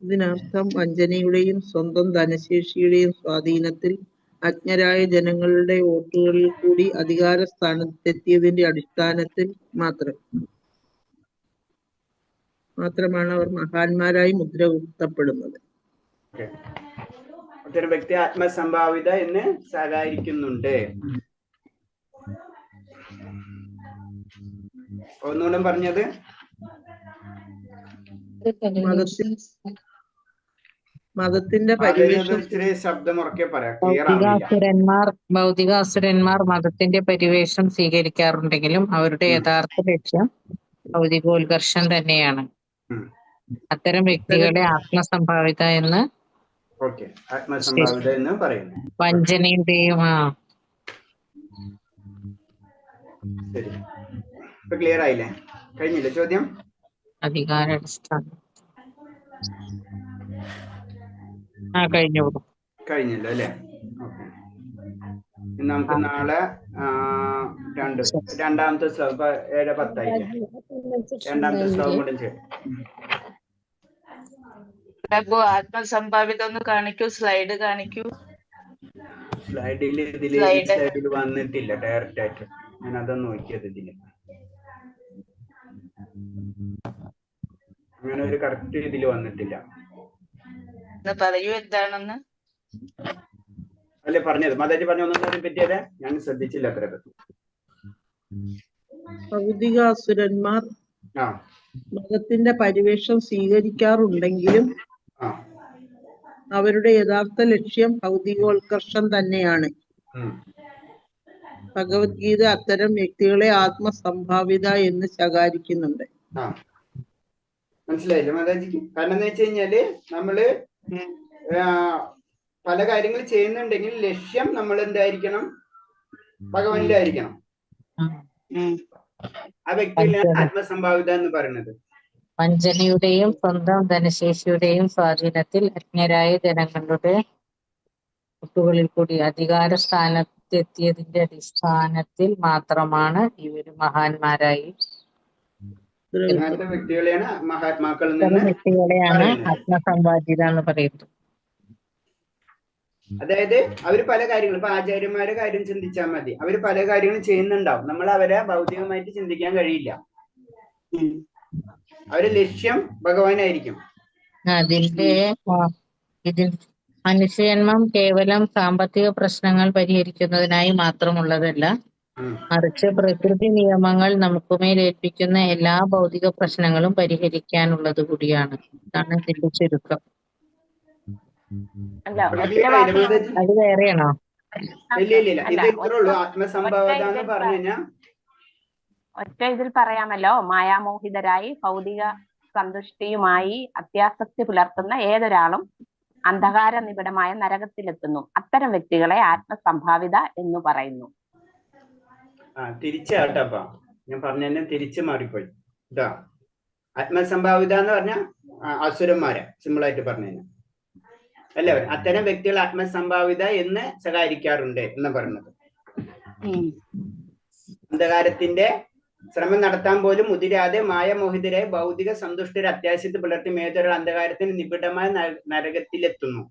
ഇതിനർത്ഥം വഞ്ചനയുടെയും സ്വന്തം ധനശേഷിയുടെയും സ്വാധീനത്തിൽ അജ്ഞരായ ജനങ്ങളുടെ വോട്ടുകളിൽ കൂടി അധികാര സ്ഥാനത്തെത്തിയതിന്റെ അടിസ്ഥാനത്തിൽ മാത്രമാണ് അവർ മഹാന്മാരായി മുദ്ര കുത്തപ്പെടുന്നത്. അത്തരം വ്യക്തി ആത്മസംഭാവിത എന്ന് സഹായിക്കുന്നുണ്ട്. ഒന്നുകൂടെ പറഞ്ഞത്, മതത്തിന്റെ പരിവേഷം ശബ്ദം ഉറക്കെ പറയാം. ഭൗതികാസുരന്മാർ മതത്തിന്റെ പരിവേഷം സ്വീകരിക്കാറുണ്ടെങ്കിലും അവരുടെ യഥാർത്ഥ ലക്ഷ്യം ഭൗതികോത്കർഷം തന്നെയാണ്. അത്തരം വ്യക്തികളെ ആത്മസംഭാവിത എന്ന് പറയുന്നു. വഞ്ചനയുടെയും ക്ലിയർ ആയില്ലേ? കഴിഞ്ഞില്ലേ ചോദ്യം? അധികാരാടിസ്ഥാനം കഴിഞ്ഞല്ലോ അല്ലേ? നമുക്ക് നാളെ രണ്ടാമത്തെ ശ്ലോകം 7:10 രണ്ടാമത്തെ ശ്ലോകം കൂടെ ചെയ്യും. ആത്മസംഭാവിത ഒന്ന് കാണിക്കൂ, സ്ലൈഡ് കാണിക്കൂ. സ്ലൈഡിൽ വന്നിട്ടില്ല ഡയറക്റ്റ് ആയിട്ട്. ഞാൻ അതൊന്ന് നോക്കിയത് ഇതില് അങ്ങനെ ഒരു കറക്റ്റ് ഇതില് വന്നിട്ടില്ല. പറയൂ എന്താണെന്ന്. അല്ലേ പറഞ്ഞത്? മാതാജി പറഞ്ഞൊന്നും പറ്റിയത് ഞാൻ ശ്രദ്ധിച്ചില്ല. അത്ര ഭൗതികാസുരന്മാർ മതത്തിന്റെ പരിവേഷം സ്വീകരിക്കാറുണ്ടെങ്കിലും അവരുടെ യഥാർത്ഥ ലക്ഷ്യം ഭൗതികോത്കർഷം തന്നെയാണ്. ഭഗവത്ഗീത അത്തരം വ്യക്തികളെ ആത്മസംഭാവിത എന്ന് ശകാരിക്കുന്നുണ്ട്. മനസ്സിലായില്ലേ മാതാജിക്ക്? കാരണം എന്ന് വെച്ച് കഴിഞ്ഞാല് നമ്മള് പല കാര്യങ്ങൾ ചെയ്യുന്നുണ്ടെങ്കിൽ ലക്ഷ്യം നമ്മൾ എന്തായിരിക്കണം? ഭഗവാനിലായിരിക്കണം. ആ വ്യക്തിയിലാണ് ആത്മസംഭാവിത എന്ന് പറയുന്നത്. വഞ്ചനയുടെയും സ്വന്തം ധനശേഷിയുടെയും സ്വാധീനത്തിൽ അജ്ഞരായ ജനങ്ങളുടെ വോട്ടുകളിൽ കൂടി അധികാര സ്ഥാനത്തെത്തിയതിന്റെ അടിസ്ഥാനത്തിൽ മാത്രമാണ് ഇവര് മഹാന്മാരായി വ്യക്തികളെയാണ് മഹാത്മാക്കളിൽ വ്യക്തികളെയാണ് ആത്മസംഭാവിത എന്ന് പറയുന്നത്. അതായത് അവര് പല കാര്യങ്ങളും, ഇപ്പൊ ആചാര്യന്മാരെ കാര്യം ചിന്തിച്ചാൽ മതി. അവര് പല കാര്യങ്ങളും ചെയ്യുന്നുണ്ടാവും. നമ്മൾ അവരെ ഭൗതികമായിട്ട് ചിന്തിക്കാൻ കഴിയില്ല. അവരുടെ ലക്ഷ്യം ഭഗവാനായിരിക്കും. ഇതിൽ മനുഷ്യജന്മം കേവലം സാമ്പത്തിക പ്രശ്നങ്ങൾ പരിഹരിക്കുന്നതിനായി മാത്രമുള്ളതല്ല, മറിച്ച് പ്രകൃതി നിയമങ്ങൾ നമുക്കുമേൽ ഏൽപ്പിക്കുന്ന എല്ലാ ഭൗതിക പ്രശ്നങ്ങളും പരിഹരിക്കാനുള്ളത് കൂടിയാണ്. ഇതാണ് ഇതിന്റെ ചുരുക്കം. അത് വേറെയാണോ? ഒറ്റ ഇതിൽ പറയാമല്ലോ, മായാമോഹിതരായി ഭൗതിക സന്തുഷ്ടിയുമായി അത്യാസക്തി പുലർത്തുന്ന ഏതൊരാളും അന്ധകാര നിബിഡമായ നരകത്തിലെത്തുന്നു. അത്തരം വ്യക്തികളെ ആത്മസംഭാവിത എന്ന് പറയുന്നു. തിരിച്ചാട്ടപ്പാ ഞാൻ പറഞ്ഞ തിരിച്ചു മാറിപ്പോയി. ഇതാ ആത്മസംഭാവിത എന്ന് പറഞ്ഞ അസുരന്മാരെ സിമ്പിളായിട്ട് പറഞ്ഞു കഴിഞ്ഞാൽ എല്ലാവരും അത്തരം വ്യക്തികൾ ആത്മസംഭാവിത എന്ന് സഹായിക്കാറുണ്ട് എന്ന് പറയുന്നത്. അന്ധകാരത്തിന്റെ ശ്രമം നടത്താൻ പോലും മുതിരാതെ മായമോഹിതരായ ഭൗതിക സന്തുഷ്ടരെ അത്യാവശ്യത്തിൽ പുലർത്തി മേതൊരു അന്ധകാരത്തിന് നിബിഡമായ നരകത്തിലെത്തുന്നു.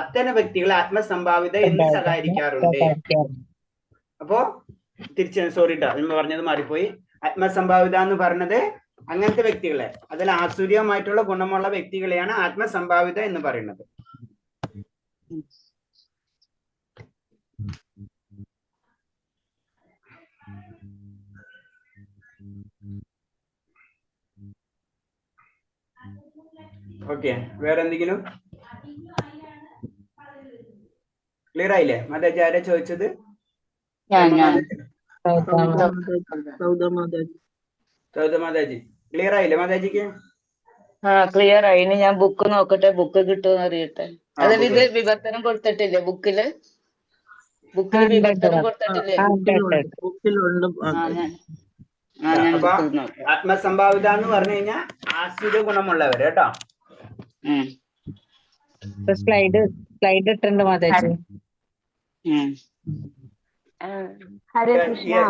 അത്തരം വ്യക്തികൾ ആത്മസംഭാവിത എന്ന് സഹായിക്കാറുണ്ട്. അപ്പോ സോറിട്ടാ എന്ന് പറഞ്ഞത് മാറിപ്പോയി. ആത്മസംഭാവിത എന്ന് പറഞ്ഞത് അങ്ങനത്തെ വ്യക്തികളെ, അതിൽ ആസുര്യമായിട്ടുള്ള ഗുണമുള്ള വ്യക്തികളെയാണ് ആത്മസംഭാവിത എന്ന് പറയുന്നത്. ഓക്കെ, വേറെ എന്തെങ്കിലും ക്ലിയർ ആയില്ലേ? മാതാജി ആരാ ചോദിച്ചത്? മാതാജി ക്ലിയർ ആയില്ലേ മാതാജിക്ക്? ക്ലിയർ ആയി. ഇനി ഞാൻ ബുക്ക് നോക്കട്ടെ, ബുക്ക് കിട്ടുമെന്ന് അറിയട്ടെ. അത് വിവർത്തനം കൊടുത്തിട്ടില്ലേ ബുക്കില്? ബുക്കില് വിവർത്തനം കൊടുത്തിട്ടില്ലേ? ബുക്കിലുണ്ട്. അപ്പൊ ആത്മസംഭാവിത എന്ന് പറഞ്ഞു കഴിഞ്ഞാൽ ആശ്രിത ഗുണമുള്ളവർ കേട്ടോ. സ്ലൈഡ് ഇട്ടുണ്ട് മാതാജി.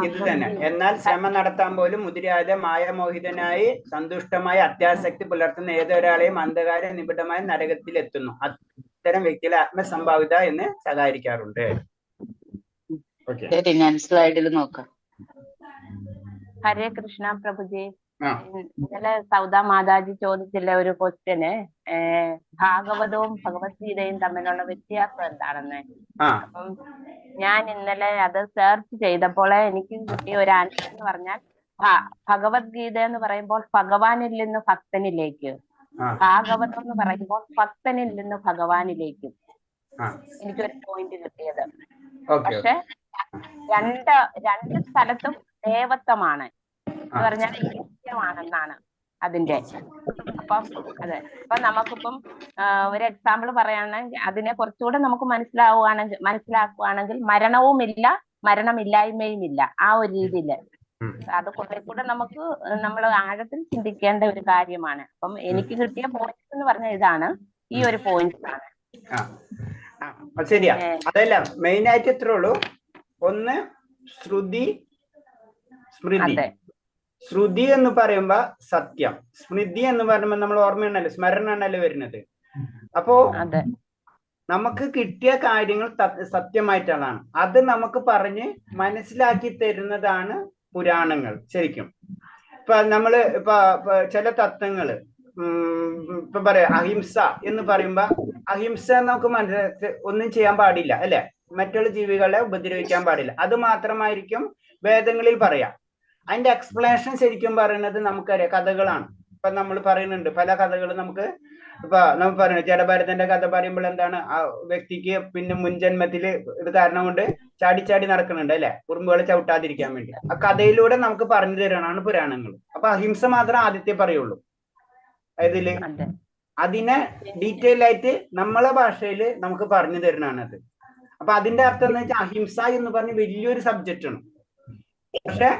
ഇത് തന്നെ. എന്നാൽ ശ്രമം നടത്താൻ പോലും മുതിരാതെ മായാമോഹിതനായി സന്തുഷ്ടമായി അത്യാസക്തി പുലർത്തുന്ന ഏതൊരാളെയും അന്ധകാര നിബിഡമായ നരകത്തിൽ എത്തുന്നു. അത്തരം വ്യക്തികളെ ആത്മസംഭാവിത എന്ന് ശകാരിക്കാറുണ്ട്. ഞാൻ സ്ലൈഡിൽ നോക്കാം. ഹരേ കൃഷ്ണ പ്രഭുജി. ഇന്നലെ സൗദാ മാതാജി ചോദിച്ചില്ല ഒരു ക്വസ്റ്റ്യന്, ഭാഗവതവും ഭഗവത്ഗീതയും തമ്മിലുള്ള വ്യത്യാസം എന്താണെന്ന്. അപ്പം ഞാൻ ഇന്നലെ അത് സെർച്ച് ചെയ്തപ്പോൾ എനിക്ക് കിട്ടിയ ഒരു ആൻസർ എന്ന് പറഞ്ഞാൽ, ഭഗവത്ഗീത എന്ന് പറയുമ്പോൾ ഭഗവാനിൽ നിന്ന് ഭക്തനിലേക്ക്, ഭാഗവതം എന്ന് പറയുമ്പോൾ ഭക്തനിൽ നിന്ന് ഭഗവാനിലേക്കും എനിക്കൊരു പോയിന്റ് കിട്ടിയത്. പക്ഷെ രണ്ട് സ്ഥലത്തും ദേവത്വമാണ് എന്ന് പറഞ്ഞാൽ ഈശ്വരമാണെന്നാണ് അതിന്റെ. അപ്പം അതെ, അപ്പൊ നമുക്കിപ്പം ഒരു എക്സാമ്പിൾ പറയുകയാണെങ്കിൽ അതിനെ കുറച്ചുകൂടെ നമുക്ക് മനസ്സിലാക്കുകയാണെങ്കിൽ മരണവുമില്ല, മരണമില്ലായ്മയും ഇല്ല, ആ ഒരു രീതിയില് അത് കുറെ കൂടെ നമ്മൾ ആഴത്തിൽ ചിന്തിക്കേണ്ട ഒരു കാര്യമാണ്. അപ്പം എനിക്ക് കിട്ടിയ പോയിന്റ് എന്ന് പറഞ്ഞ ഇതാണ്, ഈ ഒരു പോയിന്റ് ആണ്. ശരിയാ, അതല്ല മെയിൻ ആയിട്ട് ഇത്രേ ഉള്ളൂ. ഒന്ന് ശ്രുതി സ്മൃതി. ശ്രുതി എന്ന് പറയുമ്പോ സത്യം, സ്മൃതി എന്ന് പറയുമ്പോ നമ്മൾ ഓർമ്മയാണല്ലോ, സ്മരണയാണല്ലോ വരുന്നത്. അപ്പോ നമുക്ക് കിട്ടിയ കാര്യങ്ങൾ സത്യമായിട്ടുള്ളതാണ്. അത് നമുക്ക് പറഞ്ഞ് മനസ്സിലാക്കി തരുന്നതാണ് പുരാണങ്ങൾ ശരിക്കും. ഇപ്പൊ നമ്മള് ഇപ്പൊ ചില തത്വങ്ങള് ഇപ്പൊ പറയാ അഹിംസ എന്ന് പറയുമ്പോ, അഹിംസ നമുക്ക് ഒന്നും ചെയ്യാൻ പാടില്ല അല്ലെ, മറ്റുള്ള ജീവികളെ ഉപദ്രവിക്കാൻ പാടില്ല, അത് മാത്രമായിരിക്കും വേദങ്ങളിൽ പറയാം. അതിന്റെ എക്സ്പ്ലനേഷൻ ശരിക്കും പറയുന്നത് നമുക്കറിയാം, കഥകളാണ്. ഇപ്പൊ നമ്മൾ പറയുന്നുണ്ട് പല കഥകളും നമുക്ക്. ഇപ്പൊ നമ്മൾ പറയുന്നത് ജഡഭരതന്റെ കഥ പറയുമ്പോൾ എന്താണ്, ആ വ്യക്തിക്ക് പിന്നെ മുൻജന്മത്തില് ഇത് കാരണം കൊണ്ട് ചാടി നടക്കുന്നുണ്ട് അല്ലെ, ഉറുമ്പുകളെ ചവിട്ടാതിരിക്കാൻ വേണ്ടി. ആ കഥയിലൂടെ നമുക്ക് പറഞ്ഞു തരാനാണ് പുരാണങ്ങൾ. അപ്പൊ അഹിംസ മാത്രം ആദ്യത്തെ പറയുള്ളൂ. ഇതില് അതിനെ ഡീറ്റെയിൽ ആയിട്ട് നമ്മളെ ഭാഷയില് നമുക്ക് പറഞ്ഞു തരുന്നതാണ് അത്. അപ്പൊ അതിന്റെ അർത്ഥം എന്ന് വെച്ചാൽ അഹിംസ എന്ന് പറഞ്ഞ് വലിയൊരു സബ്ജക്റ്റ് ആണ്. പക്ഷെ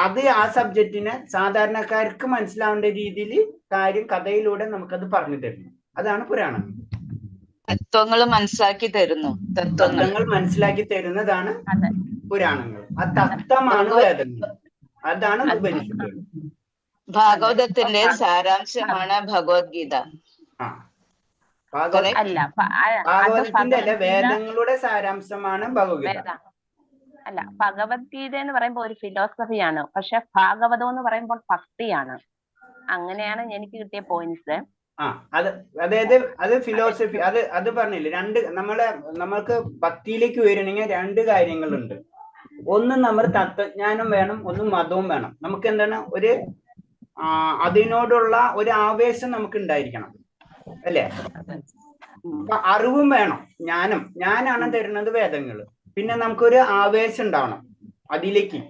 അത് ആ സബ്ജക്റ്റിനെ സാധാരണക്കാർക്ക് മനസ്സിലാവേണ്ട രീതിയിൽ കാര്യം കഥയിലൂടെ നമുക്കത് പറഞ്ഞു തരുന്നു. അതാണ് പുരാണം. തത്വങ്ങൾ മനസ്സിലാക്കി തരുന്നു. തത്വങ്ങൾ മനസ്സിലാക്കി തരുന്നതാണ് പുരാണങ്ങൾ. ആ തത്വമാണ് വേദങ്ങൾ, അതാണ് ഉപനിഷത്തുകൾ. ഭാഗവതത്തിന്റെ സാരാംശമാണ് ഭഗവത്ഗീത. ഭാഗവതത്തിന്റെ അല്ല, വേദങ്ങളുടെ സാരാംശമാണ് ഭഗവത്ഗീത. അല്ല, ഭഗവത്ഗീത എന്ന് പറയുമ്പോൾ ഒരു ഫിലോസഫിയാണ്, പക്ഷെ ഭാഗവതം എന്ന് പറയുമ്പോൾ ഭക്തിയാണ്. അങ്ങനെയാണ് എനിക്ക് കിട്ടിയ പോയിന്റ്സ്. അതായത് അത് ഫിലോസഫി, അത് പറഞ്ഞില്ലേ, നമ്മൾക്ക് ഭക്തിയിലേക്ക് വരണമെങ്കിൽ രണ്ട് കാര്യങ്ങളുണ്ട്. ഒന്ന് നമ്മൾ തത്വജ്ഞാനം വേണം, ഒന്ന് മതവും വേണം. നമുക്ക് എന്താണ് അതിനോടുള്ള ഒരു ആവേശം നമുക്ക് ഉണ്ടായിരിക്കണം അല്ലേ. അപ്പൊ അറിവും വേണം, ഞാനാണ് തരുന്നത് വേദങ്ങൾ. പിന്നെ നമുക്കൊരു ആവേശം ഉണ്ടാവണം അതിലേക്ക്.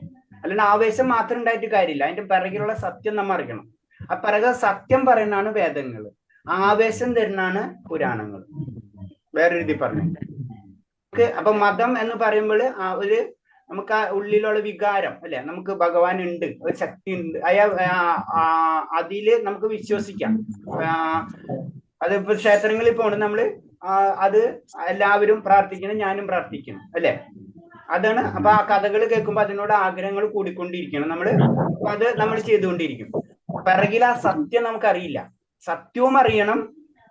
അല്ലാണ്ട് ആവേശം മാത്രം ഉണ്ടായിട്ട് കാര്യമില്ല, അതിന്റെ പിറകിലുള്ള സത്യം നമ്മൾ അറിയണം. ആ പിറകെ സത്യം പറയുന്നതാണ് വേദങ്ങൾ, ആവേശം തരുന്നതാണ് പുരാണങ്ങൾ. വേറെ രീതി പറഞ്ഞു. അപ്പൊ മതം എന്ന് പറയുമ്പോൾ നമുക്ക് ആ ഉള്ളിലുള്ള വികാരം അല്ലെ, നമുക്ക് ഭഗവാൻ ഉണ്ട്, ഒരു ശക്തി ഉണ്ട്, അതില് നമുക്ക് വിശ്വസിക്കാം. അതിപ്പോ ക്ഷേത്രങ്ങളിൽ പോകണം നമ്മള്, അത് എല്ലാവരും പ്രാർത്ഥിക്കണം, ഞാനും പ്രാർത്ഥിക്കണം അല്ലെ, അതാണ്. അപ്പൊ ആ കഥകൾ കേൾക്കുമ്പോ അതിനോട് ആഗ്രഹങ്ങൾ കൂടിക്കൊണ്ടിരിക്കണം നമ്മള്, അത് നമ്മൾ ചെയ്തുകൊണ്ടിരിക്കും. പിറകിൽ ആ സത്യം നമുക്കറിയില്ല, സത്യവും അറിയണം.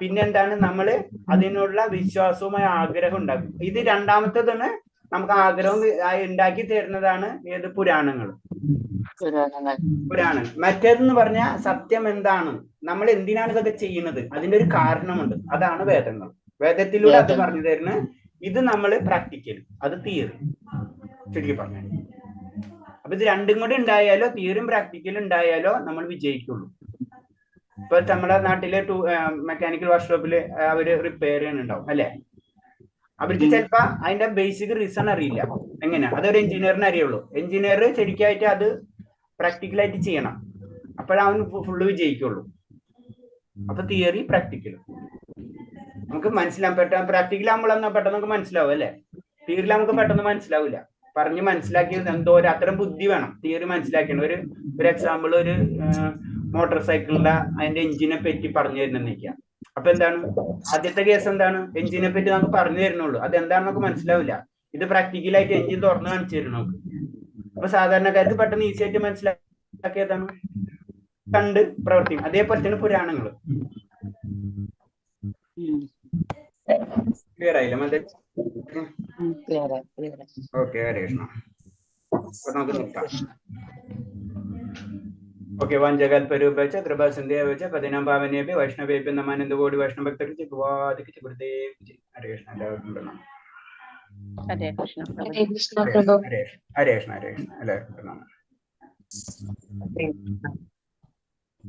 പിന്നെന്താണ്, നമ്മള് അതിനുള്ള വിശ്വാസവുമായ ആഗ്രഹം ഉണ്ടാക്കും. ഇത് രണ്ടാമത്തേതാണ്, നമുക്ക് ആഗ്രഹം ഉണ്ടാക്കി തരുന്നതാണ് ഏത് പുരാണങ്ങൾ. മറ്റേതെന്ന് പറഞ്ഞാൽ സത്യം എന്താണ്, നമ്മൾ എന്തിനാണ് ഇതൊക്കെ ചെയ്യുന്നത്, അതിന്റെ ഒരു കാരണമുണ്ട്, അതാണ് വേദങ്ങൾ. വേദത്തിലൂടെ അത് പറഞ്ഞു തരുന്നത്. ഇത് നമ്മള് പ്രാക്ടിക്കൽ, അത് തിയറി ചുരുക്കി പറഞ്ഞു. അപ്പൊ ഇത് രണ്ടും കൂടി ഉണ്ടായാലോ, തിയറിയും പ്രാക്ടിക്കലും ഉണ്ടായാലോ നമ്മൾ വിജയിക്കുള്ളൂ. ഇപ്പൊ നമ്മുടെ നാട്ടിലെ മെക്കാനിക്കൽ വർക്ക്ഷോപ്പില് അവര് റിപ്പയർ ചെയ്യുന്നുണ്ടാവും അല്ലെ, അവർക്ക് ചിലപ്പോ അതിന്റെ ബേസിക് റീസൺ അറിയില്ല. എങ്ങനെയാ അതൊരു എഞ്ചിനീയറിന് അറിയുള്ളൂ. എഞ്ചിനീയർ ശരിക്കായിട്ട് അത് പ്രാക്ടിക്കലായിട്ട് ചെയ്യണം, അപ്പോഴവൻ ഫുള്ള് വിജയിക്കുള്ളൂ. അപ്പൊ തിയറി പ്രാക്ടിക്കൽ നമുക്ക് മനസ്സിലാൻ പെട്ടെന്ന്, പ്രാക്ടിക്കൽ നമ്മളെന്നാ പെട്ടെന്ന് നമുക്ക് മനസ്സിലാവും അല്ലെ. തിയറിയിൽ നമുക്ക് പെട്ടെന്ന് മനസ്സിലാവില്ല. പറഞ്ഞ് മനസ്സിലാക്കിയത് എന്തോ അത്തരം ബുദ്ധി വേണം തിയറി മനസ്സിലാക്കണം. ഒരു എക്സാമ്പിൾ, ഒരു മോട്ടോർ സൈക്കിളിന്റെ അതിന്റെ എഞ്ചിനെ പറ്റി പറഞ്ഞു തരുന്നിരിക്കാം. അപ്പൊ എന്താണ് ആദ്യത്തെ കേസ്, എന്താണ് എഞ്ചിനെ പറ്റി നമുക്ക് പറഞ്ഞു തരുന്നുള്ളൂ, അത് എന്താണെന്ന് നമുക്ക് മനസ്സിലാവില്ല. ഇത് പ്രാക്ടിക്കലായിട്ട് എഞ്ചിൻ തുറന്ന് കാണിച്ചു തരും നമുക്ക്. അപ്പൊ സാധാരണക്കാർക്ക് പെട്ടെന്ന് ഈസി ആയിട്ട് മനസ്സിലാക്കിയതാണ് കണ്ട് പ്രവർത്തിക്കും. അതേപോലെ തന്നെ പുരാണങ്ങൾ. ക്ലിയർ ആയില്ല മതി? ഓക്കെ, ഹരേ കൃഷ്ണ. അപ്പൊ നമുക്ക് നിർത്താം. ഓക്കെ, വഞ്ചകൽപരൂപേച്ച കൃപാസന്ധ്യാവേച്ച പതിനാം പാവനേഭ്യ വൈഷ്ണവേഭ്യ നമാനന്ദകോടി വൈഷ്ണവ ഭക്തർക്ക് ഗുരുദേവ്. ഹരേ കൃഷ്ണ. എല്ലാവർക്കും ഹരേ കൃഷ്ണ പ്രഭു. ഹരേ കൃഷ്ണ. ഹരേ കൃഷ്ണ. എല്ലാവർക്കും